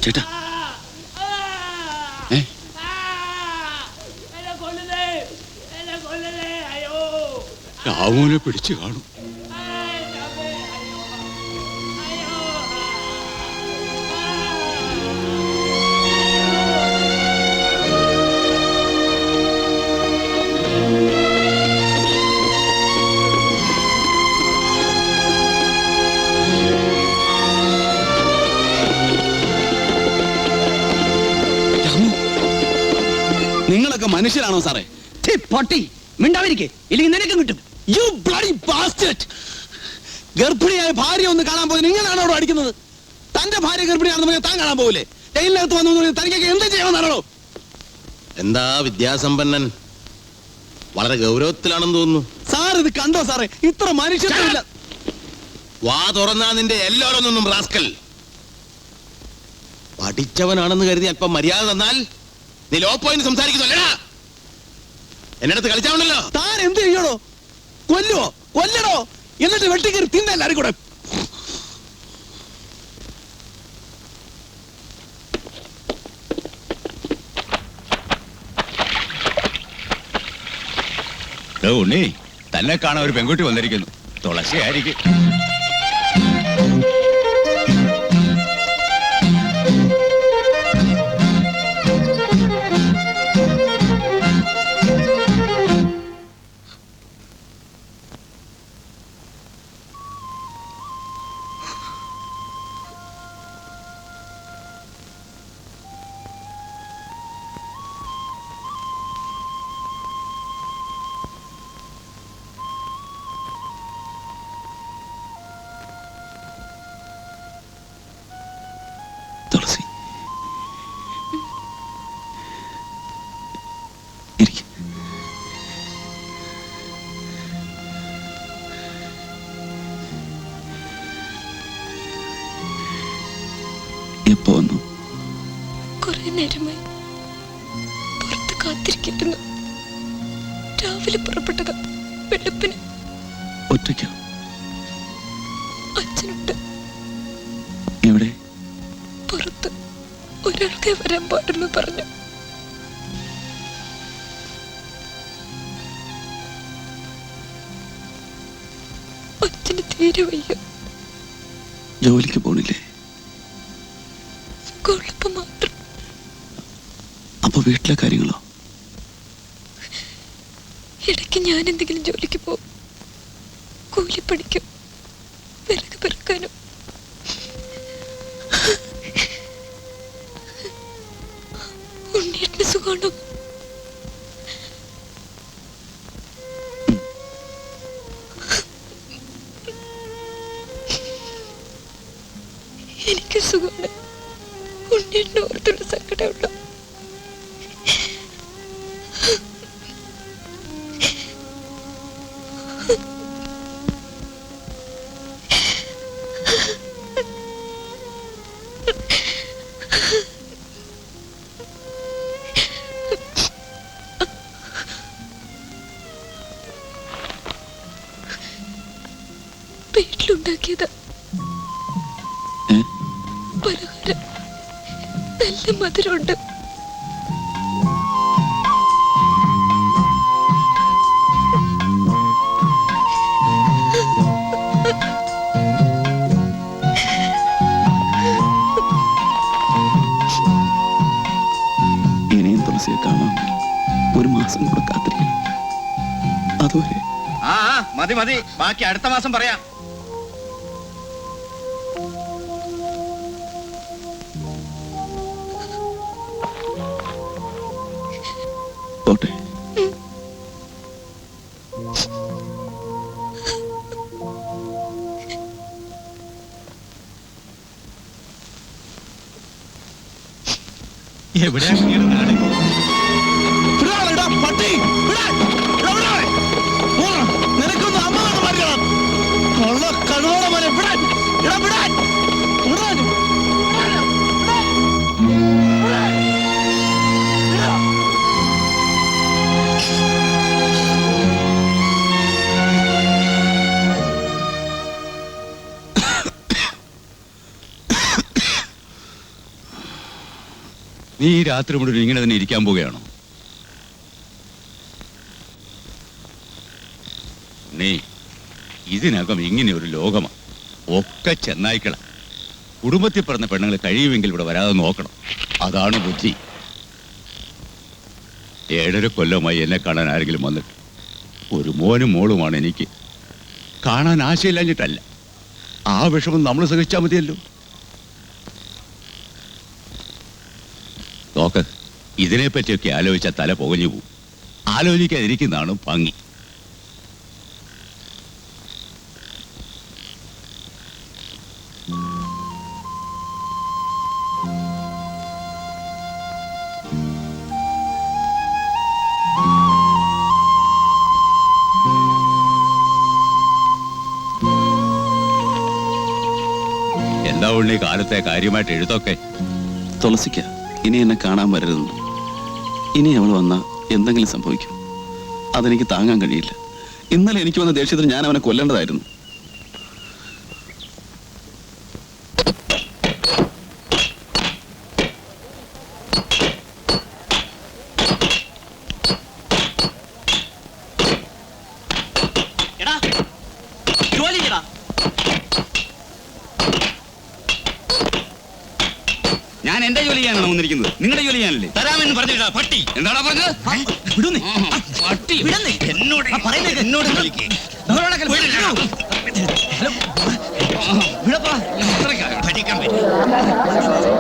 ചേട്ടാ രാമുവിനെ പിടിച്ചു കാണും. നിങ്ങളൊക്കെ മനുഷ്യരാണോ സാറേ? പൊട്ടി മിണ്ടാതിരിക്കെ, ഇല്ലെങ്കിൽ നിനക്കും കിട്ടും. You bloody bastard! ഗർഭിണിയായ ഭാര്യ ഒന്ന് കാണാൻ പോയി നിങ്ങളാണോ അവിടെ അടിക്കുന്നത്? തന്റെ ഭാര്യ ഗർഭിണിയാണെന്ന് പറഞ്ഞാൽ താൻ കാണാൻ പോകില്ലേ? ജയിലിനകത്ത് വന്നു തനിക്കൊക്കെ എന്ത് ചെയ്യണമെന്നാണോ? എന്താ വിദ്യാസമ്പന്നൻ വളരെ ഗൗരവത്തിലാണെന്ന് തോന്നുന്നു. സാർ ഇത് കണ്ടോ സാറേ? ഇത്ര മനുഷ്യത്വമില്ല. വാ തുറന്നാ നിന്റെ എല്ലാവരൊന്നും റാസ്കൽ. പഠിച്ചവനാണെന്ന് കരുതി അല്പം മര്യാദ തന്നാൽ നീ ലോ പോയിന്റ് സംസാരിക്കുന്നല്ലടാ. എന്നടുത്ത് കളിച്ചാവണല്ലോ. താൻ എന്ത് ചെയ്യണോ? കൊല്ലുവോ? കൊല്ലണോ? എന്നിട്ട് വെട്ടിക്കറി തിന്നല്ലാരും കൂടെ. ഉണ്ണി, തന്നെ കാണാൻ ഒരു പെൺകുട്ടി വന്നിരിക്കുന്നു. തുളസിയായിരിക്കും. തുളസി, എപ്പോ വന്നു? കുറെ നേരമായി പുറത്ത് കാത്തിരിക്കുന്നു. രാവിലെ പുറപ്പെട്ടതാ. വെളുപ്പിന്. ഒറ്റയ്ക്കോ? അച്ഛനുണ്ട് എവിടെ? പുറത്ത്. ഒരാൾക്കേ വരാൻ പാടുള്ളൂ പറഞ്ഞു. അച്ഛന് തീരെ വയ്യ. ജോലിക്ക് പോണില്ലേ? കൊള്ളപ്പ് മാത്രം. അപ്പൊ വീട്ടിലെ കാര്യങ്ങളോ? ഇടയ്ക്ക് ഞാൻ എന്തെങ്കിലും ജോലിക്ക് പോകും. കൂലിപ്പണിക്കും വിറക് പെറുക്കാനും. ഉണ്ണിയേട്ടന് സുഖമാണോ? എനിക്ക് സുഖമാണ്. ഉണ്ണിയേട്ടന് ഓർത്തുള്ള സങ്കടമുള്ള. വീട്ടിലുണ്ടാക്കിയത് പലഹാരം നല്ല മധുരമുണ്ട്. ഇനിയും തുളസിയെ കാണാമെങ്കിൽ ഒരു മാസം കൂടെ കാത്തിരിക്കണം. അതുവരെ മതി മതി, ബാക്കി അടുത്ത മാസം പറയാം. പോട്ടെ. എവിടെയാ നാട്? നിനക്കൊന്ന് അമ്മ മാറ്റണം. കൊള്ള കണ്ണോളെ വിടാൻ വിടാൻ. നീ ഈ രാത്രി മുഴുവൻ ഇങ്ങനെ തന്നെ ഇരിക്കാൻ പോവുകയാണോ? നീ ഇതിനകം ഇങ്ങനെ ഒരു ലോകമാണ്. ഒക്കെ ചെന്നായിക്കള. കുടുംബത്തിൽ പറഞ്ഞ പെണ്ണുങ്ങൾ കഴിയുമെങ്കിൽ ഇവിടെ വരാതെ നോക്കണം. അതാണ് ബുദ്ധി. 7.5 കൊല്ലമായി എന്നെ കാണാൻ ആരെങ്കിലും വന്നിട്ട്. ഒരു മോനും മോളുമാണ് എനിക്ക്. കാണാൻ ആശയില്ലാഞ്ഞിട്ടല്ല. ആ വിഷമം നമ്മൾ സഹിച്ചാൽ മതിയല്ലോ. നോക്ക്, ഇതിനെപ്പറ്റിയൊക്കെ ആലോചിച്ചാൽ തല പുകഞ്ഞു പോവും. ആലോചിക്കാതിരിക്കുന്നതാണ് ഭംഗി. എന്താ ഉണ്ണി കാലത്തെ കാര്യമായിട്ട് എഴുത്തൊക്കെ? തുളസിക്ക ഇനി എന്നെ കാണാൻ വരരുതെന്ന്. ഇനി അവൾ വന്ന എന്തെങ്കിലും സംഭവിക്കും. അതെനിക്ക് താങ്ങാൻ കഴിയില്ല. ഇന്നലെ എനിക്ക് വന്ന ദേഷ്യത്തിൽ ഞാൻ അവനെ കൊല്ലേണ്ടതായിരുന്നു. ഞാൻ എന്റെ ജോലി ചെയ്യാനാണ് വന്നിരിക്കുന്നത്, നിങ്ങളുടെ ജോലി ചെയ്യാനല്ലേ? തരാമെന്ന് പറഞ്ഞിട്ടാ പട്ടി. എന്താടാ പറഞ്ഞത്? പട്ടി എന്നോട് എന്നോട് കളിക്ക്. പഠിക്കാൻ പറ്റും.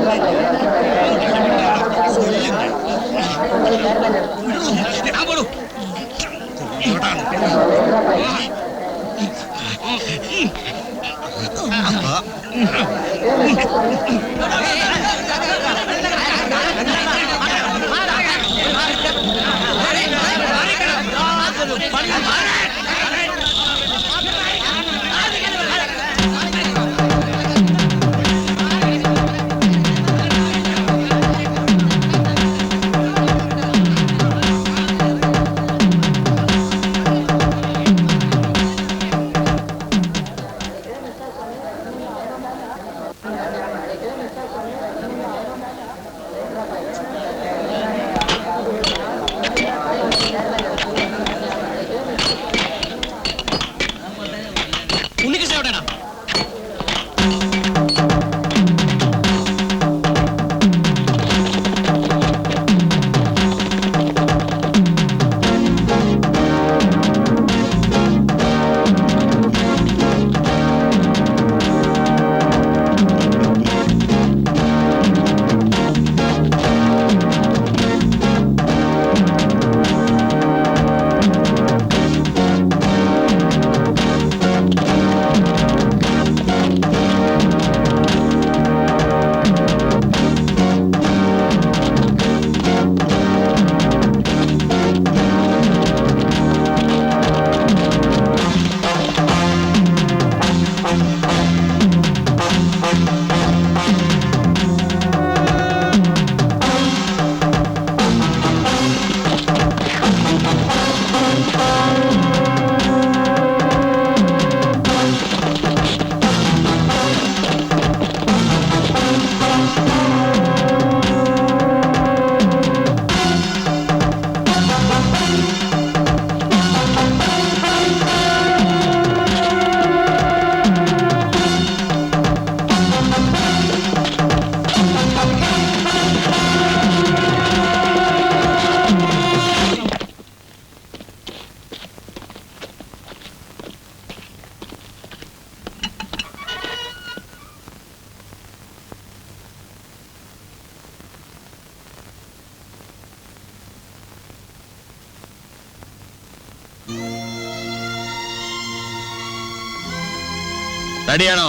റെഡിയാണോ?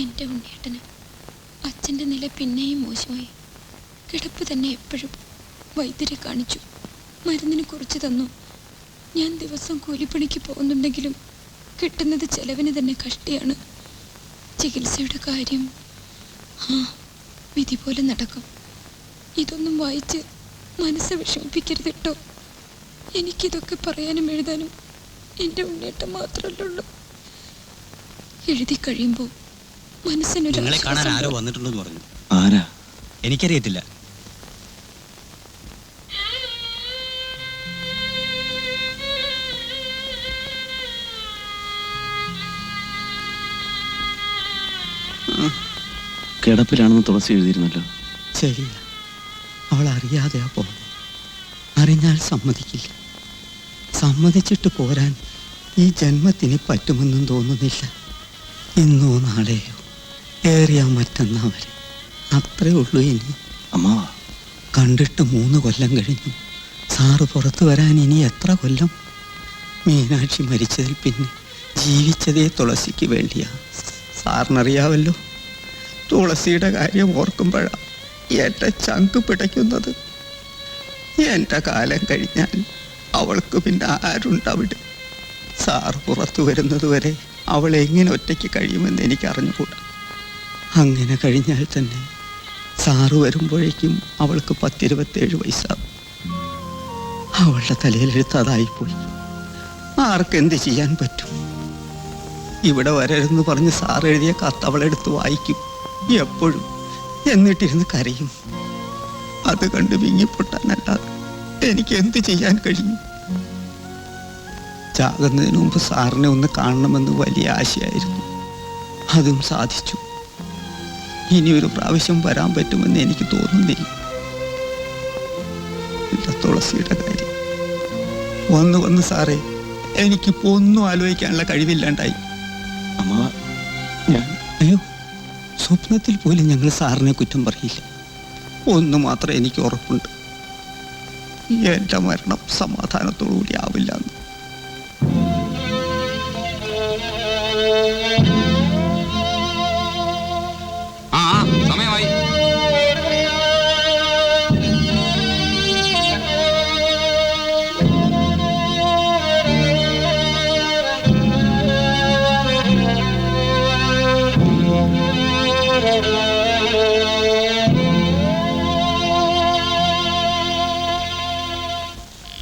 എൻ്റെ ഉണ്ണിയേട്ടന് അച്ഛൻ്റെ നില പിന്നെയും മോശമായി. കിടപ്പ് തന്നെ എപ്പോഴും. വൈദ്യരെ കാണിച്ചു, മരുന്നിന് കുറച്ച് തന്നു. ഞാൻ ദിവസം കൂലിപ്പണിക്ക് പോകുന്നുണ്ടെങ്കിലും കിട്ടുന്നത് ചെലവിന് തന്നെ കഷ്ടിയാണ്. ചികിത്സയുടെ കാര്യം വിധി പോലെ നടക്കും. ഇതൊന്നും വായിച്ച് മനസ്സ് വിഷമിപ്പിക്കരുത് കേട്ടോ. എനിക്കിതൊക്കെ പറയാനും എഴുതാനും എൻ്റെ ഉണ്ണിയേട്ടൻ മാത്രമല്ലുള്ളൂ. എഴുതി കഴിയുമ്പോൾ മനസ്സിനൊരു നിങ്ങളെ കാണാൻ ആരോ വന്നിട്ടുണ്ടെന്ന് പറഞ്ഞു. ആരാ? എനിക്കറിയത്തില്ല. കിടപ്പിലാണെന്ന് തുളസി എഴുതിയിരുന്നല്ലോ. ശരിയാ, അവൾ അറിയാതെയാ പോകുന്നത്. അറിഞ്ഞാൽ സമ്മതിക്കില്ല. സമ്മതിച്ചിട്ട് പോരാൻ ഈ ജന്മത്തിന് പറ്റുമെന്നും തോന്നുന്നില്ല. ഇന്നോ നാളെയോ ഏറിയ മറ്റന്നാ വരെ അത്രേ ഉള്ളൂ. ഇനി അമ്മാ കണ്ടിട്ട് 3 കൊല്ലം കഴിഞ്ഞു. സാറ് പുറത്തു വരാൻ ഇനി എത്ര കൊല്ലം? മീനാക്ഷി മരിച്ചതിൽ പിന്നെ ജീവിച്ചതേ തുളസിക്ക് വേണ്ടിയാ. സാറിനറിയാവല്ലോ, തുളസിയുടെ കാര്യം ഓർക്കുമ്പോഴാണ് എൻ്റെ ചങ്ക് പിടയ്ക്കുന്നത്. എൻ്റെ കാലം കഴിഞ്ഞാൽ അവൾക്ക് പിന്നെ ആരുണ്ടവിടെ? സാറ് പുറത്തു വരുന്നത് വരെ അവൾ എങ്ങനെ ഒറ്റയ്ക്ക് കഴിയുമെന്ന് എനിക്ക് അറിഞ്ഞുകൂടാ. അങ്ങനെ കഴിഞ്ഞാൽ തന്നെ സാറ് വരുമ്പോഴേക്കും അവൾക്ക് 10-27 വയസ്സാകും. അവളുടെ തലയിലെഴുത്തതായിപ്പോയി. ആർക്കെന്ത് ചെയ്യാൻ പറ്റും? ഇവിടെ വരരുതെന്ന് പറഞ്ഞ് സാർ എഴുതിയ കത്ത് അവളെടുത്ത് വായിക്കും എപ്പോഴും. എന്നിട്ടിരുന്ന് കരയും. അത് കണ്ട് വിങ്ങിപ്പൊട്ടാനല്ലാതെ എനിക്ക് എന്ത് ചെയ്യാൻ കഴിയും? ചാകുന്നതിന് മുമ്പ് സാറിനെ ഒന്ന് കാണണമെന്ന് വലിയ ആശയായിരുന്നു. അതും സാധിച്ചു. ഇനി ഒരു പ്രാവശ്യം വരാൻ പറ്റുമെന്ന് എനിക്ക് തോന്നുന്നില്ല. തുളസിയുടെ കാര്യം വന്ന് സാറേ, എനിക്കിപ്പോ ഒന്നും ആലോചിക്കാനുള്ള കഴിവില്ലാണ്ടായി. അയ്യോ, സ്വപ്നത്തിൽ പോലും ഞങ്ങൾ സാറിനെ കുറ്റം പറയില്ല. ഒന്ന് മാത്രം എനിക്ക് ഉറപ്പുണ്ട്, എൻ്റെ മരണം സമാധാനത്തോടുകൂടി ആവില്ല എന്ന്. സമയമായി.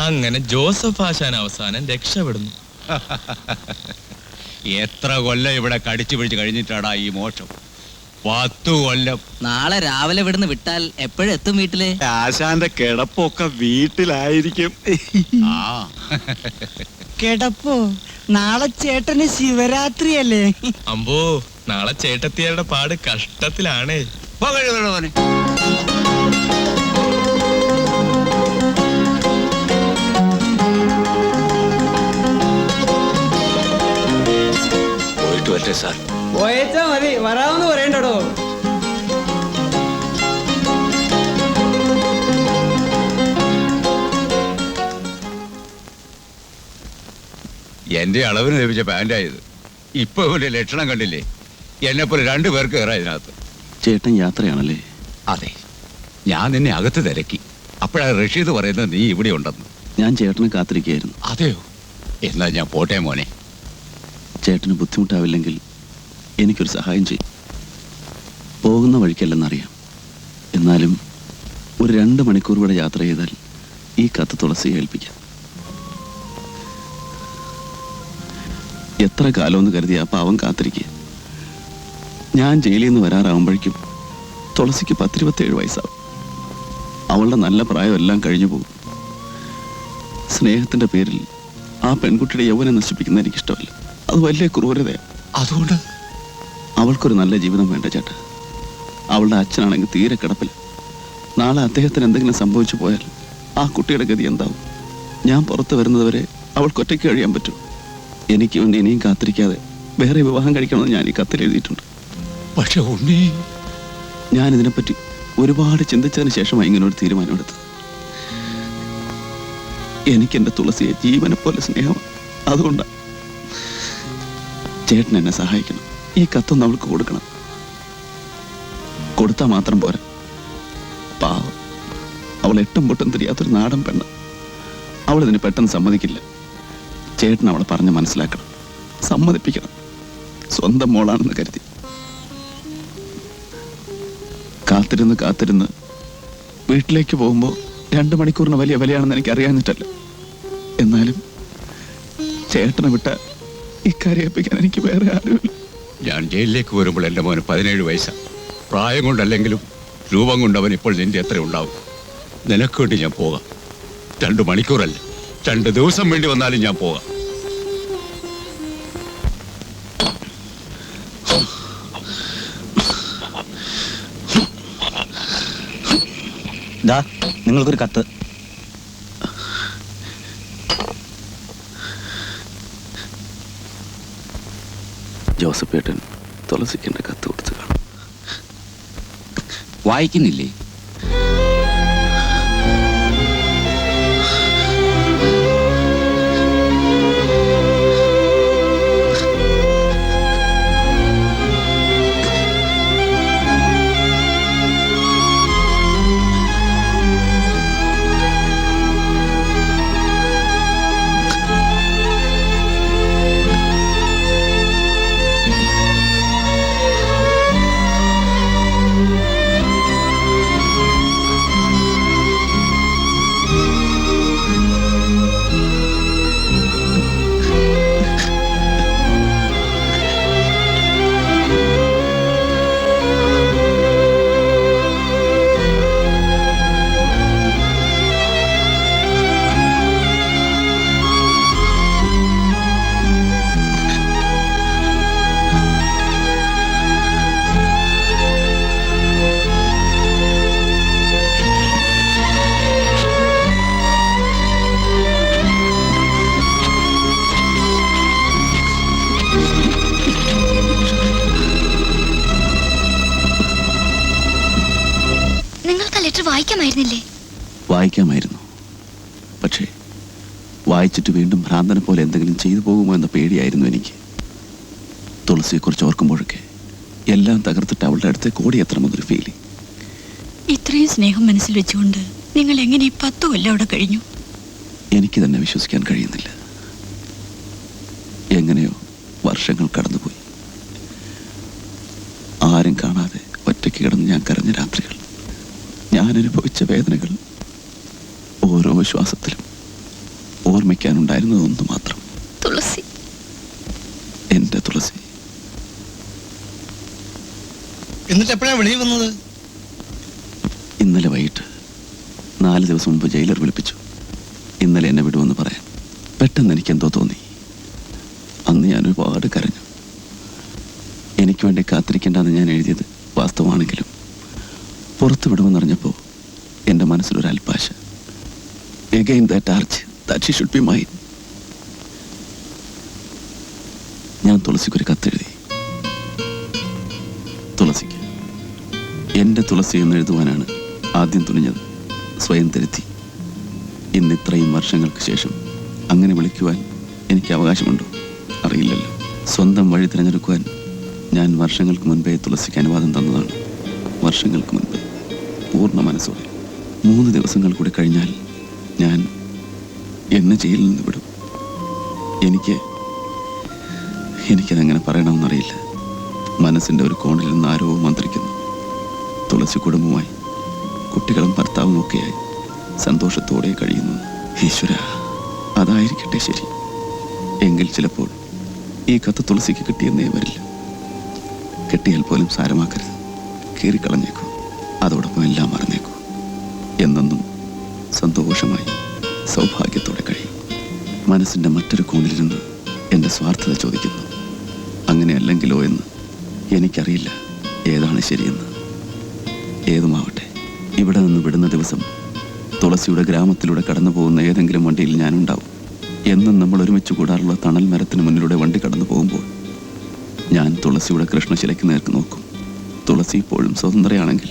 അങ്ങനെ ജോസഫ് ആശാൻ അവസാനം രക്ഷപ്പെടുന്നു. എത്ര കൊല്ലം ഇവിടെ കടിച്ചു പിടിച്ച് കഴിഞ്ഞിട്ടാടാ ഈ മോക്ഷം? 10 കൊല്ലം. നാളെ രാവിലെ ഇവിടുന്ന് വിട്ടാൽ എപ്പോഴും എത്തും വീട്ടില്? ആശാന്റെ കിടപ്പൊക്കെ വീട്ടിലായിരിക്കും. കിടപ്പോ? നാളെ ചേട്ടന് ശിവരാത്രിയല്ലേ? അമ്പോ, നാളെ ചേട്ടത്തിയുടെ പാട് കഷ്ടത്തിലാണേ. പോയിട്ട് വരട്ടെ സാർ. പോയേച്ചാ മതി, വരാമെന്ന് പറയണ്ടോ? എന്റെ അളവിന് ലഭിച്ച പാൻ്റായത്. ഇപ്പൊ ഇവന്റെ ലക്ഷണം കണ്ടില്ലേ? എന്നെപ്പോലെ 2 പേർക്ക് കയറാം ഇതിനകത്ത്. ചേട്ടൻ യാത്രയാണല്ലേ? അതെ, ഞാൻ നിന്നെ അകത്ത് തിരക്കി. അപ്പോഴാണ് റഷീദ് പറയുന്നത് നീ ഇവിടെ ഉണ്ടെന്ന്. ഞാൻ ചേട്ടനെ കാത്തിരിക്കുകയായിരുന്നു. അതെയോ? എന്നാ ഞാൻ പോട്ടെ മോനെ. ചേട്ടന് ബുദ്ധിമുട്ടാവില്ലെങ്കിൽ എനിക്കൊരു സഹായം ചെയ്യും. പോകുന്ന വഴിക്കല്ലെന്നറിയാം, എന്നാലും ഒരു 2 മണിക്കൂർ കൂടെ യാത്ര ചെയ്താൽ ഈ കത്ത് തുളസിയെ ഏൽപ്പിക്കാം. എത്ര കാലമെന്ന് കരുതി ആ പാവം കാത്തിരിക്കുക. ഞാൻ ജയിലിൽ നിന്ന് വരാറാവുമ്പോഴേക്കും തുളസിക്ക് 10-27 വയസ്സാവും. അവളുടെ നല്ല പ്രായം എല്ലാം കഴിഞ്ഞു പോകും. സ്നേഹത്തിന്റെ പേരിൽ ആ പെൺകുട്ടിയുടെ യൗവനം നശിപ്പിക്കുന്ന എനിക്കിഷ്ടമല്ല. അത് വലിയ ക്രൂരതയാണ്. അതുകൊണ്ട് അവൾക്കൊരു നല്ല ജീവിതം വേണ്ട ചേട്ടാ. അവളുടെ അച്ഛനാണെങ്കിൽ തീരെ കിടപ്പില്ല. നാളെ അദ്ദേഹത്തിന് എന്തെങ്കിലും സംഭവിച്ചു പോയാൽ ആ കുട്ടിയുടെ ഗതി എന്താവും? ഞാൻ പുറത്ത് വരുന്നതുവരെ അവൾക്ക് ഒറ്റയ്ക്ക് കഴിയാൻ പറ്റും. എനിക്ക് വേണ്ടി ഇനിയും കാത്തിരിക്കാതെ വേറെ വിവാഹം കഴിക്കണമെന്ന് ഞാൻ ഈ കത്തിൽ എഴുതിയിട്ടുണ്ട്. പക്ഷെ ഉണ്ണി, ഞാൻ ഇതിനെപ്പറ്റി ഒരുപാട് ചിന്തിച്ചതിന് ശേഷമാണ് ഇങ്ങനെ ഒരു തീരുമാനമെടുത്തത്. എനിക്ക് എൻ്റെ തുളസിയെ ജീവനെ പോലെ സ്നേഹമാണ്. അതുകൊണ്ടാണ് ചേട്ടൻ എന്നെ സഹായിക്കണം. ഈ കത്തൊന്ന് അവൾക്ക് കൊടുക്കണം. കൊടുത്താൽ മാത്രം പോരാ. പാവം, അവൾ എട്ടും പൊട്ടും തിരിയാത്തൊരു നാടൻ പെണ്ണ്. അവളിതിന് പെട്ടെന്ന് സമ്മതിക്കില്ല. ചേട്ടൻ അവളെ പറഞ്ഞ് മനസ്സിലാക്കണം, സമ്മതിപ്പിക്കണം. സ്വന്തം മോളാണെന്ന് കരുതി കാത്തിരുന്ന് വീട്ടിലേക്ക് പോകുമ്പോൾ 2 മണിക്കൂറിന് വലിയ വിലയാണെന്ന് എനിക്ക് അറിയാഞ്ഞിട്ടല്ല. എന്നാലും ചേട്ടനെ വിട്ട ഇക്കാര്യം ഏൽപ്പിക്കാൻ എനിക്ക് വേറെ ആരുമില്ല. ഞാൻ ജയിലിലേക്ക് വരുമ്പോൾ എൻ്റെ മോന് 17 വയസ്സാണ്. പ്രായം കൊണ്ടല്ലെങ്കിലും രൂപം കൊണ്ട് അവൻ ഇപ്പോൾ നിന്റെ എത്ര ഉണ്ടാവും. നിനക്ക് വേണ്ടി ഞാൻ പോകാം. 2 മണിക്കൂറല്ല, 2 ദിവസം വേണ്ടി വന്നാലും ഞാൻ പോകാം. നിങ്ങൾക്കൊരു കത്ത്. ജോസഫ് ഏട്ടൻ തുളസിക്കേണ്ട കത്ത് കൊടുത്തു കാണും. വായിക്കുന്നില്ലേ? വായിക്കാമായിരുന്നു. പക്ഷേ വായിച്ചിട്ട് വീണ്ടും ഭ്രാന്തനെ പോലെ എന്തെങ്കിലും ചെയ്തു പോകുമോ എന്ന പേടിയായിരുന്നു എനിക്ക്. തുളസിയെക്കുറിച്ച് ഓർക്കുമ്പോഴൊക്കെ എല്ലാം തകർത്തിട്ട് അവളുടെ അടുത്തേക്ക് ഓടിയെത്തണമെന്നൊരു ഫീലിംഗ്. ഇത്രയും സ്നേഹം മനസ്സിൽ വെച്ചുകൊണ്ട് നിങ്ങൾ എങ്ങനെ 10 കൊല്ലം അവിടെ കഴിഞ്ഞു? എനിക്ക് തന്നെ വിശ്വസിക്കാൻ കഴിയുന്നില്ല. എങ്ങനെയോ വർഷങ്ങൾ കടന്നുപോയി. ആരും കാണാതെ ഒറ്റയ്ക്ക് കിടന്ന് ഞാൻ കരഞ്ഞ രാത്രികൾ, ഞാൻ അനുഭവിച്ച വേദനകൾ, ഓരോ ശ്വാസത്തിലും ഓർമ്മിക്കാനുണ്ടായിരുന്നത് ഒന്ന് മാത്രം, തുളസി. എന്റെ തുളസി. എന്നിട്ട് എപ്പോഴാണ് വെളിയിൽ വന്നത്? ഇന്നലെ വൈകിട്ട് 4 ദിവസം മുമ്പ് ജയിലർ വിളിപ്പിച്ചു. ഇന്നലെ എന്നെ വിടുമെന്ന് പറയാൻ. പെട്ടെന്ന് എനിക്കെന്തോ തോന്നി. അന്ന് ഞാൻ ഒരുപാട് കരഞ്ഞു. എനിക്ക് വേണ്ടി കാത്തിരിക്കേണ്ടെന്ന് ഞാൻ എഴുതിയത് വാസ്തവമാണെങ്കിലും പുറത്തു വിടുമെന്നറിഞ്ഞപ്പോൾ എൻ്റെ മനസ്സിലൊരു അൽപ്പാശ. Again that urge that she should be mine. ഞാൻ തുളസിക്കൊരു കത്തെഴുതി. തുളസിക്ക്. എൻ്റെ തുളസി എന്ന് എഴുതുവാനാണ് ആദ്യം തുനിഞ്ഞത്. സ്വയം തിരുത്തി. ഇന്ന് ഇത്രയും വർഷങ്ങൾക്ക് ശേഷം അങ്ങനെ വിളിക്കുവാൻ എനിക്ക് അവകാശമുണ്ടോ? അറിയില്ലല്ലോ. സ്വന്തം വഴി തിരഞ്ഞെടുക്കുവാൻ ഞാൻ വർഷങ്ങൾക്ക് മുൻപേ തുളസിക്ക് അനുവാദം തന്നതാണ്. വർഷങ്ങൾക്ക് മുൻപേ, പൂർണ്ണ മനസ്സോടെ. 3 ദിവസങ്ങൾ കൂടി കഴിഞ്ഞാൽ ഞാൻ എന്നെ ജയിലിൽ നിന്ന് വിടും. എനിക്കതെങ്ങനെ പറയണമെന്നറിയില്ല. മനസ്സിൻ്റെ ഒരു കോണിൽ നിന്ന് ആരോ മന്ത്രിക്കുന്നു. തുളസി കുടുംബമായി, കുട്ടികളും ഭർത്താവും ഒക്കെയായി സന്തോഷത്തോടെ കഴിയുന്നു. ഈശ്വര, അതായിരിക്കട്ടെ ശരി. എങ്കിൽ ചിലപ്പോൾ ഈ കത്ത് തുളസിക്ക് കിട്ടിയെന്നേ വരില്ല. കിട്ടിയാൽ പോലും സാരമാക്കരുത്. കീറിക്കളഞ്ഞേക്കൂ. അതോടൊപ്പം എല്ലാം മറന്നേക്കൂ. എന്നെന്നും സന്തോഷമായി സൗഭാഗ്യത്തോടെ കഴിയും. മനസ്സിൻ്റെ മറ്റൊരു കോണിലിരുന്ന് എൻ്റെ സ്വാർത്ഥത ചോദിക്കുന്നു. അങ്ങനെയല്ലെങ്കിലോ എന്ന് എനിക്കറിയില്ല. ഏതാണ് ശരിയെന്ന്. ഏതുമാവട്ടെ, ഇവിടെ നിന്ന് വിടുന്ന ദിവസം തുളസിയുടെ ഗ്രാമത്തിലൂടെ കടന്നു പോകുന്ന ഏതെങ്കിലും വണ്ടിയിൽ ഞാനുണ്ടാവും. എന്നും നമ്മൾ ഒരുമിച്ച് കൂടാറുള്ള തണൽ മരത്തിന് മുന്നിലൂടെ വണ്ടി കടന്നു പോകുമ്പോൾ ഞാൻ തുളസിയുടെ കൃഷ്ണശിലയ്ക്ക് നേർക്ക് നോക്കും. തുളസി ഇപ്പോഴും സ്വതന്ത്രയാണെങ്കിൽ,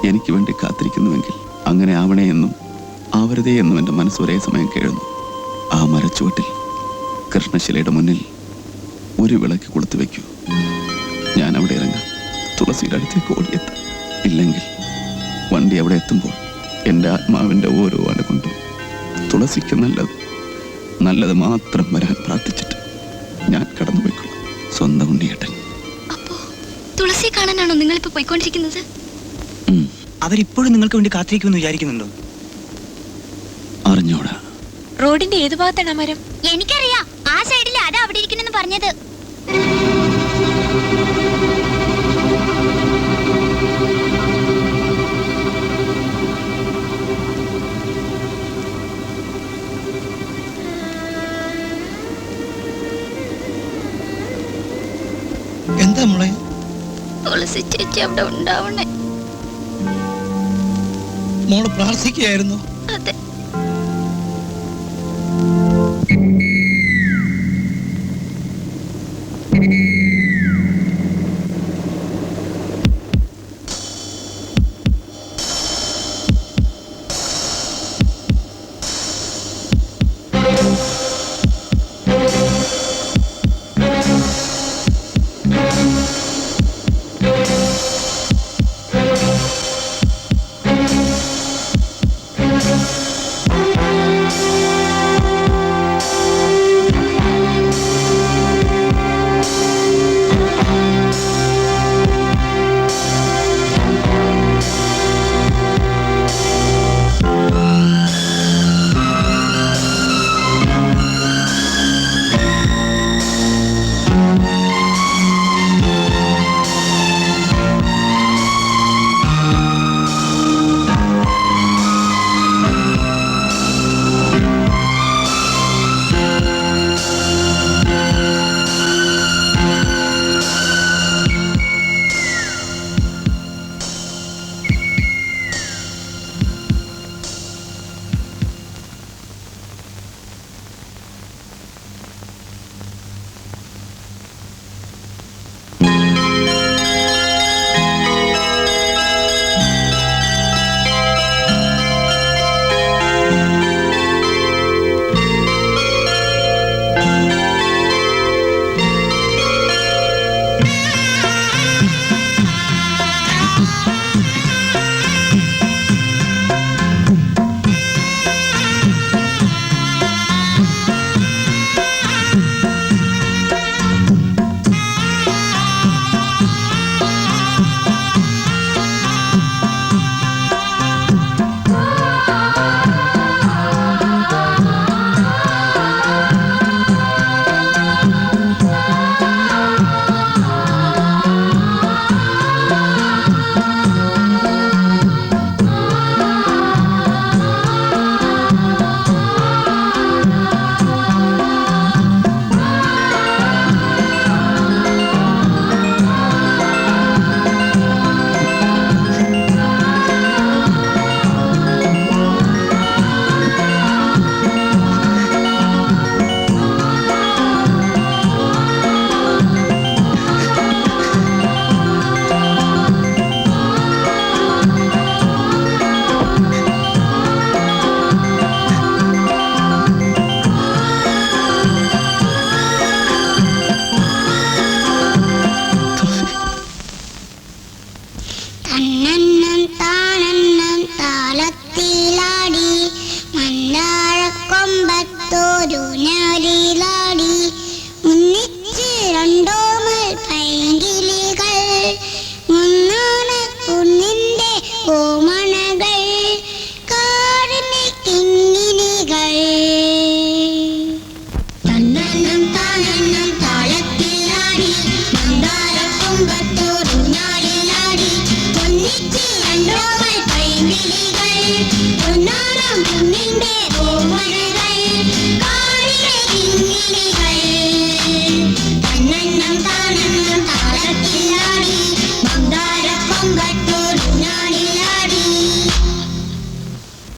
എനിക്ക് വേണ്ടി കാത്തിരിക്കുന്നുവെങ്കിൽ, അങ്ങനെ ആവണേ എന്നും ആവരുതേ എന്നും എൻ്റെ മനസ്സ് ഒരേ സമയം കേഴുന്നു. ആ മരച്ചുവട്ടിൽ കൃഷ്ണശിലയുടെ മുന്നിൽ ഒരു വിളക്ക് കൊളുത്തു വയ്ക്കൂ. ഞാൻ അവിടെ ഇറങ്ങാം. തുളസിയുടെ അടുത്തേക്ക് ഓടിയെത്താം. ഇല്ലെങ്കിൽ വണ്ടി അവിടെ എത്തുമ്പോൾ എൻ്റെ ആത്മാവിൻ്റെ ഓരോ അല കൊണ്ടും തുളസിക്ക് നല്ലത് മാത്രം വരാൻ പ്രാർത്ഥിച്ചിട്ട് ഞാൻ കടന്നുപോയിക്കൊള്ളാം. സ്വന്തം ഉണ്ണിയേട്ടൻ. തുളസിയെ കാണാനാണോ നിങ്ങളിപ്പോ പോയിക്കൊണ്ടിരിക്കുന്നത്? അവരിപ്പോഴും നിങ്ങൾക്ക് വേണ്ടി കാത്തിരിക്കുമെന്ന് വിചാരിക്കുന്നുണ്ടോ? അറിഞ്ഞോടാ. റോഡിന്റെ ഏത് ഭാഗത്താണ് ആ മരം? എനിക്കറിയാം, ആ സൈഡിൽ അതാ അവിടെ ഇരിക്കുന്നെന്ന് പറഞ്ഞത്. എന്താ മോളെ? തുളസി ചേച്ചി അവിടെ ഉണ്ടാവണേ. മോള് പ്രാർത്ഥിക്കുകയായിരുന്നു? അതെ. പൊന്നാടം കുന്നിന്റെ